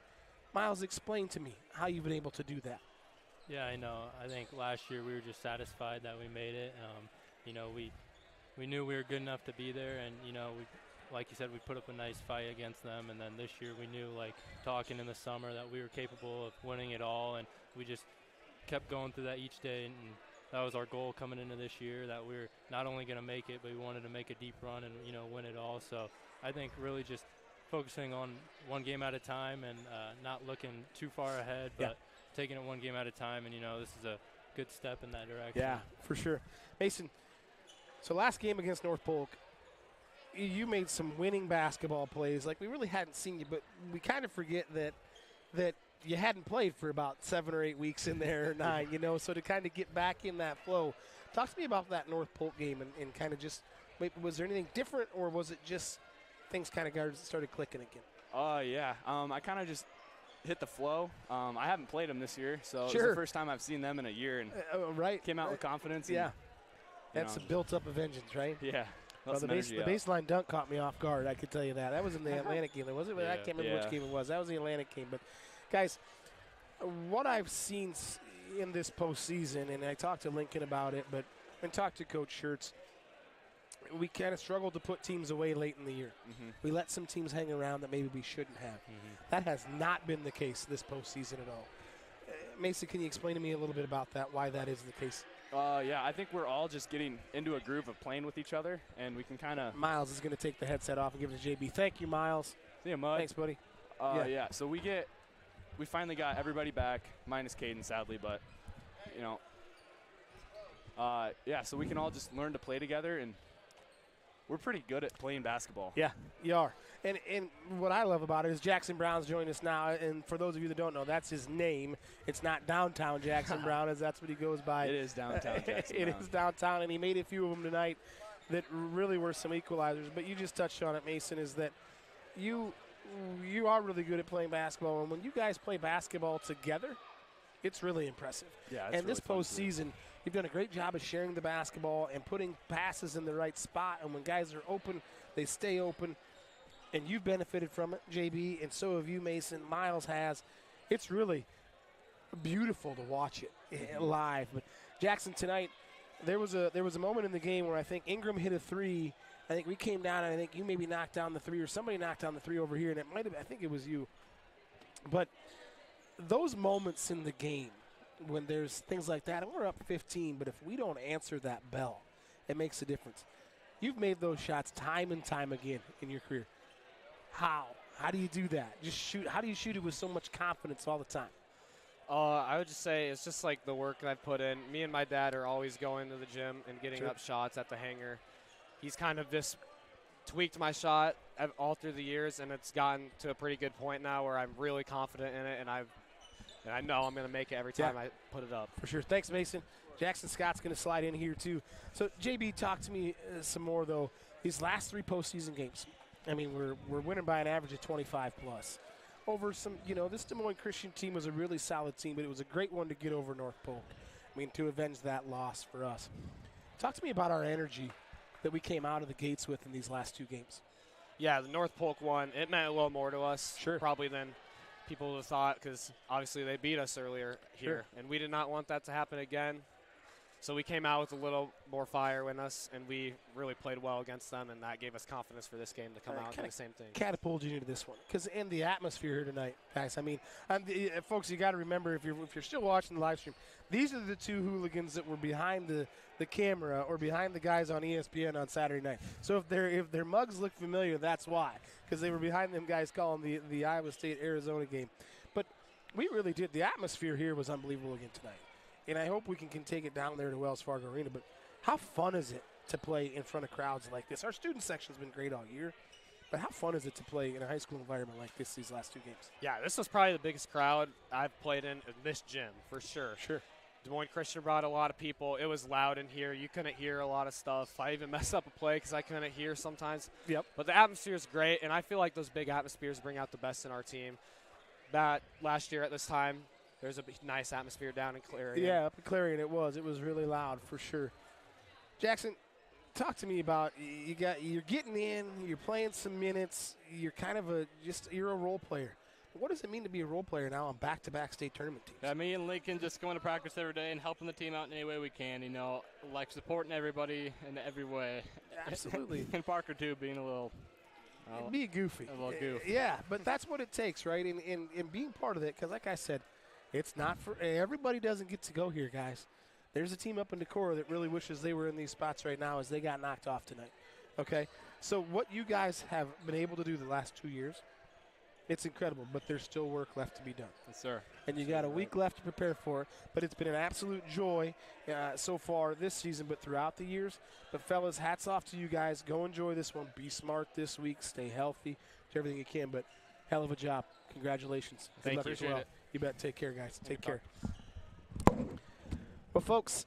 Miles, explain to me how you've been able to do that. Yeah, I know. I think last year we were just satisfied that we made it. We knew we were good enough to be there, and we, like you said, we put up a nice fight against them. And then this year we knew, like talking in the summer, that we were capable of winning it all, and we just kept going through that each day. And that was our goal coming into this year, that we were not only going to make it, but we wanted to make a deep run and win it all. So I think really just focusing on one game at a time, and not looking too far ahead, but taking it one game at a time. And this is a good step in that direction. Yeah, for sure. Mason, so last game against North Polk, you made some winning basketball plays. Like, we really hadn't seen you, but we kind of forget that you hadn't played for about 7 or 8 weeks in there, or 9, so to kind of get back in that flow. Talk to me about that North Polk game, and kind of just, was there anything different, or was it just things kind of started clicking again? Yeah. I kind of just hit the flow. I haven't played them this year, so it's the first time I've seen them in a year, and came out with confidence. And, that's a built-up of vengeance, right? Yeah. Well, the baseline dunk caught me off guard, I could tell you that. That was in the Atlantic game, was it? I can't remember which game it was. That was the Atlantic game. But, guys, what I've seen in this postseason, and I talked to Lincoln about it, and talked to Coach Schertz, we kind of struggled to put teams away late in the year. We let some teams hang around that maybe we shouldn't have. That has not been the case this postseason at all. Mason, can you explain to me a little bit about that, why that is the case? Yeah, I think we're all just getting into a groove of playing with each other, and we can kind of. Miles is going to take the headset off and give it to JB. Thank you, Miles. See you, Mud. Thanks, buddy. Yeah, so we finally got everybody back, minus Caden, sadly, but, so we can all just learn to play together, and we're pretty good at playing basketball. Yeah, you are. And what I love about it is Jackson Brown's joining us now. And for those of you that don't know, that's his name. It's not downtown Jackson Brown, as that's what he goes by. It is downtown Jackson Brown. It is downtown, and he made a few of them tonight that really were some equalizers. But you just touched on it, Mason, is that you are really good at playing basketball. And when you guys play basketball together, it's really impressive. Yeah, and really this postseason, you've done a great job of sharing the basketball and putting passes in the right spot. And when guys are open, they stay open. And you've benefited from it, JB, and so have you, Mason. Miles has. It's really beautiful to watch it live. But Jackson, tonight, there was a moment in the game where I think Ingram hit a three. I think we came down, and I think you maybe knocked down the three, or somebody knocked down the three over here, and it might have. I think it was you. But those moments in the game when there's things like that, and we're up 15, but if we don't answer that bell, it makes a difference. You've made those shots time and time again in your career. How? How do you do that? Just shoot. How do you shoot it with so much confidence all the time? I would just say it's just like the work that I've put in. Me and my dad are always going to the gym and getting up shots at the hangar. He's kind of just tweaked my shot all through the years, and it's gotten to a pretty good point now where I'm really confident in it, and I know I'm going to make it every time I put it up. For sure. Thanks, Mason. Jackson Scott's going to slide in here, too. So, JB, talk to me some more, though. These last 3 postseason games, I mean, we're winning by an average of 25-plus. Over some, this Des Moines Christian team was a really solid team, but it was a great one to get over North Polk. I mean, to avenge that loss for us. Talk to me about our energy that we came out of the gates with in these last 2 games. Yeah, the North Polk one, it meant a little more to us probably than people would have thought, because obviously they beat us earlier here, and we did not want that to happen again. So we came out with a little more fire in us, and we really played well against them, and that gave us confidence for this game to come out and do the same thing. Catapulted you into this one, because in the atmosphere here tonight, guys. I mean, folks, you got to remember if you're still watching the live stream, these are the 2 hooligans that were behind the camera or behind the guys on ESPN on Saturday night. So if their mugs look familiar, that's why, because they were behind them guys calling the Iowa State-Arizona game. But we really did. The atmosphere here was unbelievable again tonight. And I hope we can take it down there to Wells Fargo Arena. But how fun is it to play in front of crowds like this? Our student section's been great all year. But how fun is it to play in a high school environment like this these last 2 games? Yeah, this was probably the biggest crowd I've played in this gym, for sure. Sure. Des Moines Christian brought a lot of people. It was loud in here. You couldn't hear a lot of stuff. I even messed up a play because I couldn't hear sometimes. Yep. But the atmosphere is great, and I feel like those big atmospheres bring out the best in our team. That last year at this time, there's a nice atmosphere down in Clarion. Yeah, up in Clarion it was. It was really loud for sure. Jackson, talk to me about you're getting in, you're playing some minutes, you're kind of you're a role player. What does it mean to be a role player now on back-to-back state tournament teams? Yeah, me and Lincoln just going to practice every day and helping the team out in any way we can, like supporting everybody in every way. Absolutely. And Parker, too, being a little be goofy. A little goof. Yeah, but that's what it takes, right? And being part of it, because like I said, it's not for everybody doesn't get to go here, guys. There's a team up in Decorah that really wishes they were in these spots right now as they got knocked off tonight. Okay? So what you guys have been able to do the last 2 years, it's incredible, but there's still work left to be done. Yes, sir. And you got a week left to prepare for it, but it's been an absolute joy so far this season, but throughout the years. But, fellas, hats off to you guys. Go enjoy this one. Be smart this week. Stay healthy. Do everything you can, but hell of a job. Congratulations. Thank you. Appreciate it. You bet. Take care, guys. Take care. Well, folks,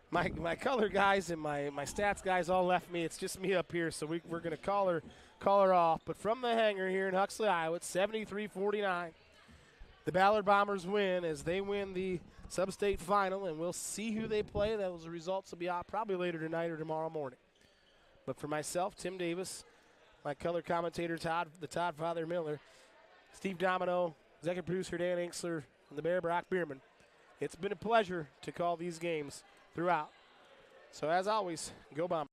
my color guys and my stats guys all left me. It's just me up here, so we're going to call her off. But from the hangar here in Huxley, Iowa, it's 73-49. The Ballard Bombers win as they win the sub-state final, and we'll see who they play. Those results will be out probably later tonight or tomorrow morning. But for myself, Tim Davis, my color commentator, Todd Father Miller, Steve Domino, executive producer Dan Inksler, and the Bear Brock Bierman, it's been a pleasure to call these games throughout. So as always, go Bombers.